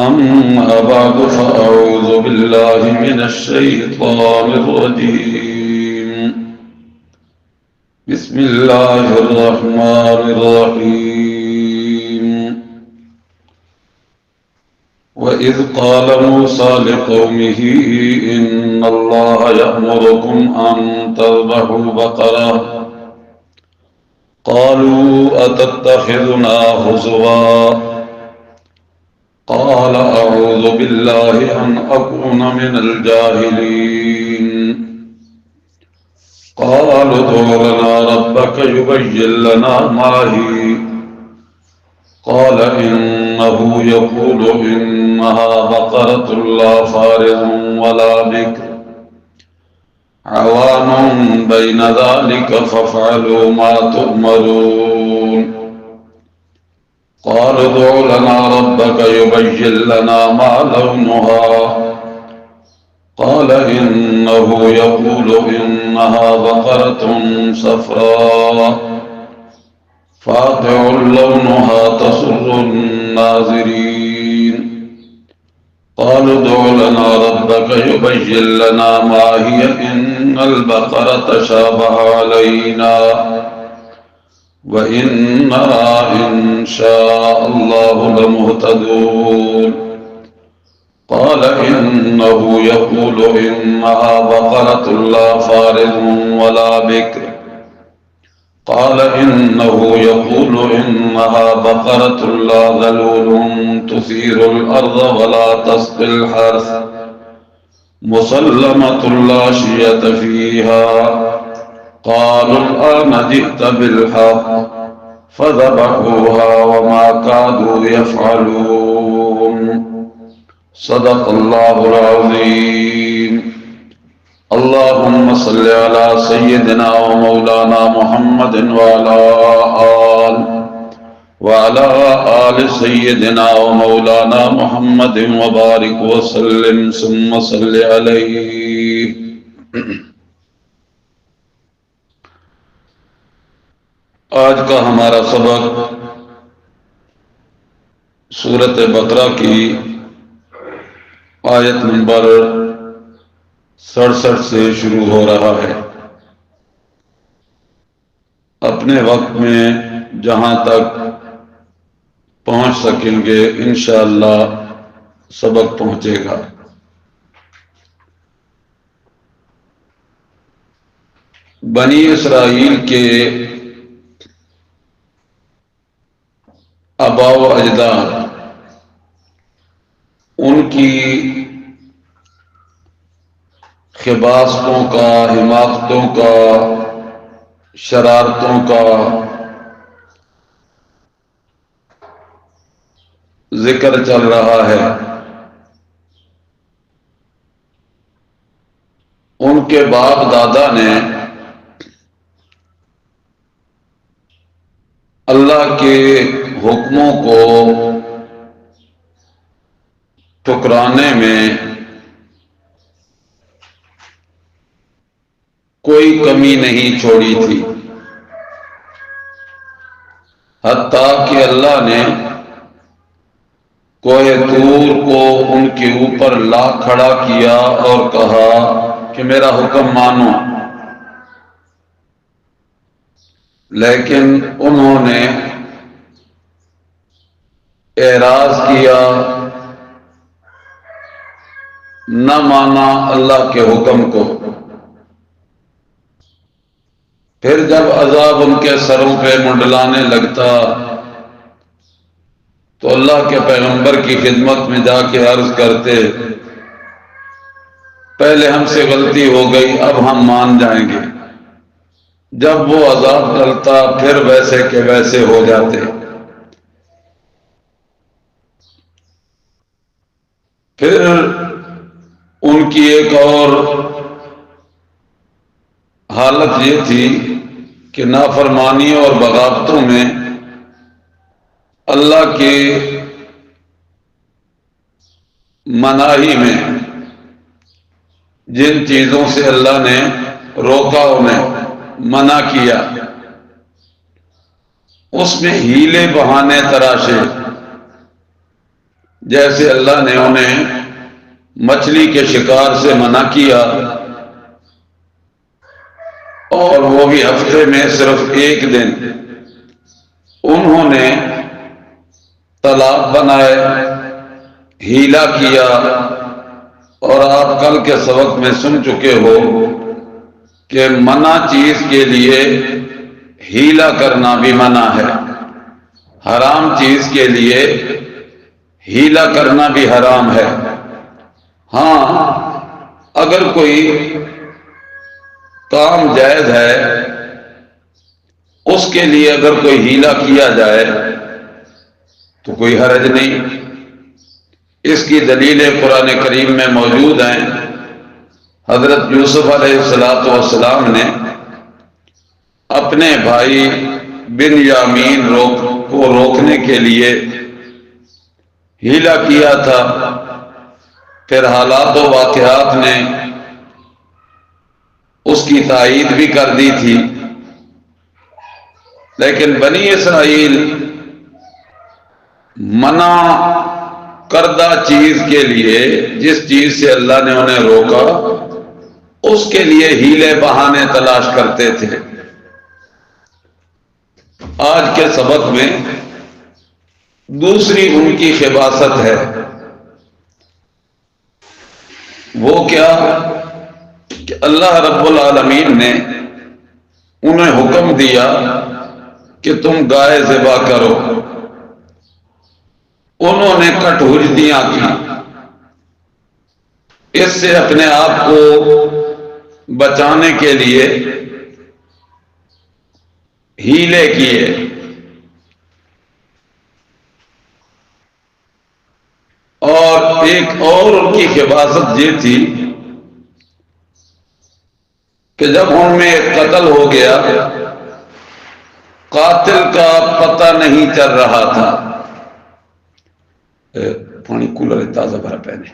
أما بعد فأعوذ بالله من الشيطان الرجيم. بسم الله الرحمن الرحيم. وإذ قال موسى لقومه إن الله يأمركم أن تذبحوا بقرة قالوا أتتخذنا هزوا قال أعوذ بالله أن أكون من الجاهلين قالوا ادع لنا ربك يبين لنا ما هي قال إنه يقول إنها بقرة لا فارغ ولا بكر عوان بين ذلك فافعلوا ما تؤمرون قالوا ادع لنا ربك يبين لنا ما لونها قال إنه يقول إنها بقرة صفراء فاقع لونها تسر الناظرين قالوا ادع لنا ربك يبين لنا ما هي إن البقرة شابه علينا وإنا إن شاء الله لمهتدون قال إنه يقول إنها بقرة لا فارغ ولا بكر قال إنه يقول إنها بقرة لا ذلول تثير الأرض ولا تسقي الحرث مسلمة لا شية فيها قالوا الآن جئت بالحق فذبحوها وما كادوا يفعلون صدق الله العظيم. اللهم صل على سيدنا ومولانا محمد وعلى آل سيدنا ومولانا محمد وبارك وسلم ثم صل عليه. آج کا ہمارا سبق سورۃ بقرہ کی آیت نمبر 67 سے شروع ہو رہا ہے. اپنے وقت میں جہاں تک پہنچ سکیں گے انشاءاللہ سبق پہنچے گا. بنی اسرائیل کے آباء و اجداد ان کی خباثتوں کا، حماقتوں کا، شرارتوں کا ذکر چل رہا ہے. ان کے باپ دادا نے اللہ کے حکموں کو ٹھکرانے میں کوئی کمی نہیں چھوڑی تھی، حتیٰ کہ اللہ نے کوہ طور کو ان کے اوپر لا کھڑا کیا اور کہا کہ میرا حکم مانو، لیکن انہوں نے اعراض کیا، نہ مانا اللہ کے حکم کو. پھر جب عذاب ان کے سروں پہ منڈلانے لگتا تو اللہ کے پیغمبر کی خدمت میں جا کے عرض کرتے پہلے ہم سے غلطی ہو گئی، اب ہم مان جائیں گے. جب وہ عذاب ٹلتا پھر ویسے کے ویسے ہو جاتے. پھر ان کی ایک اور حالت یہ تھی کہ نافرمانیوں اور بغاوتوں میں اللہ کے مناہی میں جن چیزوں سے اللہ نے روکا انہیں منع کیا اس میں ہیلے بہانے تراشے جیسے اللہ نے انہیں مچھلی کے شکار سے منع کیا، اور وہ بھی ہفتے میں صرف ایک دن، انہوں نے تالاب بنائے، ہیلا کیا، اور آپ کل کے سبق میں سن چکے ہو کہ منع چیز کے لیے ہیلا کرنا بھی منع ہے، حرام چیز کے لیے ہیلا کرنا بھی حرام ہے۔ ہاں، اگر کوئی کام جائز ہے اس کے لیے اگر کوئی ہیلا کیا جائے تو کوئی حرج نہیں۔ اس کی دلیلیں قرآن کریم میں موجود ہیں۔ حضرت یوسف علیہ السلام نے اپنے بھائی بنیامین کو روکنے کے لیے ہیلا کیا تھا، پھر حالات و واقعات نے اس کی تائید بھی کر دی تھی، لیکن بنی اسرائیل منع کردہ چیز کے لیے، جس چیز سے اللہ نے انہیں روکا، اس کے لیے ہیلے بہانے تلاش کرتے تھے۔ آج کے سبق میں دوسری ان کی خباثت ہے، وہ کیا کہ اللہ رب العالمین نے انہیں حکم دیا کہ تم گائے ذبح کرو، انہوں نے کٹ ہجدیاں کی، اس سے اپنے آپ کو بچانے کے لیے ہیلے کیے۔ اور ایک اور ان کی خباثت یہ تھی کہ جب ان میں ایک قتل ہو گیا، قاتل کا پتہ نہیں چل رہا تھا۔ پانی کولر تازہ بھرا پہنے۔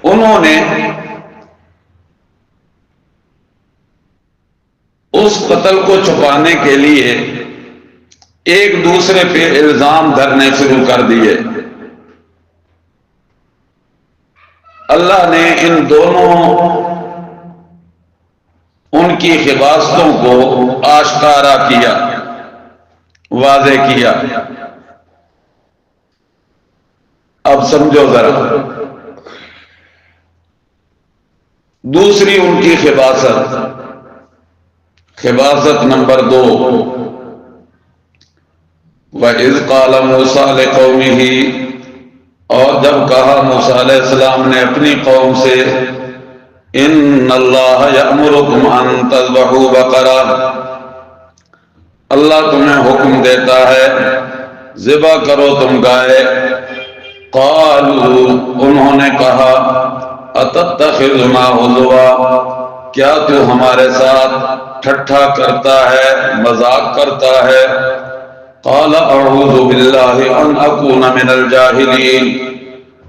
انہوں نے اس قتل کو چھپانے کے لیے ایک دوسرے پہ الزام دھرنے شروع کر دیے۔ اللہ نے ان دونوں ان کی خباثتوں کو آشکارا کیا، واضح کیا۔ اب سمجھو ذرا، دوسری ان کی خباثت نمبر 2، وَإِذْ قَالَ مُوسَىٰ لِقَوْمِهِ، اور جب کہا موسیٰ علیہ السلام نے اپنی قوم سے، إِنَّ اللَّهَ يَأْمُرُكُمْ أَن تَذْبَحُوا بَقَرَةً، اللہ تمہیں حکم دیتا ہے ذبح کرو تم گائے۔ قالوا، انہوں نے کہا، أَتَتَّخِذُنَا هُزُوًا، کیا تو ہمارے ساتھ ٹھٹھا کرتا ہے، مذاق کرتا ہے؟ قال اعوذ باللہ ان اکون من الجاہلین،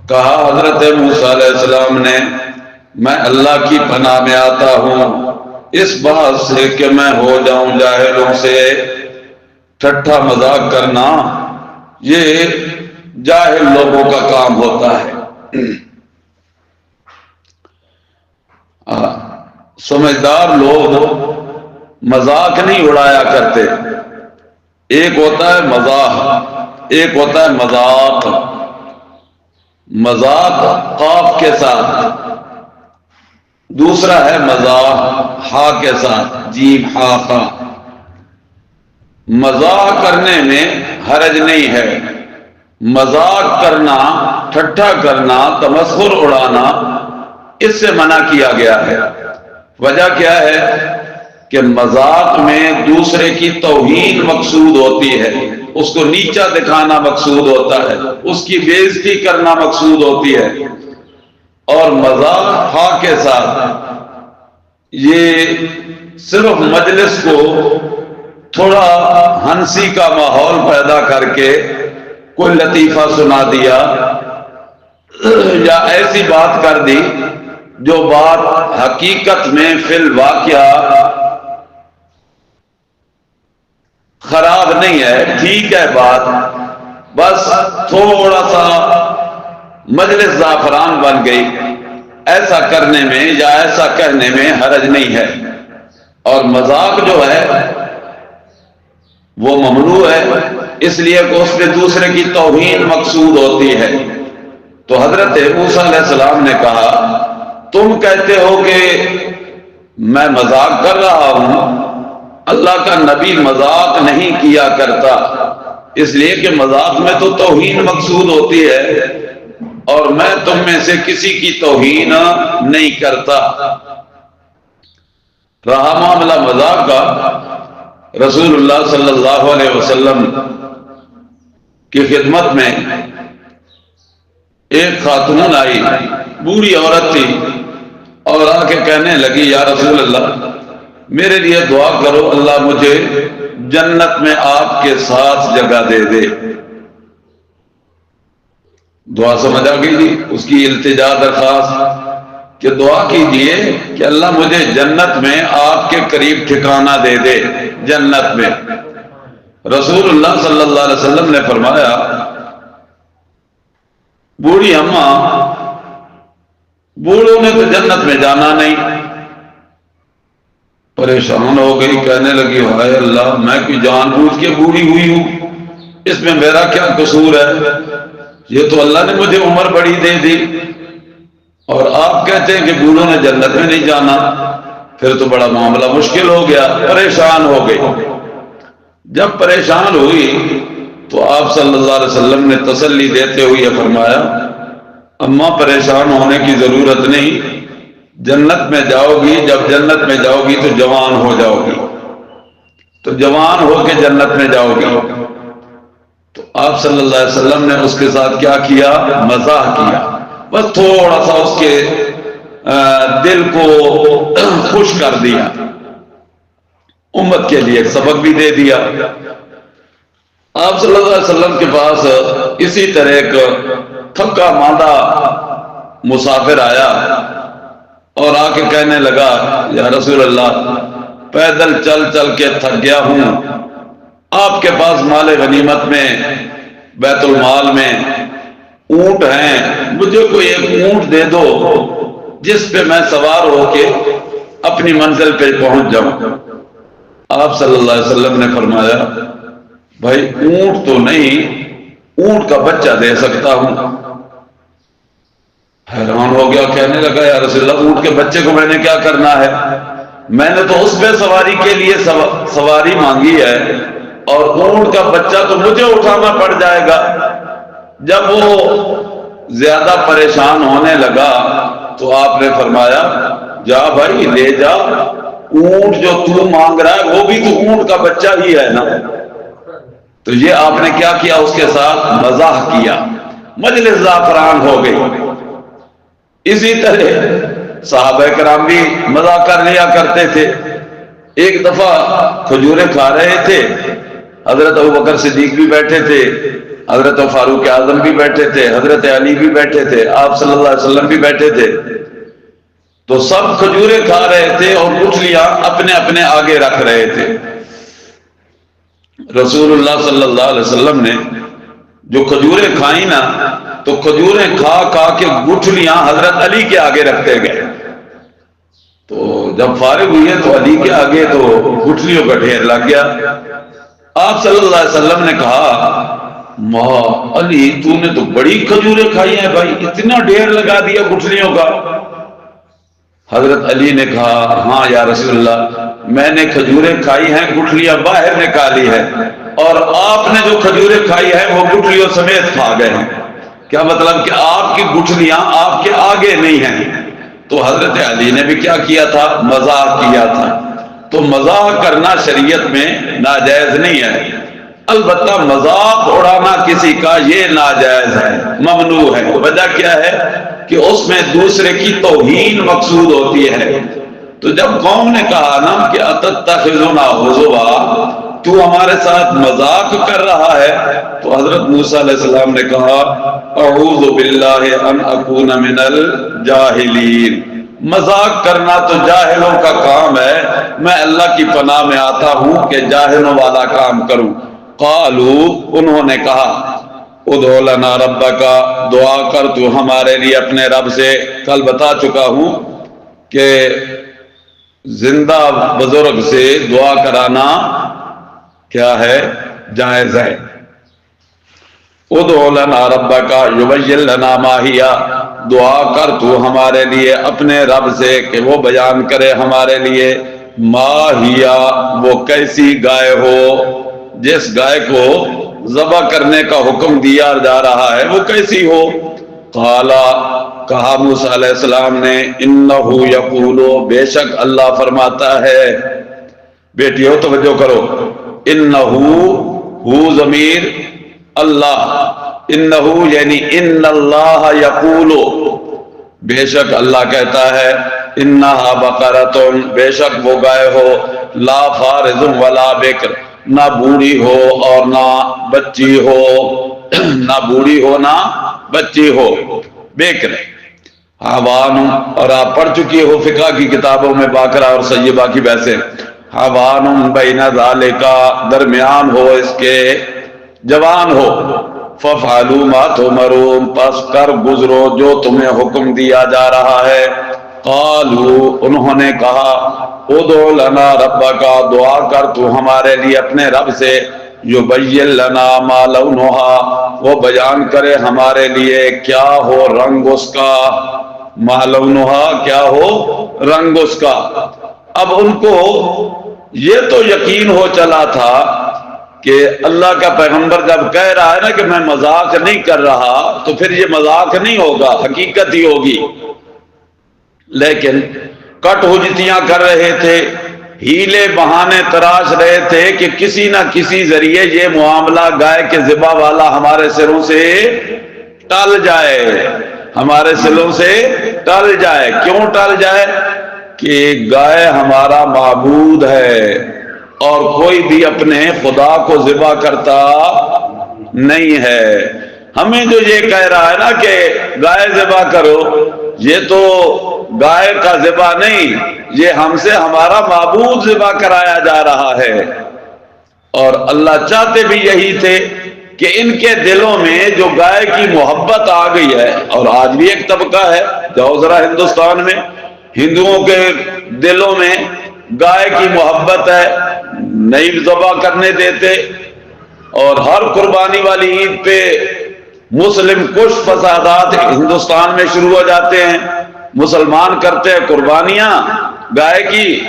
کہا حضرت موسیٰ علیہ السلام نے، میں اللہ کی پناہ میں آتا ہوں اس بات سے کہ میں ہو جاؤں جاہلوں سے۔ ٹھٹھا مذاق کرنا یہ جاہل لوگوں کا کام ہوتا ہے۔ سمجھدار لوگ مذاق نہیں اڑایا کرتے۔ ایک ہوتا ہے مزاح، ایک ہوتا ہے مذاق۔ مذاق قاف کے ساتھ، دوسرا ہے مزاح ہا کے ساتھ، جیم ہا خا۔ مذاق کرنے میں حرج نہیں ہے، مذاق کرنا، ٹھٹھا کرنا، تمسخر اڑانا، اس سے منع کیا گیا ہے۔ وجہ کیا ہے کہ مذاق میں دوسرے کی توہین مقصود ہوتی ہے، اس کو نیچا دکھانا مقصود ہوتا ہے، اس کی بے عزتی کرنا مقصود ہوتی ہے۔ اور مذاق ہا کے ساتھ یہ صرف مجلس کو تھوڑا ہنسی کا ماحول پیدا کر کے کوئی لطیفہ سنا دیا یا ایسی بات کر دی جو بات حقیقت میں فی الواقعہ خراب نہیں ہے، ٹھیک ہے بات، بس تھوڑا سا مجلس زعفران بن گئی، ایسا کرنے میں یا ایسا کہنے میں حرج نہیں ہے۔ اور مذاق جو ہے وہ ممنوع ہے، اس لیے کہ اس میں دوسرے کی توہین مقصود ہوتی ہے۔ تو حضرت موسیٰ علیہ السلام نے کہا تم کہتے ہو کہ میں مذاق کر رہا ہوں، اللہ کا نبی مذاق نہیں کیا کرتا، اس لیے کہ مذاق میں تو توہین مقصود ہوتی ہے اور میں تم میں سے کسی کی توہین نہیں کرتا۔ رہا معاملہ مذاق کا، رسول اللہ صلی اللہ علیہ وسلم کی خدمت میں ایک خاتون آئی، بوڑھی عورت تھی، اور آ کے کہنے لگی یا رسول اللہ میرے لیے دعا کرو، اللہ مجھے جنت میں آپ کے ساتھ جگہ دے دے۔ دعا سمجھ آ گئی جی، اس کی التجا درخواست کہ دعا کیجئے کہ اللہ مجھے جنت میں آپ کے قریب ٹھکانہ دے دے جنت میں۔ رسول اللہ صلی اللہ علیہ وسلم نے فرمایا بوڑھی اماں، بوڑھوں نے تو جنت میں جانا نہیں۔ پریشان ہو گئی، کہنے لگی ہائے اللہ، میں کوئی جان بوجھ کے بوڑھی ہوئی ہوں، اس میں میرا کیا قصور ہے؟ یہ تو اللہ نے مجھے عمر بڑی دے دی، اور آپ کہتے ہیں کہ بوڑھوں نے جنت میں نہیں جانا، پھر تو بڑا معاملہ مشکل ہو گیا۔ پریشان ہو گئی۔ جب پریشان ہوئی تو آپ صلی اللہ علیہ وسلم نے تسلی دیتے ہوئے فرمایا اماں پریشان ہونے کی ضرورت نہیں، جنت میں جاؤ گی، جب جنت میں جاؤ گی تو جوان ہو جاؤ گی، تو جوان ہو کے جنت میں جاؤ گی۔ تو آپ صلی اللہ علیہ وسلم نے اس کے ساتھ کیا کیا؟ مزاح کیا، بس تھوڑا سا اس کے دل کو خوش کر دیا، امت کے لیے ایک سبق بھی دے دیا۔ آپ صلی اللہ علیہ وسلم کے پاس اسی طرح ایک تھکا ماندہ مسافر آیا اور آ کے کہنے لگا یا رسول اللہ پیدل چل چل کے تھک گیا ہوں، آپ کے پاس مال غنیمت میں بیت المال میں اونٹ ہیں، مجھے کوئی ایک اونٹ دے دو جس پہ میں سوار ہو کے اپنی منزل پہ پہنچ جاؤں۔ آپ صلی اللہ علیہ وسلم نے فرمایا بھائی اونٹ تو نہیں، اونٹ کا بچہ دے سکتا ہوں۔ حیران ہو گیا، کہنے لگا یا رسول اللہ اونٹ کے بچے کو میں نے کیا کرنا ہے؟ میں نے تو اس پہ سواری کے لیے سواری مانگی ہے، اور اونٹ کا بچہ تو مجھے اٹھانا پڑ جائے گا۔ جب وہ زیادہ پریشان ہونے لگا تو آپ نے فرمایا جا بھائی لے جا، اونٹ جو تو مانگ رہا ہے وہ بھی تو اونٹ کا بچہ ہی ہے نا۔ تو یہ آپ نے کیا کیا؟ اس کے ساتھ مزاح کیا، مجلس زعفران ہو گئی۔ اسی طرح صحابہ کرام بھی مزاح کر لیا کرتے تھے۔ ایک دفعہ کھجوریں کھا رہے تھے، حضرت ابوبکر صدیق بھی بیٹھے تھے، حضرت فاروق اعظم بھی بیٹھے تھے، حضرت علی بھی بیٹھے تھے، آپ صلی اللہ علیہ وسلم بھی بیٹھے تھے، تو سب کھجوریں کھا رہے تھے اور گٹھلیاں اپنے اپنے آگے رکھ رہے تھے۔ رسول اللہ صلی اللہ علیہ وسلم نے جو کھجوریں کھائیں نا، تو کھجوریں کھا کھا کے گٹھلیاں حضرت علی کے آگے رکھتے گئے۔ تو جب فارغ ہوئے تو علی کے آگے تو گٹھلیوں کا ڈھیر لگ گیا۔ آپ صلی اللہ علیہ وسلم نے کہا ماں علی تو نے تو بڑی کھجوریں کھائی ہیں بھائی، اتنا ڈھیر لگا دیا گٹھلیوں کا۔ حضرت علی نے کہا ہاں یا رسول اللہ میں نے کھجوریں کھائی ہیں، گٹھلیاں باہر نکالی ہے، اور آپ نے جو کھجوریں کھائی ہیں وہ گٹھلیوں سمیت کھا گئے ہیں۔ کیا مطلب کہ آپ کی گٹھلیاں آپ کے آگے نہیں ہیں۔ تو حضرت علی نے بھی کیا کیا تھا؟ مزاح کیا تھا۔ تو مزاح کرنا شریعت میں ناجائز نہیں ہے، البتہ مذاق اڑانا کسی کا یہ ناجائز ہے، ممنوع ہے۔ وجہ کیا ہے کہ اس میں دوسرے کی توہین مقصود ہوتی ہے۔ تو جب قوم نے کہا نا کہ اتتخذنا ہزوا، تو ہمارے ساتھ مذاق کر رہا ہے، تو حضرت موسیٰ علیہ السلام نے کہا اعوذ باللہ ان اکون من الجاہلین، مذاق کرنا تو جاہلوں کا کام ہے، میں اللہ کی پناہ میں آتا ہوں کہ جاہلوں والا کام کروں۔ قالو انہوں نے کہا ادعو لنا ربک دعا کر تو ہمارے لیے اپنے رب سے. کل بتا چکا ہوں کہ زندہ بزرگ سے دعا کرانا کیا ہے؟ جائز ہے. ادعو لنا ربک یبین لنا ما ہی، دعا کر تو ہمارے لیے اپنے رب سے کہ وہ بیان کرے ہمارے لیے ما ہی، وہ کیسی گائے ہو. جس گائے کو ذبح کرنے کا حکم دیا جا رہا ہے وہ کیسی ہو. قالا کہا موسیٰ علیہ السلام نے انہو یقولو، بے شک اللہ فرماتا ہے. بیٹیو توجہ کرو، انہو ہو ضمیر اللہ، انہو یعنی ان اللہ یقولو، بے شک اللہ کہتا ہے انہا بقرۃ، بے شک وہ گائے ہو لا فارض ولا بکر، نہ بوڑھی ہو اور نہ بچی ہو، نہ بوڑھی ہو نہ بچی ہو، بیکر. حوان، اور آپ پڑھ چکی ہو فقہ کی کتابوں میں باکرہ اور سیبہ کی بحثیں. حوان بین ذالک، درمیان ہو اس کے، جوان ہو. ففعلوا ما تؤمرون، پس کر گزرو جو تمہیں حکم دیا جا رہا ہے. قالوا، انہوں نے کہا ادعو لنا ربک، دعا کر تو ہمارے لیے اپنے رب سے یبین لنا ما لونہا، وہ بیان کرے ہمارے لیے کیا ہو رنگ اس کا. ما لونہا، کیا ہو رنگ اس کا. اب ان کو یہ تو یقین ہو چلا تھا کہ اللہ کا پیغمبر جب کہہ رہا ہے نا کہ میں مذاق نہیں کر رہا، تو پھر یہ مذاق نہیں ہوگا، حقیقت ہی ہوگی. لیکن کٹ حجتیاں کر رہے تھے، ہیلے بہانے تراش رہے تھے کہ کسی نہ کسی ذریعے یہ معاملہ گائے کے ذبح والا ہمارے سروں سے ٹل جائے، ہمارے سروں سے ٹل جائے. کیوں ٹل جائے؟ کہ گائے ہمارا معبود ہے اور کوئی بھی اپنے خدا کو ذبح کرتا نہیں ہے. ہمیں جو یہ کہہ رہا ہے نا کہ گائے ذبح کرو، یہ تو گائے کا ذبح نہیں، یہ ہم سے ہمارا معبود ذبح کرایا جا رہا ہے. اور اللہ چاہتے بھی یہی تھے کہ ان کے دلوں میں جو گائے کی محبت آ گئی ہے، اور آج بھی ایک طبقہ ہے، جاؤ ذرا ہندوستان میں، ہندوؤں کے دلوں میں گائے کی محبت ہے، نہیں ذبح کرنے دیتے. اور ہر قربانی والی عید پہ مسلم کش فسادات ہندوستان میں شروع ہو جاتے ہیں. مسلمان کرتے ہیں قربانیاں گائے کی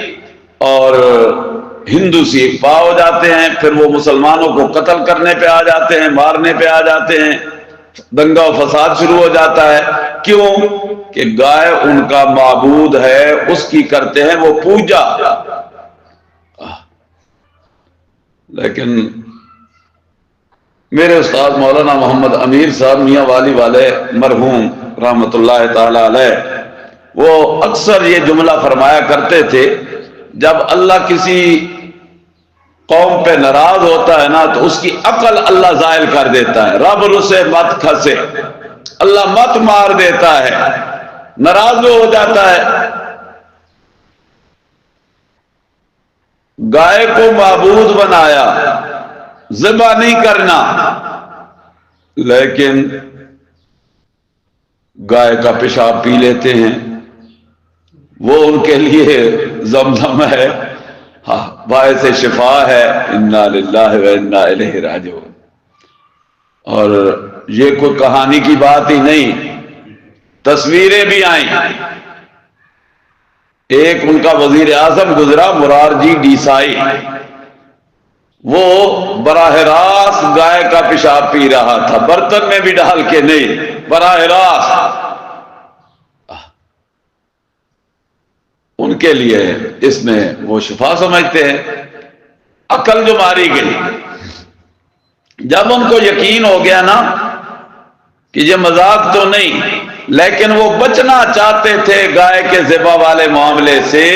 اور ہندو سیخ پا ہو جاتے ہیں، پھر وہ مسلمانوں کو قتل کرنے پہ آ جاتے ہیں، مارنے پہ آ جاتے ہیں، دنگا و فساد شروع ہو جاتا ہے. کیوں؟ کہ گائے ان کا معبود ہے، اس کی کرتے ہیں وہ پوجا. لیکن میرے استاد مولانا محمد امیر صاحب میاں والی والے مرحوم رحمت اللہ تعالی علیہ، وہ اکثر یہ جملہ فرمایا کرتے تھے جب اللہ کسی قوم پہ ناراض ہوتا ہے نا تو اس کی عقل اللہ زائل کر دیتا ہے. رب رسے مت کھسے، اللہ مت مار دیتا ہے، ناراض ہو جاتا ہے. گائے کو معبود بنایا، ذبح نہیں کرنا، لیکن گائے کا پیشاب پی لیتے ہیں، وہ ان کے لیے زمزم ہے، باعث شفا ہے. انا للہ و انا الیہ راجعون. اور یہ کوئی کہانی کی بات ہی نہیں، تصویریں بھی آئیں. ایک ان کا وزیر اعظم گزرا مرارجی دیسائی، وہ براہ راست گائے کا پیشاب پی رہا تھا، برتن میں بھی ڈال کے نہیں، براہ راست. ان کے لیے اس میں وہ شفا سمجھتے ہیں. عقل جو ماری گئی، جب ان کو یقین ہو گیا نا کہ یہ مذاق تو نہیں، لیکن وہ بچنا چاہتے تھے گائے کے ذبح والے معاملے سے،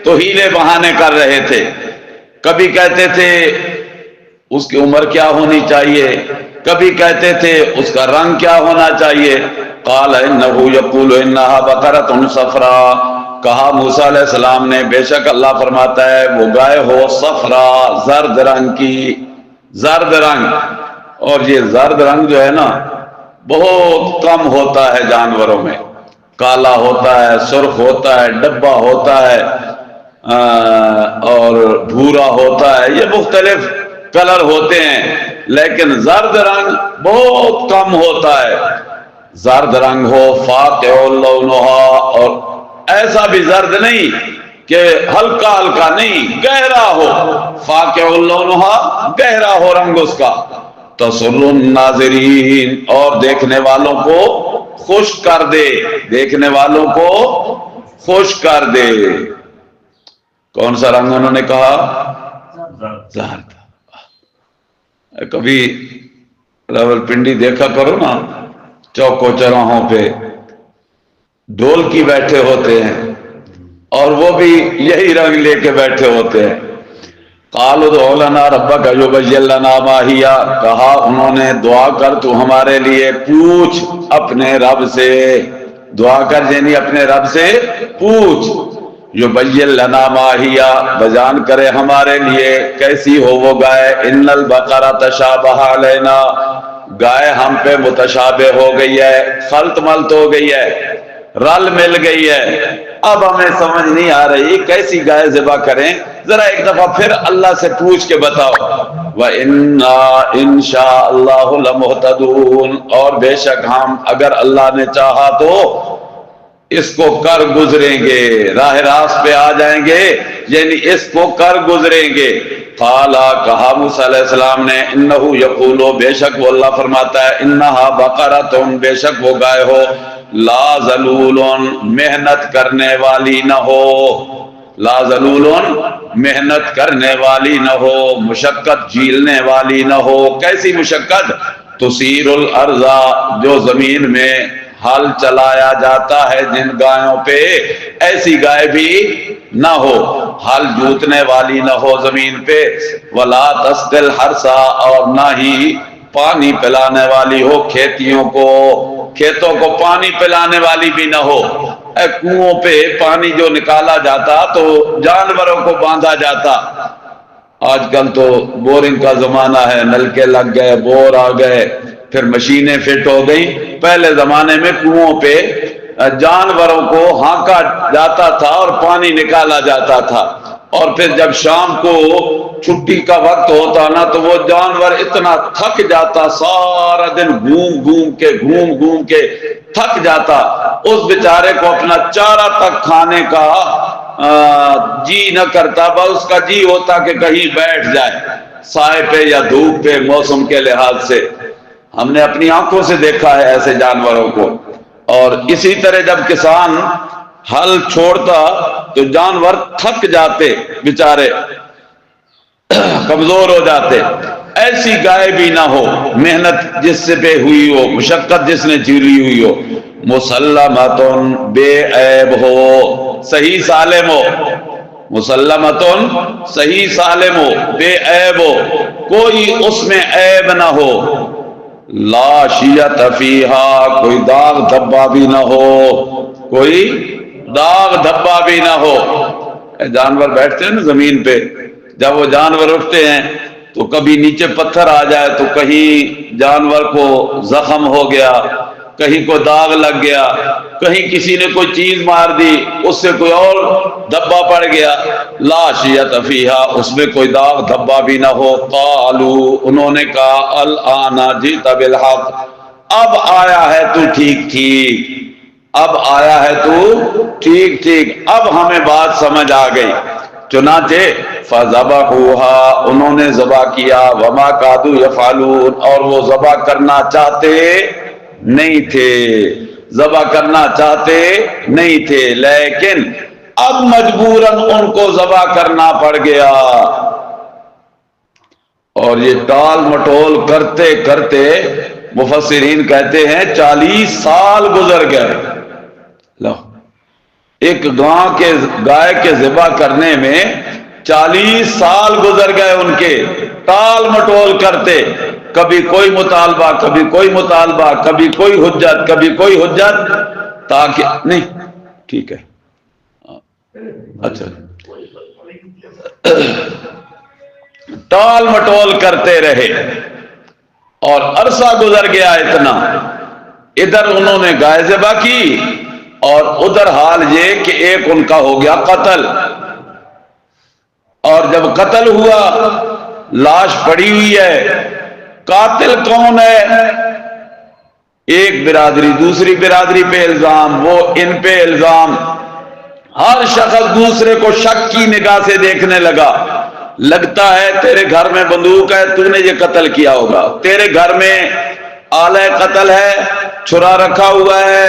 تو ہیلے بہانے کر رہے تھے. کبھی کہتے تھے اس کی عمر کیا ہونی چاہیے، کبھی کہتے تھے اس کا رنگ کیا ہونا چاہیے. قال انه يقول انها بقرة صفراء، کہا موسیٰ علیہ السلام نے بے شک اللہ فرماتا ہے وہ گائے ہو صفرا، زرد رنگ کی، زرد رنگ. اور یہ زرد رنگ جو ہے نا بہت کم ہوتا ہے جانوروں میں. کالا ہوتا ہے، سرخ ہوتا ہے، ڈبا ہوتا ہے اور بھورا ہوتا ہے، یہ مختلف کلر ہوتے ہیں، لیکن زرد رنگ بہت کم ہوتا ہے. زرد رنگ ہو فاقع لونھا، اور ایسا بھی زرد نہیں کہ ہلکا ہلکا نہیں، گہرا ہو. فاقع لونھا، گہرا ہو رنگ اس کا. تسر الناظرین، اور دیکھنے والوں کو خوش کر دے، دیکھنے والوں کو خوش کر دے. کون سا رنگ انہوں نے کہا؟ زرد. کبھی راولپنڈی دیکھا کرو نا، چوکوں چوراہوں پہ ڈھولکی بیٹھے ہوتے ہیں اور وہ بھی یہی رنگ لے کے بیٹھے ہوتے ہیں. قالوا ادع لنا ربک یبین لنا ما ہی، کہا انہوں نے دعا کر تو ہمارے لیے، پوچھ اپنے رب سے، دعا کر یعنی اپنے رب سے پوچھ. یبین لنا ما ہی، بیان کرے ہمارے لیے کیسی ہو وہ گائے. ان البقرہ تشابہ علینا، گائے ہم پہ متشابہ ہو گئی ہے، خلط ملط ہو گئی ہے، رل مل گئی ہے، اب ہمیں سمجھ نہیں آ رہی کیسی گائے ذبح کریں، ذرا ایک دفعہ پھر اللہ سے پوچھ کے بتاؤ. وَإِنَّا إِن شَاءَ اللَّهُ لَمُهْتَدُونَ، اور بے شک ہم اگر اللہ نے چاہا تو اس کو کر گزریں گے، راہ راست پہ آ جائیں گے، یعنی اس کو کر گزریں گے. قالا، کہا موسیٰ علیہ السلام نے، انہو یقولو، بے شک وہ اللہ فرماتا ہے، انہا بقرۃ، بے شک وہ گائے ہو، لا ذلول، محنت کرنے والی نہ ہو. لا ذلول، محنت کرنے والی نہ ہو، مشقت جھیلنے والی نہ ہو. کیسی مشقت؟ تثیر الارض، جو زمین میں ہل چلایا جاتا ہے جن گایوں پہ، ایسی گائے بھی نہ ہو، ہل جوتنے والی نہ ہو زمین پہ. ولا تسقی الحرث، اور نہ ہی پانی پلانے والی ہو کھیتیوں کو، کھیتوں کو پانی پلانے والی بھی نہ ہو. کنووں پہ پانی جو نکالا جاتا تو جانوروں کو باندھا جاتا. آج کل تو بورنگ کا زمانہ ہے، نلکے لگ گئے، بور آ گئے، پھر مشینیں فٹ ہو گئی. پہلے زمانے میں کنووں پہ جانوروں کو ہانکا جاتا تھا اور پانی نکالا جاتا تھا، اور پھر جب شام کو چھٹی کا وقت ہوتا نا تو وہ جانور اتنا تھک جاتا، سارا دن گھوم گھوم کے تھک جاتا، اس بیچارے کو اپنا چارہ تک کھانے کا جی نہ کرتا، بس اس کا جی ہوتا کہ کہیں بیٹھ جائے سائے پہ یا دھوپ پہ موسم کے لحاظ سے. ہم نے اپنی آنکھوں سے دیکھا ہے ایسے جانوروں کو. اور اسی طرح جب کسان ہل چھوڑتا تو جانور تھک جاتے بیچارے، کمزور ہو جاتے. ایسی گائے بھی نہ ہو، محنت جس سے پہ ہوئی ہو، مشقت جس نے جھیلی ہوئی ہو. مسلمتن، بے عیب ہو، صحیح سالم ہو. مسلمتن، صحیح سالم ہو، بے عیب ہو، کوئی اس میں عیب نہ ہو. لا شیۃ فیہا، کوئی داغ دھبا بھی نہ ہو، کوئی داغ دھبا بھی نہ ہو. جانور بیٹھتے ہیں نا زمین پہ، جب وہ جانور اٹھتے ہیں تو کبھی نیچے پتھر آ جائے تو کہیں جانور کو زخم ہو گیا، کہیں کو داغ لگ گیا، کہیں کسی نے کوئی چیز مار دی اس سے کوئی اور دھبا پڑ گیا. لا شیۃ فیہا، اس میں کوئی داغ دھبا بھی نہ ہو. قالوا، انہوں نے کہا، الآن جئت بالحق، اب آیا ہے تو ٹھیک ٹھیک، اب آیا ہے تو ٹھیک ٹھیک، اب ہمیں بات سمجھ آ گئی. چنانچہ فذبحوها، انہوں نے ذبح کیا. وما کادوا یفعلون، اور وہ ذبح کرنا چاہتے نہیں تھے، ذبح کرنا چاہتے نہیں تھے، لیکن اب مجبوراً ان کو ذبح کرنا پڑ گیا. اور یہ ٹال مٹول کرتے کرتے مفسرین کہتے ہیں 40 سال گزر گئے. لو، ایک گائے کے ذبح کرنے میں 40 سال گزر گئے ان کے، ٹال مٹول کرتے، کبھی کوئی مطالبہ، کبھی کوئی مطالبہ، کبھی کوئی حجت، کبھی کوئی حجت، تاکہ نہیں ٹھیک ہے. اچھا، ٹال مٹول کرتے رہے اور عرصہ گزر گیا اتنا، ادھر انہوں نے گائے ذبح کی اور ادھر حال یہ کہ ایک ان کا ہو گیا قتل، اور جب قتل ہوا لاش پڑی ہوئی ہے، قاتل کون ہے؟ ایک برادری دوسری برادری پہ الزام، وہ ان پہ الزام، ہر شخص دوسرے کو شک کی نگاہ سے دیکھنے لگا، لگتا ہے تیرے گھر میں بندوق ہے، تو نے یہ قتل کیا ہوگا، تیرے گھر میں آلہ قتل ہے، چھرا رکھا ہوا ہے،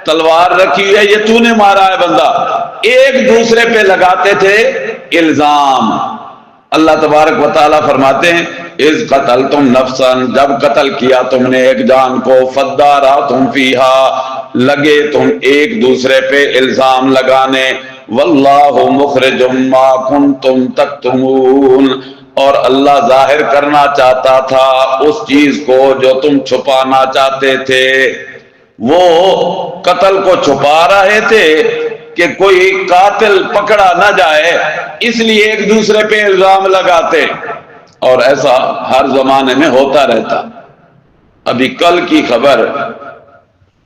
تلوار رکھی ہوئی ہے، یہ تو نے مارا ہے بندہ، ایک دوسرے پہ لگاتے تھے الزام۔ اللہ تبارک و تعالیٰ فرماتے ہیں اذ قتلتم نفسا، جب قتل کیا تم نے ایک جان کو، فداراتم فیہا، لگے تم ایک دوسرے پہ الزام لگانے، واللہ مخرج ما کنتم تکتمون، اور اللہ ظاہر کرنا چاہتا تھا اس چیز کو جو تم چھپانا چاہتے تھے۔ وہ قتل کو چھپا رہے تھے کہ کوئی قاتل پکڑا نہ جائے، اس لیے ایک دوسرے پہ الزام لگاتے، اور ایسا ہر زمانے میں ہوتا رہتا۔ ابھی کل کی خبر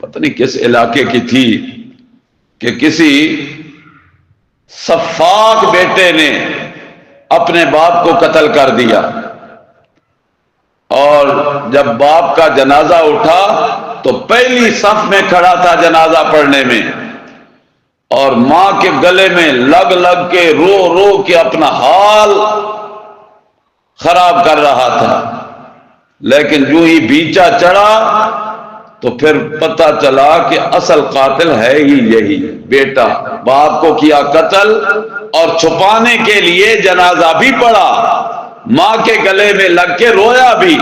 پتہ نہیں کس علاقے کی تھی کہ کسی سفاک بیٹے نے اپنے باپ کو قتل کر دیا، اور جب باپ کا جنازہ اٹھا تو پہلی صف میں کھڑا تھا جنازہ پڑھنے میں، اور ماں کے گلے میں لگ لگ کے رو رو کے اپنا حال خراب کر رہا تھا، لیکن جو ہی بیچا چڑھا تو پھر پتہ چلا کہ اصل قاتل ہے ہی یہی بیٹا، باپ کو کیا قتل اور چھپانے کے لیے جنازہ بھی پڑھا، ماں کے گلے میں لگ کے رویا بھی،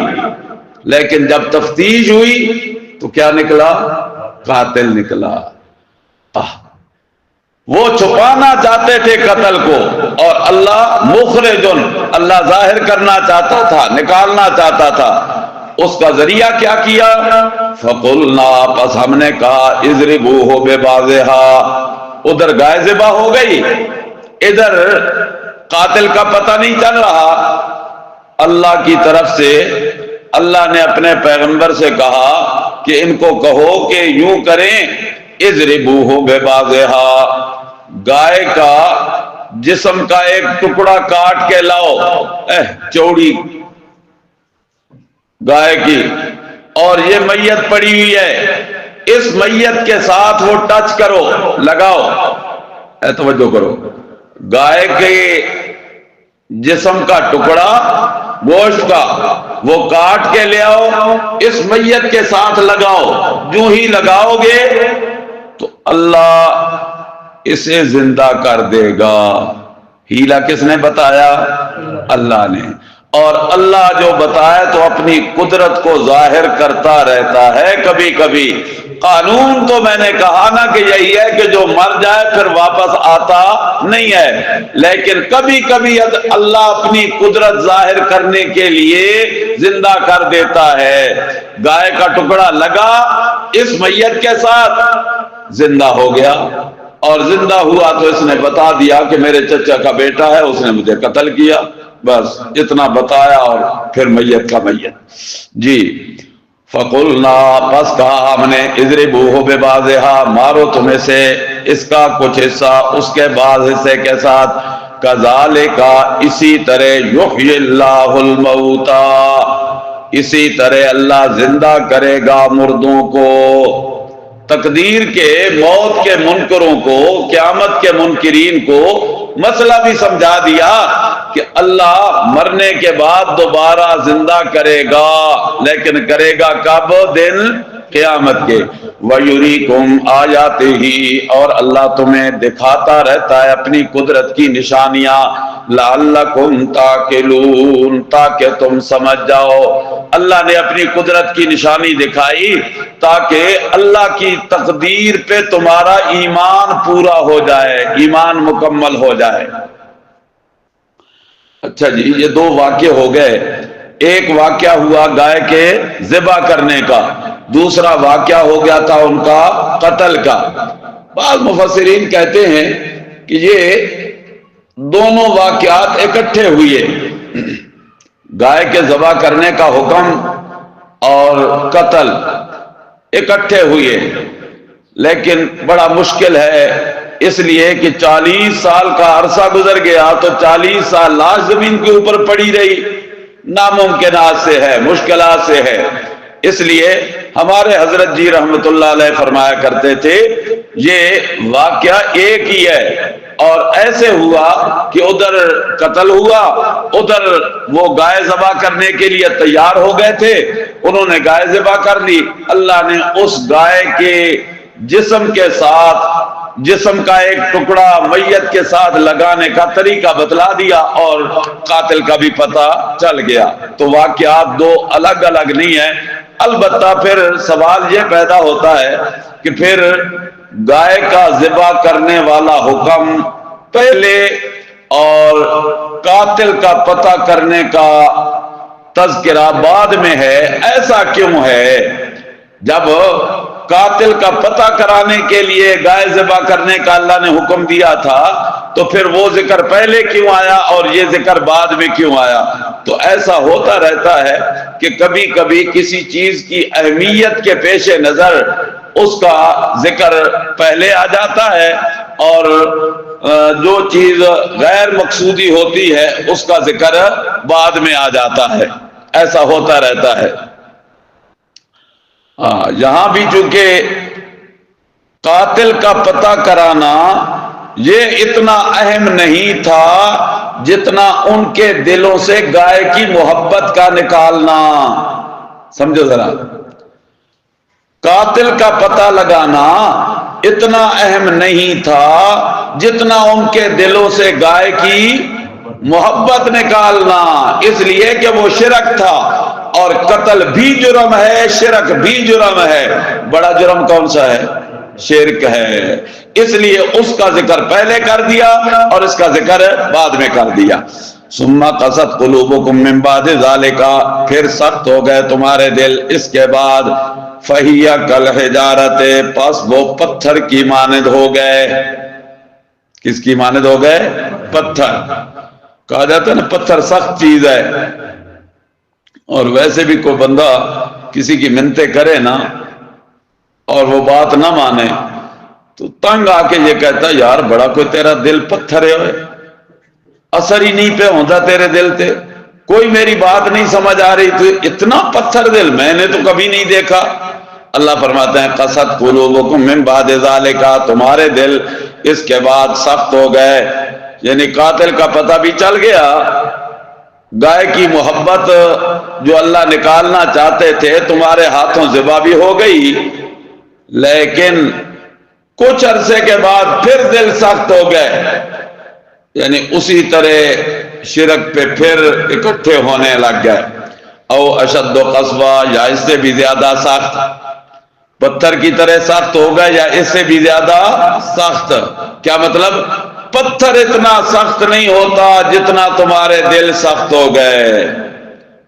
لیکن جب تفتیش ہوئی تو کیا نکلا؟ قاتل نکلا۔ وہ چھپانا چاہتے تھے قتل کو، اور اللہ مخرجن، اللہ ظاہر کرنا چاہتا تھا، نکالنا چاہتا تھا۔ اس کا ذریعہ کیا کیا؟ فقلنا، پس ہم نے کہا اضربوہ ببعضھا، ادھر گائے ذبح ہو گئی، ادھر قاتل کا پتہ نہیں چل رہا۔ اللہ کی طرف سے اللہ نے اپنے پیغمبر سے کہا کہ ان کو کہو کہ یوں کریں، اضربوہ ببعضھا، گائے کا جسم کا ایک ٹکڑا کاٹ کے لاؤ، چوڑی گائے کی، اور یہ میت پڑی ہوئی ہے، اس میت کے ساتھ وہ ٹچ کرو، لگاؤ، توجہ کرو، گائے کے جسم کا ٹکڑا گوشت کا وہ کاٹ کے لے آؤ، اس میت کے ساتھ لگاؤ، جو ہی لگاؤ گے تو اللہ اسے زندہ کر دے گا۔ ہیلا کس نے بتایا؟ اللہ نے، اور اللہ جو بتائے تو اپنی قدرت کو ظاہر کرتا رہتا ہے۔ کبھی کبھی قانون تو میں نے کہا نا کہ یہی ہے کہ جو مر جائے پھر واپس آتا نہیں ہے، لیکن کبھی کبھی اللہ اپنی قدرت ظاہر کرنے کے لیے زندہ کر دیتا ہے۔ گائے کا ٹکڑا لگا اس میت کے ساتھ، زندہ ہو گیا، اور زندہ ہوا تو اس نے بتا دیا کہ میرے چچا کا بیٹا ہے، اس نے مجھے قتل کیا، بس اتنا بتایا، اور پھر میت کا میت۔ جی، فقلنا، پس کہا ہم نے، اضربوہ ببعضھا، مارو تم اسے، اس کا کچھ حصہ اس کے بعض حصے کے ساتھ، کذالک، اسی طرح، یحیی اللہ الموتى، اسی طرح اللہ زندہ کرے گا مردوں کو۔ تقدیر کے، موت کے منکروں کو، قیامت کے منکرین کو مسئلہ بھی سمجھا دیا کہ اللہ مرنے کے بعد دوبارہ زندہ کرے گا، لیکن کرے گا کب؟ دن قیامت کے۔ وَيُرِيكُمْ آيَاتِهِ، اور اللہ تمہیں دکھاتا رہتا ہے اپنی قدرت کی نشانیاں، لَعَلَّكُمْ تَعْقِلُونَ، تاکہ تم سمجھ جاؤ۔ اللہ نے اپنی قدرت کی نشانی دکھائی تاکہ اللہ کی تقدیر پہ تمہارا ایمان پورا ہو جائے، ایمان مکمل ہو جائے۔ اچھا جی، یہ دو واقعے ہو گئے، ایک واقعہ ہوا گائے کے ذبح کرنے کا، دوسرا واقعہ ہو گیا تھا ان کا قتل کا۔ بعض مفسرین کہتے ہیں کہ یہ دونوں واقعات اکٹھے ہوئے، گائے کے ذبح کرنے کا حکم اور قتل اکٹھے ہوئے، لیکن بڑا مشکل ہے، اس لیے کہ 40 سال کا عرصہ گزر گیا تو 40 سال لاش زمین کے اوپر پڑی رہی، ناممکنات سے ہے، مشکلات سے ہے۔ اس لیے ہمارے حضرت جی رحمت اللہ علیہ فرمایا کرتے تھے یہ واقعہ ایک ہی ہے، اور ایسے ہوا کہ ادھر قتل ہوا، ادھر وہ گائے ذبح کرنے کے لیے تیار ہو گئے تھے، انہوں نے گائے ذبح کر لی، اللہ نے اس گائے کے جسم کے ساتھ جسم کا ایک ٹکڑا میت کے ساتھ لگانے کا طریقہ بتلا دیا اور قاتل کا بھی پتہ چل گیا۔ تو واقعات دو الگ الگ نہیں ہیں۔ البتہ پھر سوال یہ پیدا ہوتا ہے کہ پھر گائے کا ذبح کرنے والا حکم پہلے اور قاتل کا پتہ کرنے کا تذکرہ بعد میں ہے، ایسا کیوں ہے؟ جب قاتل کا پتہ کرانے کے لیے گائے ذبح کرنے کا اللہ نے حکم دیا تھا تو پھر وہ ذکر پہلے کیوں آیا اور یہ ذکر بعد میں کیوں آیا؟ تو ایسا ہوتا رہتا ہے کہ کبھی کبھی کسی چیز کی اہمیت کے پیش نظر اس کا ذکر پہلے آ جاتا ہے اور جو چیز غیر مقصودی ہوتی ہے اس کا ذکر بعد میں آ جاتا ہے، ایسا ہوتا رہتا ہے۔ یہاں بھی چونکہ قاتل کا پتہ کرانا یہ اتنا اہم نہیں تھا جتنا ان کے دلوں سے گائے کی محبت کا نکالنا۔ سمجھو ذرا، قاتل کا پتہ لگانا اتنا اہم نہیں تھا جتنا ان کے دلوں سے گائے کی محبت نکالنا، اس لیے کہ وہ شرک تھا، اور قتل بھی جرم ہے، شرک بھی جرم ہے۔ بڑا جرم کون سا ہے؟ شرک ہے، اس لیے اس کا ذکر پہلے کر دیا اور اس کا ذکر بعد میں کر دیا۔ ثم قست قلوبکم من بعد ذالک، پھر سخت ہو گئے تمہارے دل اس کے بعد، فہی کالحجارۃ، پس وہ پتھر کی مانند ہو گئے۔ کس کی مانند ہو گئے؟ پتھر۔ کہا جاتا ہے نا پتھر سخت چیز ہے، اور ویسے بھی کوئی بندہ کسی کی منتیں کرے نا اور وہ بات نہ مانے تو تنگ آ کے یہ کہتا یار بڑا کوئی تیرا دل پتھر ہے، اثر ہی نہیں پہ ہوتا تیرے دل تے، کوئی میری بات نہیں سمجھ آ رہی، تو اتنا پتھر دل میں نے تو کبھی نہیں دیکھا۔ اللہ فرماتے ہیں قست قلوبکم من بعد ذالک، تمہارے دل اس کے بعد سخت ہو گئے، یعنی قاتل کا پتہ بھی چل گیا، گائے کی محبت جو اللہ نکالنا چاہتے تھے تمہارے ہاتھوں ذبح بھی ہو گئی، لیکن کچھ عرصے کے بعد پھر دل سخت ہو گئے، یعنی اسی طرح شرک پہ پھر اکٹھے ہونے لگ گئے۔ او اشد قسوہ، یا اس سے بھی زیادہ سخت، پتھر کی طرح سخت ہو گئے یا اس سے بھی زیادہ سخت۔ کیا مطلب؟ پتھر اتنا سخت نہیں ہوتا جتنا تمہارے دل سخت ہو گئے،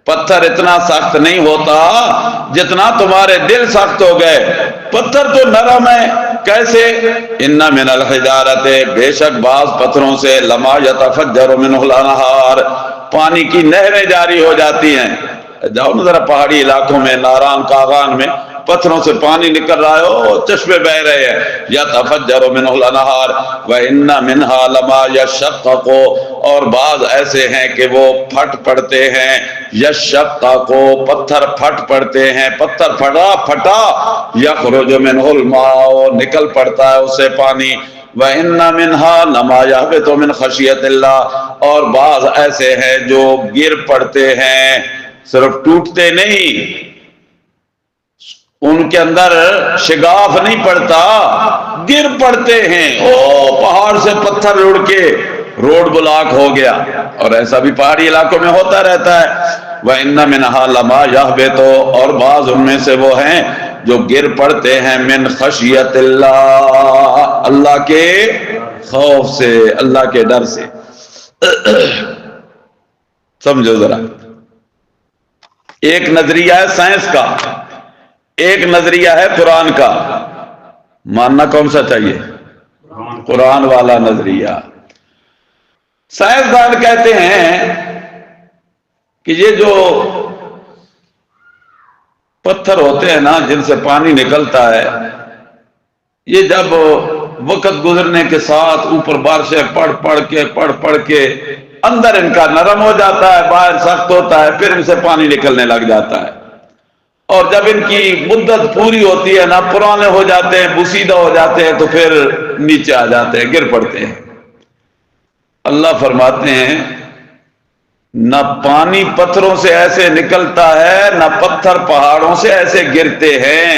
پتھر اتنا سخت نہیں ہوتا جتنا تمہارے دل سخت ہو گئے۔ پتھر تو نرم ہے، کیسے؟ ان من الحجارۃ، بے شک بعض پتھروں سے لما یتفجر منہ الانہار، پانی کی نہریں جاری ہو جاتی ہیں۔ جاؤ نا ذرا پہاڑی علاقوں میں، ناران کاغان میں پتھروں سے پانی نکل رہا ہے، او چشمے بہ رہے ہیں، یتفجر منہ الانہار، وان منها لما یشقق، اور بعض ایسے ہیں کہ وہ پھٹ پڑتے ہیں، یشقق، پتھر پھٹ پڑتے ہیں، پتھر پھٹا یخرج منہ الماء، نکل پڑتا ہے اس سے پانی، وَإِنَّ مِنْهَا لَمَا يَهْبِطُ مِنْ خَشْيَةِ اللَّهِ، اور بعض ایسے ہیں جو گر پڑتے ہیں، صرف ٹوٹتے نہیں، ان کے اندر شگاف نہیں پڑتا، گر پڑتے ہیں، او پہاڑ سے پتھر اڑ کے روڈ بلاک ہو گیا، اور ایسا بھی پہاڑی علاقوں میں ہوتا رہتا ہے۔ وَإِنَّ مِنْهَا لَمَا يَهْبِطُ، اور بعض ان میں سے وہ ہیں جو گر پڑتے ہیں، من خشیت اللہ، اللہ کے خوف سے، اللہ کے ڈر سے۔ سمجھو ذرا، ایک نظریہ ہے سائنس کا، ایک نظریہ ہے قرآن کا، ماننا کون سا چاہیے؟ قرآن والا نظریہ۔ سائنسدان کہتے ہیں کہ یہ جو پتھر ہوتے ہیں نا جن سے پانی نکلتا ہے، یہ جب وقت گزرنے کے ساتھ اوپر بارشیں پڑھ کے اندر ان کا نرم ہو جاتا ہے، باہر سخت ہوتا ہے، پھر ان سے پانی نکلنے لگ جاتا ہے، اور جب ان کی مدت پوری ہوتی ہے نا، پرانے ہو جاتے ہیں، بوسیدہ ہو جاتے ہیں، تو پھر نیچے آ جاتے ہیں، گر پڑتے ہیں۔ اللہ فرماتے ہیں نہ پانی پتھروں سے ایسے نکلتا ہے، نہ پتھر پہاڑوں سے ایسے گرتے ہیں۔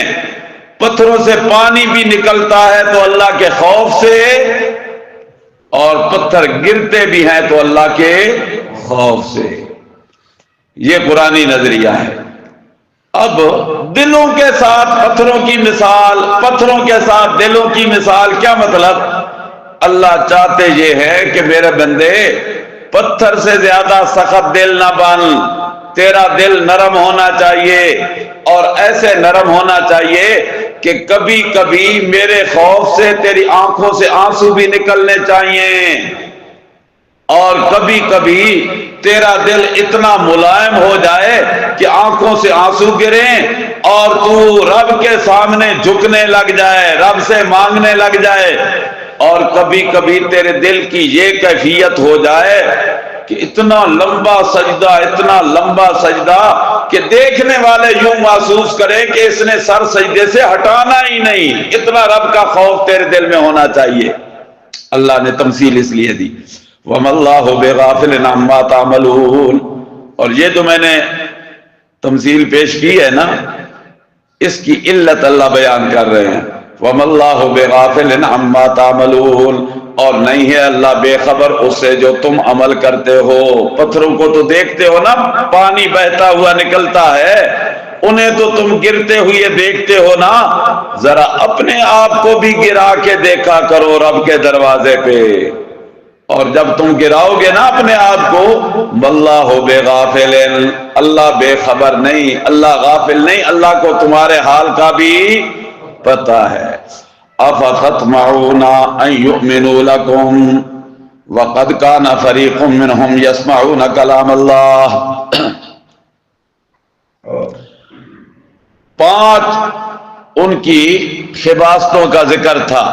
پتھروں سے پانی بھی نکلتا ہے تو اللہ کے خوف سے، اور پتھر گرتے بھی ہیں تو اللہ کے خوف سے۔ یہ قرآنی نظریہ ہے۔ اب دلوں کے ساتھ پتھروں کی مثال، پتھروں کے ساتھ دلوں کی مثال، کیا مطلب؟ اللہ چاہتے یہ ہے کہ میرے بندے پتھر سے زیادہ سخت دل نہ بن، تیرا دل نرم ہونا چاہیے، اور ایسے نرم ہونا چاہیے کہ کبھی کبھی میرے خوف سے تیری آنکھوں سے آنسو بھی نکلنے چاہیے، اور کبھی کبھی تیرا دل اتنا ملائم ہو جائے کہ آنکھوں سے آنسو گریں اور تو رب کے سامنے جھکنے لگ جائے، رب سے مانگنے لگ جائے، اور کبھی کبھی تیرے دل کی یہ کیفیت ہو جائے کہ اتنا لمبا سجدہ کہ دیکھنے والے یوں محسوس کریں کہ اس نے سر سجدے سے ہٹانا ہی نہیں، اتنا رب کا خوف تیرے دل میں ہونا چاہیے۔ اللہ نے تمثیل اس لیے دی وَمَا اللَّهُ بِغَافِلٍ عَمَّا تَعْمَلُونَ، اور یہ جو میں نے تمثیل پیش کی ہے نا، اس کی علت اللہ بیان کر رہے ہیں۔ وَمَا اللَّهُ بِغَافِلٍ عَمَّا تَعْمَلُونَ، اور نہیں ہے اللہ بے خبر اس سے جو تم عمل کرتے ہو۔ پتھروں کو تو دیکھتے ہو نا، پانی بہتا ہوا نکلتا ہے، انہیں تو تم گرتے ہوئے دیکھتے ہو نا، ذرا اپنے آپ کو بھی گرا کے دیکھا کرو رب کے دروازے پہ، اور جب تم گراؤ گے نا اپنے آپ کو، وَاللَّهُ بِغَافِلٍ، اللہ بے خبر نہیں، اللہ غافل نہیں، اللہ کو تمہارے حال کا بھی پتہ ہے۔ أَفَتَطْمَعُونَ أَن يُؤْمِنُوا لَكُمْ وَقَدْ كَانَ فَرِيقٌ مِّنْهُمْ يَسْمَعُونَ كَلَامَ اللَّهِ۔ 5 ان کی خباستوں کا ذکر تھا۔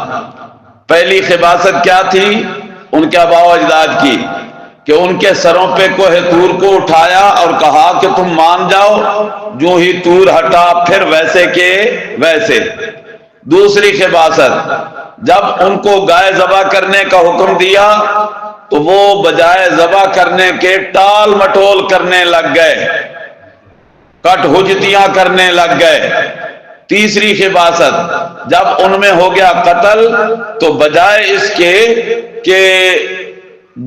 پہلی خباست کیا تھی؟ ان کے آباء و اجداد کی، کہ ان کے سروں پہ کوہ طور کو اٹھایا اور کہا کہ تم مان جاؤ، جو ہی طور ہٹا پھر ویسے کے ویسے۔ دوسری خباست، جب ان کو گائے ذبح کرنے کا حکم دیا تو وہ بجائے ذبح کرنے کے ٹال مٹول کرنے لگ گئے، کٹ حجتیاں کرنے لگ گئے۔ تیسری خباست، جب ان میں ہو گیا قتل تو بجائے اس کے کہ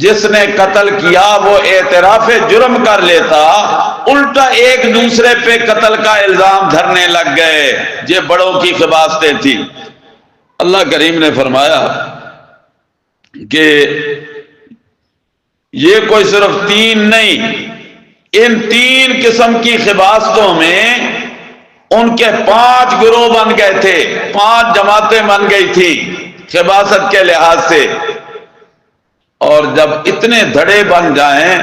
جس نے قتل کیا وہ اعتراف جرم کر لیتا، الٹا ایک دوسرے پہ قتل کا الزام دھرنے لگ گئے۔ یہ بڑوں کی خباستیں تھی۔ اللہ کریم نے فرمایا کہ یہ کوئی صرف 3 نہیں، ان 3 قسم کی خباستوں میں ان کے 5 گروہ بن گئے تھے، 5 جماعتیں بن گئی تھی خباست کے لحاظ سے۔ اور جب اتنے دھڑے بن جائیں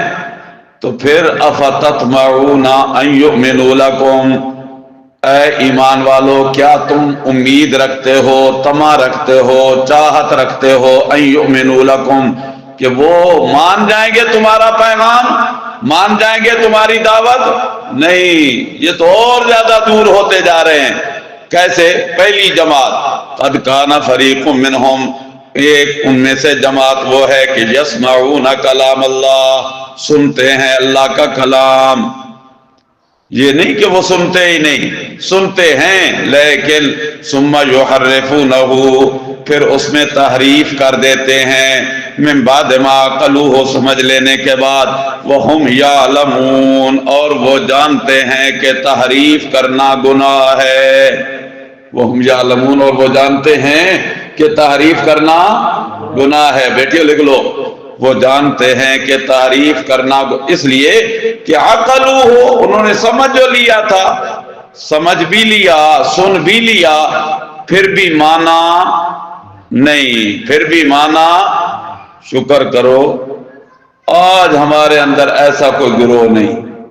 تو پھر افتطمعون ان یؤمنوا لکم، اے ایمان والو کیا تم امید رکھتے ہو، طمع رکھتے ہو، چاہت رکھتے ہو ان یؤمنوا لکم کہ وہ مان جائیں گے تمہارا پیغام، مان جائیں گے تمہاری دعوت؟ نہیں، یہ تو اور زیادہ دور ہوتے جا رہے ہیں۔ کیسے؟ پہلی جماعت، قد کان فریق منہم، ایک ان میں سے جماعت وہ ہے کہ یسمعون کلام اللہ، سنتے ہیں اللہ کا کلام۔ یہ نہیں کہ وہ سنتے ہی نہیں، سنتے ہیں، لیکن ثم یحرفونہ، پھر اس میں تحریف کر دیتے ہیں، من بعد ما عقلوہ، سمجھ لینے کے بعد، وہم یعلمون، اور وہ جانتے ہیں کہ تحریف کرنا گناہ ہے۔ وہم یعلمون، اور وہ جانتے ہیں کہ تحریف کرنا گناہ ہے۔ بیٹیو لکھ لو، وہ جانتے ہیں کہ تعریف کرنا، اس لیے کہ عقل ہو، انہوں نے سمجھ جو لیا تھا، سمجھ بھی لیا، سن بھی لیا، پھر بھی مانا نہیں، پھر بھی مانا۔ شکر کرو آج ہمارے اندر ایسا کوئی گروہ نہیں۔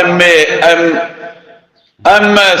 MA MS,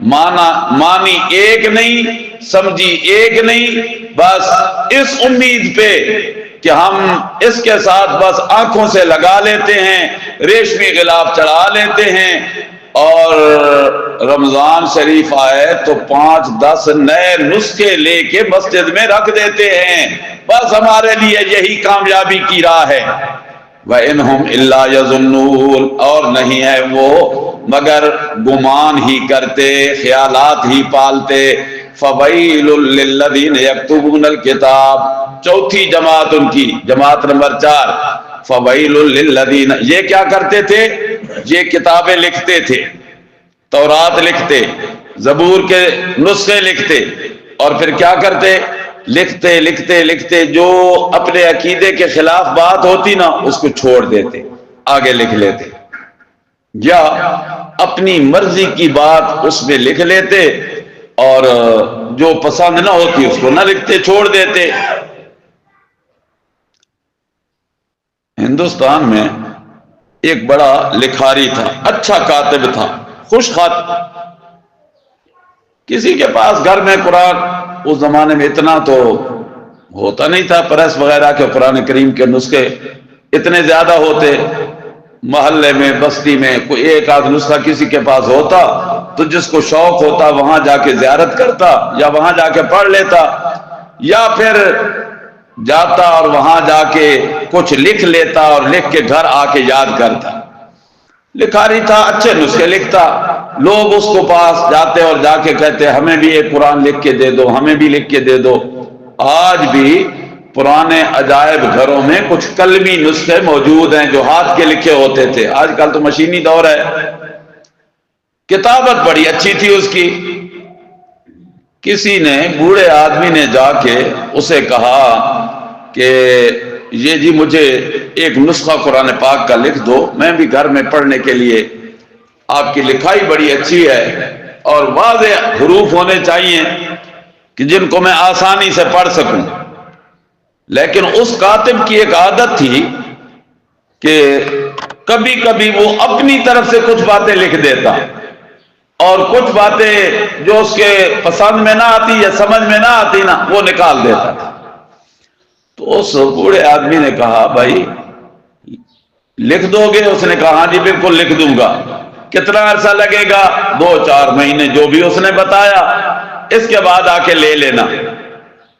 مانی ایک نہیں، سمجھی ایک نہیں، بس اس امید پہ کہ ہم اس کے ساتھ بس آنکھوں سے لگا لیتے ہیں، ریشمی غلاف چڑھا لیتے ہیں، اور رمضان شریف آئے تو 5-10 نئے نسخے لے کے مسجد میں رکھ دیتے ہیں، بس ہمارے لیے یہی کامیابی کی راہ ہے۔ وَإِنْهُمْ إِلَّا يَظُنُّونَ، اور نہیں ہے وہ مگر گمان ہی کرتے، خیالات ہی پالتے۔ فَوَيْلٌ لِّلَّذِينَ يَكْتُبُونَ الْكِتَابَ، چوتھی جماعت ان کی، جماعت نمبر 4، فَوَيْلٌ لِّلَّذِينَ، یہ کیا کرتے تھے؟ یہ کتابیں لکھتے تھے، تورات لکھتے، زبور کے نسخے لکھتے، اور پھر کیا کرتے؟ لکھتے لکھتے لکھتے جو اپنے عقیدے کے خلاف بات ہوتی نا اس کو چھوڑ دیتے، آگے لکھ لیتے، یا اپنی مرضی کی بات اس میں لکھ لیتے، اور جو پسند نہ ہوتی اس کو نہ لکھتے، چھوڑ دیتے۔ ہندوستان میں ایک بڑا لکھاری تھا، اچھا کاتب تھا، خوش خط، کسی کے پاس گھر میں قرآن، اس زمانے میں اتنا تو ہوتا نہیں تھا پریس وغیرہ کے، قرآن کریم کے نسخے اتنے زیادہ ہوتے، محلے میں بستی میں کوئی ایک آدھ نسخہ کسی کے پاس ہوتا تو جس کو شوق ہوتا وہاں جا کے زیارت کرتا، یا وہاں جا کے پڑھ لیتا، یا پھر جاتا اور وہاں جا کے کچھ لکھ لیتا اور لکھ کے گھر آ کے یاد کرتا۔ لکھاری تھا، اچھے نسخے لکھتا، لوگ اس کو پاس جاتے اور جا کے کہتے ہمیں بھی ایک قرآن لکھ کے دے دو، ہمیں بھی لکھ کے دے دو۔ آج بھی پرانے عجائب گھروں میں کچھ قلمی نسخے موجود ہیں جو ہاتھ کے لکھے ہوتے تھے، آج کل تو مشینی دور ہے۔ کتابت بڑی اچھی تھی اس کی۔ کسی نے، بوڑھے آدمی نے جا کے اسے کہا کہ یہ جی مجھے ایک نسخہ قرآن پاک کا لکھ دو، میں بھی گھر میں پڑھنے کے لیے، آپ کی لکھائی بڑی اچھی ہے اور واضح حروف ہونے چاہیے کہ جن کو میں آسانی سے پڑھ سکوں۔ لیکن اس کاتب کی ایک عادت تھی کہ کبھی کبھی وہ اپنی طرف سے کچھ باتیں لکھ دیتا اور کچھ باتیں جو اس کے پسند میں نہ آتی یا سمجھ میں نہ آتی نا وہ نکال دیتا تھا۔ تو اس بوڑھے آدمی نے کہا بھائی لکھ دو گے؟ اس نے کہا ہاں جی بالکل لکھ دوں گا۔ کتنا عرصہ لگے گا؟ 2-4 مہینے، جو بھی اس نے بتایا، اس کے بعد آ کے لے لینا۔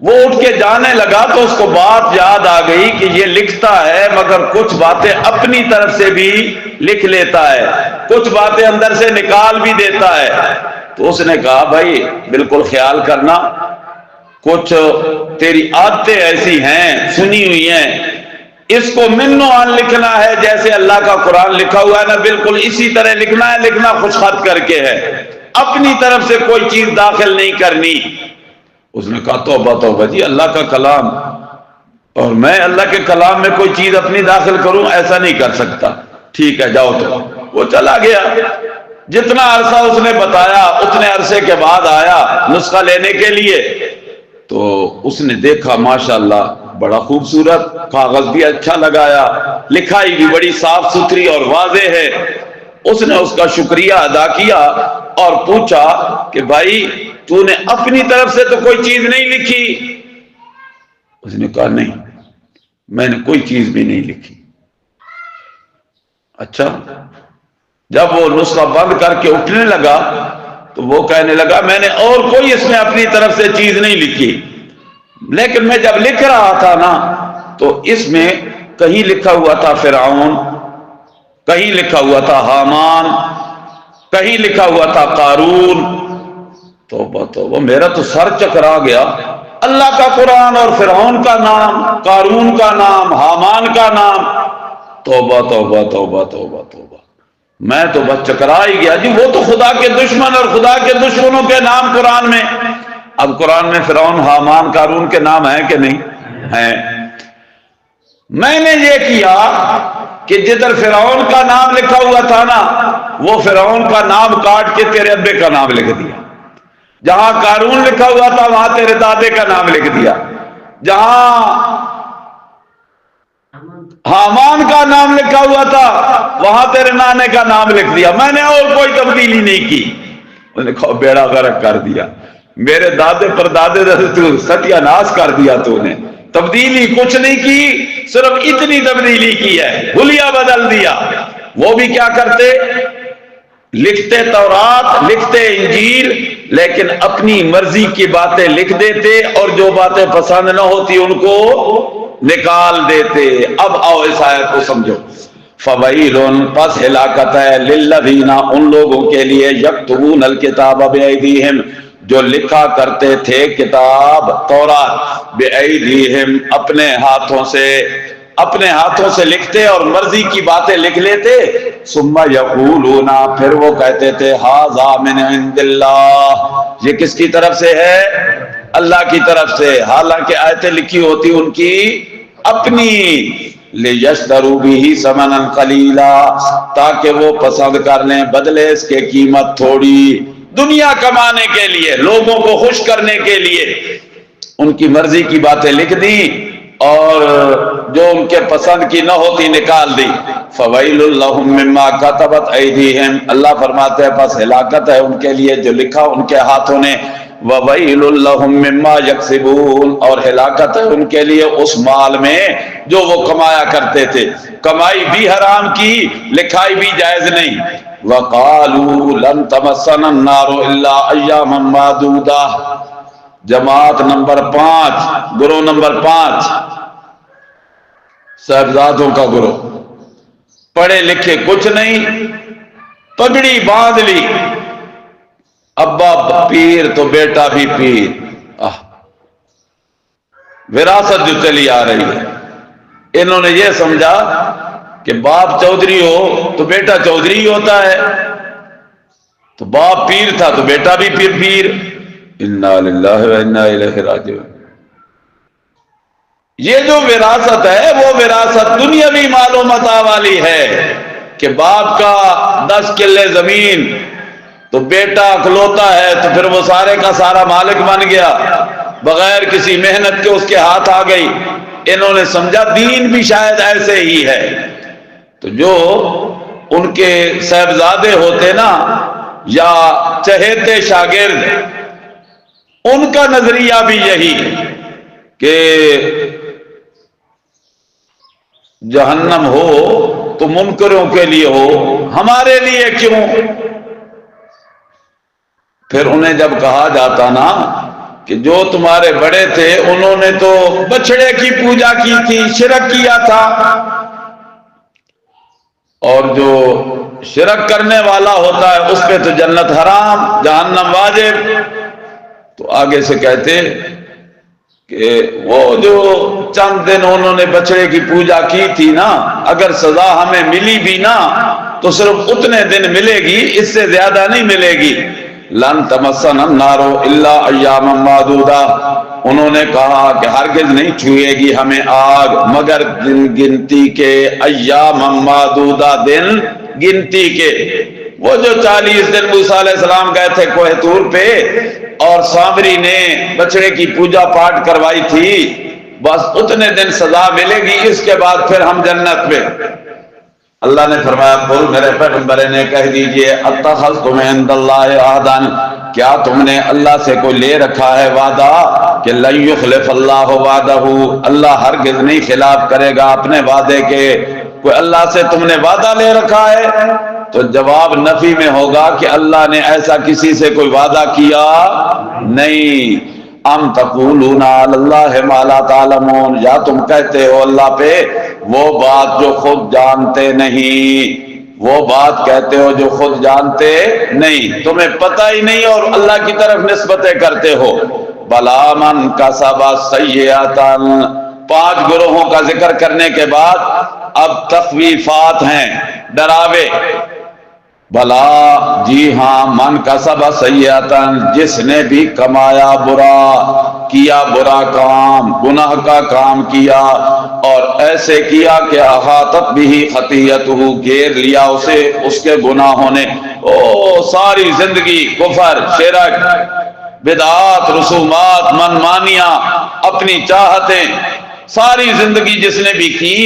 وہ اٹھ کے جانے لگا تو اس کو بات یاد آ گئی کہ یہ لکھتا ہے مگر کچھ باتیں اپنی طرف سے بھی لکھ لیتا ہے، کچھ باتیں اندر سے نکال بھی دیتا ہے۔ تو اس نے کہا بھائی بالکل خیال کرنا، کچھ تیری عادتیں ایسی ہیں سنی ہوئی ہیں، اس کو منو عن لکھنا ہے، جیسے اللہ کا قرآن لکھا ہوا ہے نا بالکل اسی طرح لکھنا ہے، لکھنا خوش خط کر کے ہے، اپنی طرف سے کوئی چیز داخل نہیں کرنی۔ اس نے کہا توبہ توبہ جی، اللہ کا کلام اور میں اللہ کے کلام میں کوئی چیز اپنی داخل کروں؟ ایسا نہیں کر سکتا۔ ٹھیک ہے جاؤ۔ تو وہ چلا گیا، جتنا عرصہ اس نے بتایا اتنے عرصے کے بعد آیا نسخہ لینے کے لیے، تو اس نے دیکھا ماشاءاللہ بڑا خوبصورت، کاغذ بھی اچھا لگایا، لکھائی بھی بڑی صاف ستھری اور واضح ہے۔ اس نے اس کا شکریہ ادا کیا اور پوچھا کہ بھائی تو نے اپنی طرف سے تو کوئی چیز نہیں لکھی؟ اس نے کہا نہیں، میں نے کوئی چیز بھی نہیں لکھی۔ اچھا، جب وہ نسخہ بند کر کے اٹھنے لگا تو وہ کہنے لگا میں نے اور کوئی اس میں اپنی طرف سے چیز نہیں لکھی، لیکن میں جب لکھ رہا تھا نا تو اس میں کہیں لکھا ہوا تھا فرعون، کہیں لکھا ہوا تھا حامان، کہیں لکھا ہوا تھا قارون۔ توبہ توبہ، میرا تو سر چکرا گیا، اللہ کا قرآن اور فرعون کا نام، قارون کا نام، حامان کا نام، توبہ توبہ توبہ توبہ توبہ، میں تو بس چکرا ہی گیا جی۔ وہ تو خدا کے دشمن اور خدا کے دشمنوں کے نام قرآن میں، اب قرآن میں فرعون، حامان، قارون کے نام ہیں کہ نہیں ہیں؟ میں نے یہ کیا کہ جدھر فرعون کا نام لکھا ہوا تھا نا وہ فرعون کا نام کاٹ کے تیرے ابے کا نام لکھ دیا، جہاں قارون لکھا ہوا تھا وہاں تیرے دادے کا نام لکھ دیا، جہاں حامان کا نام لکھا ہوا تھا وہاں تیرے نانے کا نام لکھ دیا، میں نے اور کوئی تبدیلی نہیں کی۔ نے کہا بیڑا غرق کر دیا، میرے دادے پر دادے تو ستیہ ناش کر دیا، تو نے تبدیلی کچھ نہیں کی، صرف اتنی تبدیلی کی ہے، حلیہ بدل دیا۔ وہ بھی کیا کرتے؟ لکھتے تورات، لکھتے انجیل، لیکن اپنی مرضی کی باتیں لکھ دیتے اور جو باتیں پسند نہ ہوتی ان کو نکال دیتے۔ اب آؤ اس آیت کو سمجھو۔ فَوَيْلٌ پس ہلاکت ہے، لِلَّذِينَ ان لوگوں کے لیے، یکتبون الکتاب بِأَیدِیہم جو لکھا کرتے تھے کتاب تورات، بِأَیدِیہم اپنے ہاتھوں سے، اپنے ہاتھوں سے لکھتے اور مرضی کی باتیں لکھ لیتے، ثم یقولون پھر وہ کہتے تھے ھذا من عند اللہ یہ کس کی طرف سے ہے؟ اللہ کی طرف سے، حالانکہ آیتیں لکھی ہوتی ان کی اپنی، لیشتروا بہ ثمنا قلیلا تاکہ وہ پسند کر لیں بدلے اس کے قیمت تھوڑی، دنیا کمانے کے لیے، لوگوں کو خوش کرنے کے لیے ان کی مرضی کی باتیں لکھ دی اور جو ان کے پسند کی نہ ہوتی نکال دی۔ فویل لہم مما کتبت ایدیہم اللہ فرماتے ہیں پس ہلاکت ہے ان کے لیے جو لکھا ان کے ہاتھوں نے، وویل لہم مما یکسبون اور ہلاکت ہے ان کے لیے اس مال میں جو وہ کمایا کرتے تھے، کمائی بھی حرام کی، لکھائی بھی جائز نہیں۔ وقالوا لن تمسنا النار الا ایاما معدودہ جماعت نمبر 5، گروہ نمبر 5 صاحبزادوں کا گروہ، پڑھے لکھے کچھ نہیں، پگڑی باندھ لی، ابا پیر تو بیٹا بھی پیر، وراثت جو چلی آ رہی ہے۔ انہوں نے یہ سمجھا کہ باپ چودھری ہو تو بیٹا چودھری ہوتا ہے، تو باپ پیر تھا تو بیٹا بھی پیر۔ انا للہ و انا الیہ راجعون۔ یہ جو وراثت ہے وہ وراثت دنیاوی مال و متاع والی ہے کہ باپ کا 10 کلے زمین تو بیٹا اکلوتا ہے تو پھر وہ سارے کا سارا مالک بن گیا، بغیر کسی محنت کے اس کے ہاتھ آ گئی۔ انہوں نے سمجھا دین بھی شاید ایسے ہی ہے، تو جو ان کے صاحبزادے ہوتے نا یا چہیتے شاگرد، ان کا نظریہ بھی یہی کہ جہنم ہو تو منکروں کے لیے ہو، ہمارے لیے کیوں؟ پھر انہیں جب کہا جاتا نا کہ جو تمہارے بڑے تھے انہوں نے تو بچڑے کی پوجا کی تھی، شرک کیا تھا، اور جو شرک کرنے والا ہوتا ہے اس پہ تو جنت حرام جہنم واجب۔ تو آگے سے کہتے کہ وہ جو چند دن انہوں نے بچڑے کی پوجا کی تھی نا، اگر سزا ہمیں ملی بھی نا تو صرف اتنے دن ملے گی، اس سے زیادہ نہیں ملے گی۔ لن تمسنا النار الا ایاما معدودہ انہوں نے کہا کہ ہرگز نہیں چھوئے گی ہمیں آگ مگر دن گنتی کے، ایاما معدودہ دن گنتی کے۔ وہ جو 40 دن موسیٰ علیہ السلام گئے تھے کوہ طور پہ اور سامری نے بچڑے کی پوجا پاٹ کروائی تھی، بس اتنے دن سزا ملے گی، اس کے بعد پھر ہم جنت میں۔ اللہ نے فرمایا قل میرے پیغمبر نے کہہ دیجئے اتخذتم عند اللہ عہدا کیا تم نے اللہ سے کوئی لے رکھا ہے وعدہ کہ لن یخلف اللہ وعدہ اللہ ہرگز نہیں خلاف کرے گا اپنے وعدے کے؟ کوئی اللہ سے تم نے وعدہ لے رکھا ہے؟ تو جواب نفی میں ہوگا کہ اللہ نے ایسا کسی سے کوئی وعدہ کیا نہیں۔ ام تقولون علی اللہ ما لا تعلمون یا تم کہتے ہو اللہ پہ وہ بات جو خود جانتے نہیں، وہ بات کہتے ہو جو خود جانتے نہیں، تمہیں پتہ ہی نہیں اور اللہ کی طرف نسبتیں کرتے ہو۔ بلا من کسب سیئۃ 5 گروہوں کا ذکر کرنے کے بعد اب تخویفات ہیں، ڈراوے۔ بھلا جی ہاں من کسب سیئۃ جس نے بھی کمایا برا، کیا برا کام، گناہ کا کام کیا اور ایسے کیا کہ احاطت بہ خطیئتہ گھیر لیا اسے اس کے گناہوں نے، ساری زندگی کفر، شرک، بدعات، رسومات، منمانیاں، اپنی چاہتیں، ساری زندگی جس نے بھی کی،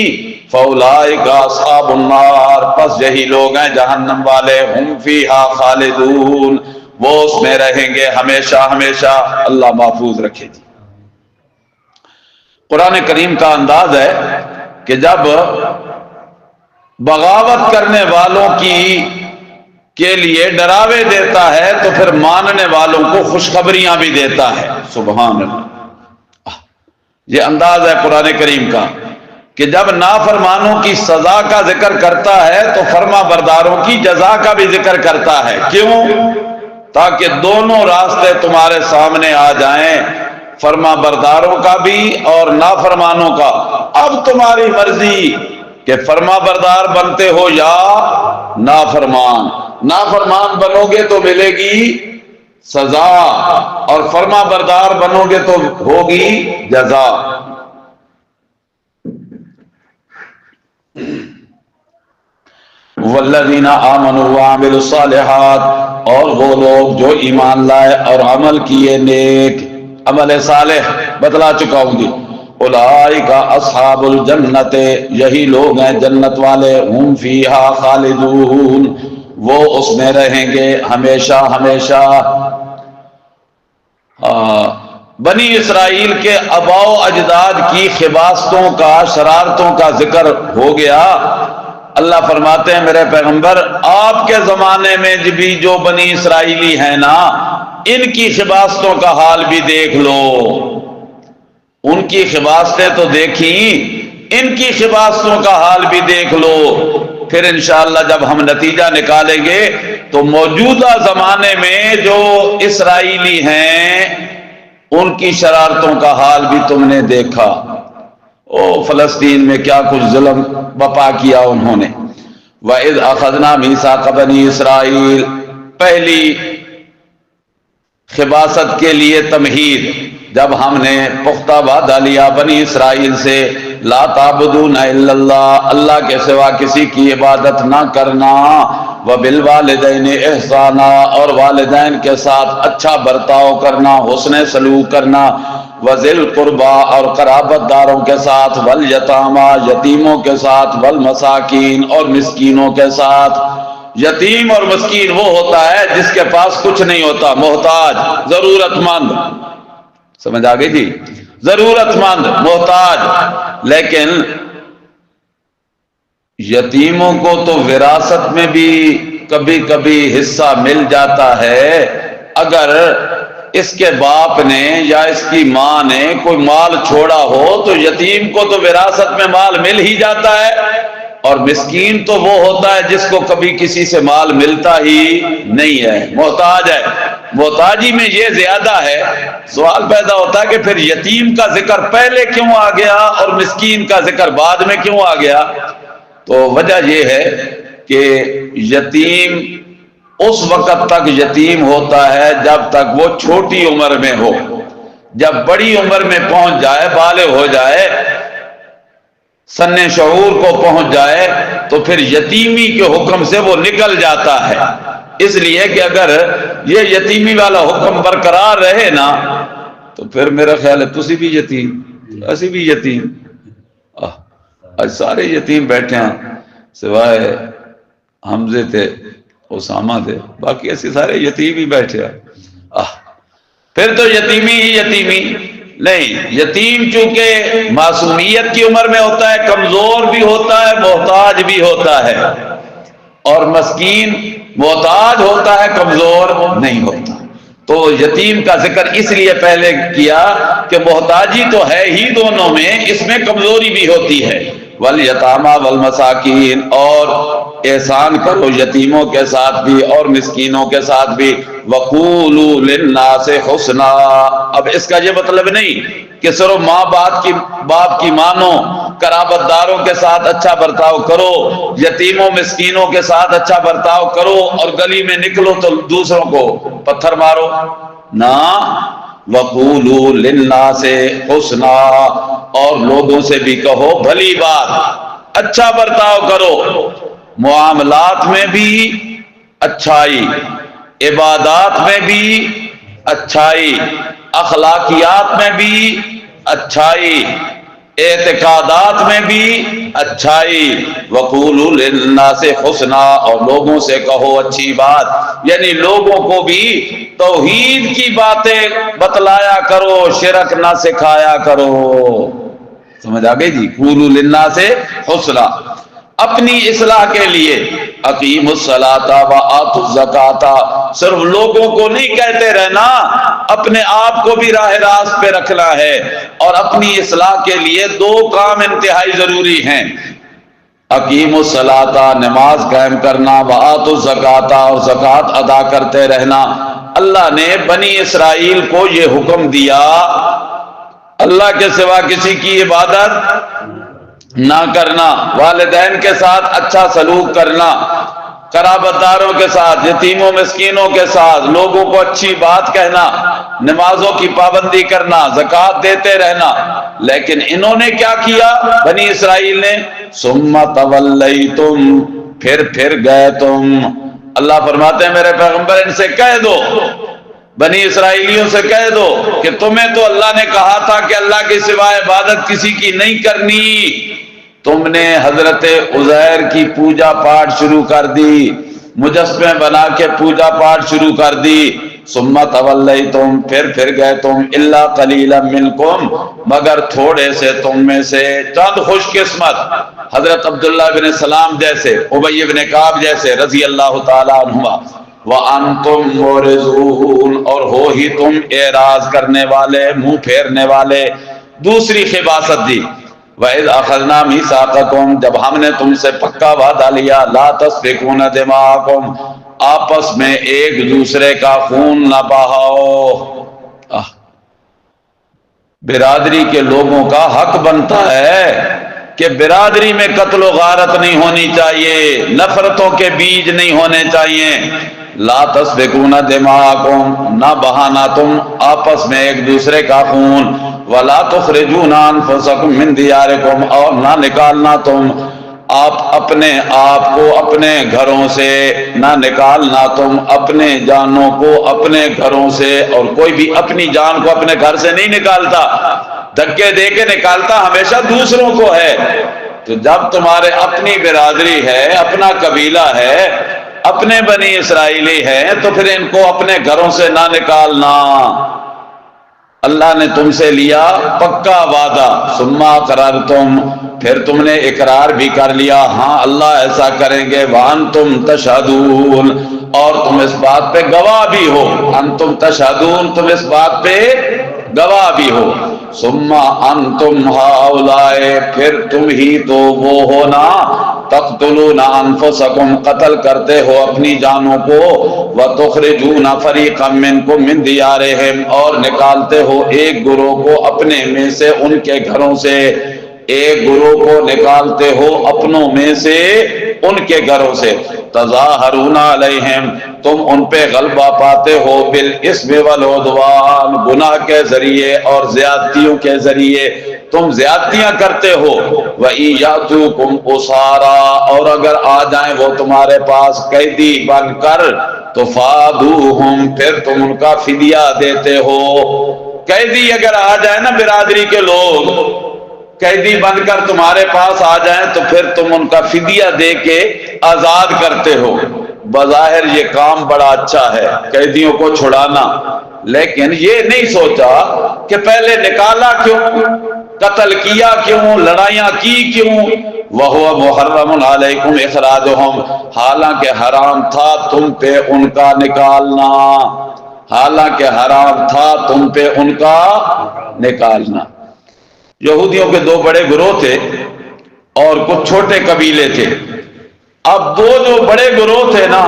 فَأُولَئِكَ أَصْحَابُ النَّارِ پس یہی لوگ ہیں جہنم والے، ہم فیہا خالدون وہ اس میں رہیں گے ہمیشہ ہمیشہ، اللہ محفوظ رکھے جی۔ قرآن کریم کا انداز ہے کہ جب بغاوت کرنے والوں کے لیے ڈراوے دیتا ہے تو پھر ماننے والوں کو خوشخبریاں بھی دیتا ہے، سبحان اللہ۔ یہ انداز ہے قرآن کریم کا کہ جب نافرمانوں کی سزا کا ذکر کرتا ہے تو فرما برداروں کی جزا کا بھی ذکر کرتا ہے۔ کیوں؟ تاکہ دونوں راستے تمہارے سامنے آ جائیں، فرما برداروں کا بھی اور نافرمانوں کا۔ اب تمہاری مرضی کہ فرما بردار بنتے ہو یا نافرمان۔ نافرمان بنو گے تو ملے گی سزا، اور فرما بردار بنو گے تو ہوگی جزا۔ والذین آمنوا وعملوا الصالحات، اور وہ لوگ جو ایمان لائے اور عمل کیے نیک، عمل صالح بتلا چکا ہوں گی۔ اولئک اصحاب الجنت، یہی لوگ ہیں جنت والے، ہم فیہا خالدون، وہ اس میں رہیں گے ہمیشہ ہمیشہ۔ بنی اسرائیل کے آباء و اجداد کی خباثتوں کا، شرارتوں کا ذکر ہو گیا۔ اللہ فرماتے ہیں میرے پیغمبر آپ کے زمانے میں بھی جو بنی اسرائیلی ہیں نا، ان کی خباثتوں کا حال بھی دیکھ لو۔ ان کی خباثتیں تو دیکھیں، ان کی خباثتوں کا حال بھی دیکھ لو۔ پھر انشاءاللہ جب ہم نتیجہ نکالیں گے تو موجودہ زمانے میں جو اسرائیلی ہیں ان کی شرارتوں کا حال بھی تم نے دیکھا۔ او فلسطین میں کیا کچھ ظلم بپا کیا انہوں نے۔ وَإِذْ أَخَذْنَا مِيثَاقَ بَنِي اسرائیل، پہلی خباثت کے لیے تمہید، جب ہم نے پختہ وعدہ لیا بنی اسرائیل سے، لا تعبدون الا اللہ، اللہ کے سوا کسی کی عبادت نہ کرنا، وبالوالدین احسانا، اور والدین کے ساتھ اچھا برتاؤ کرنا، حسن سلوک کرنا، وذل قربا، اور قرابت داروں کے ساتھ، والیتاما، یتیموں کے ساتھ، والمساکین، اور مسکینوں کے ساتھ۔ یتیم اور مسکین وہ ہوتا ہے جس کے پاس کچھ نہیں ہوتا، محتاج، ضرورت مند، سمجھ آ گئی جی، ضرورت مند، محتاج۔ لیکن یتیموں کو تو وراثت میں بھی کبھی کبھی حصہ مل جاتا ہے، اگر اس کے باپ نے یا اس کی ماں نے کوئی مال چھوڑا ہو تو یتیم کو تو وراثت میں مال مل ہی جاتا ہے، اور مسکین تو وہ ہوتا ہے جس کو کبھی کسی سے مال ملتا ہی نہیں ہے، محتاج ہے۔ محتاجی میں یہ زیادہ ہے۔ سوال پیدا ہوتا ہے کہ پھر یتیم کا ذکر پہلے کیوں آ گیا اور مسکین کا ذکر بعد میں کیوں آ گیا؟ تو وجہ یہ ہے کہ یتیم اس وقت تک یتیم ہوتا ہے جب تک وہ چھوٹی عمر میں ہو، جب بڑی عمر میں پہنچ جائے، بالغ ہو جائے، سن شعور کو پہنچ جائے تو پھر یتیمی کے حکم سے وہ نکل جاتا ہے۔ اس لیے کہ اگر یہ یتیمی والا حکم برقرار رہے نا تو پھر میرا خیال ہے تسی بھی یتیم، اسی بھی یتیم، آج سارے یتیم بیٹھے ہیں سوائے حمزے تھے، اسامہ تھے، باقی ایسے سارے یتیم ہی بیٹھے ہیں۔ پھر تو یتیمی ہی یتیمی نہیں، یتیم چونکہ معصومیت کی عمر میں ہوتا ہے، کمزور بھی ہوتا ہے، محتاج بھی ہوتا ہے، اور مسکین محتاج ہوتا ہے، کمزور نہیں ہوتا۔ تو یتیم کا ذکر اس لیے پہلے کیا کہ محتاجی تو ہے ہی دونوں میں، اس میں کمزوری بھی ہوتی ہے۔ والیتاما والمساکین، اور احسان کرو یتیموں کے ساتھ بھی اور مسکینوں کے ساتھ بھی۔ وقولوا للناس حسنا، اب اس کا یہ مطلب نہیں کہ صرف ماں باپ کی مانو، قرابت داروں کے ساتھ اچھا برتاؤ کرو، یتیموں مسکینوں کے ساتھ اچھا برتاؤ کرو، اور گلی میں نکلو تو دوسروں کو پتھر مارو، نہ۔ وقولوا للناس حسنا، اور لوگوں سے بھی کہو بھلی بات، اچھا برتاؤ کرو، معاملات میں بھی اچھائی، عبادات میں بھی اچھائی، اخلاقیات میں بھی اچھائی، اعتقادات میں بھی اچھائی، وقولوا للناس حسنا، اور لوگوں سے کہو اچھی بات، یعنی لوگوں کو بھی توحید کی باتیں بتلایا کرو، شرک نہ سکھایا کرو. سمجھ آ گئی جی؟ قولوا للناس حسنا، اپنی اصلاح کے لیے. اقیموا الصلاۃ وآتوا الزکاۃ، صرف لوگوں کو نہیں کہتے رہنا، اپنے آپ کو بھی راہ راست پہ رکھنا ہے. اور اپنی اصلاح کے لیے دو کام انتہائی ضروری ہیں: اقیموا الصلاۃ، نماز قائم کرنا، وآتوا الزکاۃ، اور زکوٰۃ ادا کرتے رہنا. اللہ نے بنی اسرائیل کو یہ حکم دیا اللہ کے سوا کسی کی عبادت نہ کرنا، والدین کے ساتھ اچھا سلوک کرنا، قرابت داروں کے ساتھ، یتیموں مسکینوں کے ساتھ، لوگوں کو اچھی بات کہنا، نمازوں کی پابندی کرنا، زکوٰۃ دیتے رہنا. لیکن انہوں نے کیا کیا بنی اسرائیل نے؟ ثم تولیتم، پھر گئے تم. اللہ فرماتے ہیں میرے پیغمبر ان سے کہہ دو، بنی اسرائیلیوں سے کہہ دو کہ تمہیں تو اللہ نے کہا تھا کہ اللہ کے سوا عبادت کسی کی نہیں کرنی، تم نے حضرت عزیر کی پوجا پاٹ شروع کر دی، مجسمے بنا کے پوجا پاٹ شروع کر دی. ثم تولیتم، پھر گئے تم، الا قلیلا منکم، مگر تھوڑے سے تم میں سے، چند خوش قسمت، حضرت عبداللہ بن سلام جیسے، ابی بن کعب جیسے رضی اللہ تعالی عنہما. وَأَنْتُمْ مُعْرِضُونَ، اور ہو ہی تم اعراض کرنے والے، منہ پھیرنے والے. دوسری خباثت دی، وَإِذْ أَخَذْنَا مِيثَاقَكُمْ، جب ہم نے تم سے پکا وعدہ لیا، لَا تَسْفِكُونَ دِمَاءَكُمْ، آپس میں ایک دوسرے کا خون نہ بہاؤ. برادری کے لوگوں کا حق بنتا ہے کہ برادری میں قتل و غارت نہیں ہونی چاہیے، نفرتوں کے بیج نہیں ہونے چاہیے. لا تسفکون دماءکم، نہ بہانا تم آپس میں ایک دوسرے کا خون. ولا تخرجون انفسکم من دیارکم، اور نہ نکالنا تم آپ اپنے آپ کو اپنے گھروں سے، نہ نکالنا تم اپنے جانوں کو اپنے گھروں سے. اور کوئی بھی اپنی جان کو اپنے گھر سے نہیں نکالتا، دھکے دے کے نکالتا ہمیشہ دوسروں کو ہے. تو جب تمہارے اپنی برادری ہے، اپنا قبیلہ ہے، اپنے بنی اسرائیلی ہیں، تو پھر ان کو اپنے گھروں سے نہ نکالنا. اللہ نے تم سے لیا پکا وعدہ. ثم اقررتم، پھر تم نے اقرار بھی کر لیا، ہاں اللہ ایسا کریں گے. وانتم تشہدون، اور تم اس بات پہ گواہ بھی ہو. انتم تشہدون، تم اس بات پہ گواہ بھی ہو. ثم انتم ہؤلاء، پھر تم ہی تو وہ ہو نا، تقتلون انفسکم، قتل کرتے ہو اپنی جانوں کو، وتخرجون فریقا منکم من دیارہم، اور نکالتے ہو ایک گروہ کو اپنے میں سے ان کے گھروں سے، ایک گروہ کو نکالتے ہو اپنوں میں سے ان کے گھروں سے. تظاہرون علیہم، تم ان پہ غلبہ پاتے ہو، بالاسم والعدوان، گناہ کے ذریعے اور زیادتیوں کے ذریعے تم زیادتیاں کرتے ہو. وَإِن يَأْتُوكُمْ أُسَارَىٰ، اور اگر آ جائیں وہ تمہارے پاس قیدی بن کر، تو فادوہم، پھر تم ان کا فدیہ دیتے ہو. قیدی اگر آ جائیں نا برادری کے لوگ، قیدی بن کر تمہارے پاس آ جائیں، تو پھر تم ان کا فدیہ دے کے آزاد کرتے ہو. بظاہر یہ کام بڑا اچھا ہے، قیدیوں کو چھڑانا، لیکن یہ نہیں سوچا کہ پہلے نکالا کیوں، قتل کیا کیوں، لڑائیاں کی کیوں. وَهُوَ مُحَرَّمٌ عَلَيْكُمْ إِخْرَاجُهُمْ، حالانکہ حرام تھا تم پہ ان کا نکالنا، حالانکہ حرام تھا تم پہ ان کا نکالنا. یہودیوں کے دو بڑے گروہ تھے اور کچھ چھوٹے قبیلے تھے. اب دو جو بڑے گروہ تھے نا،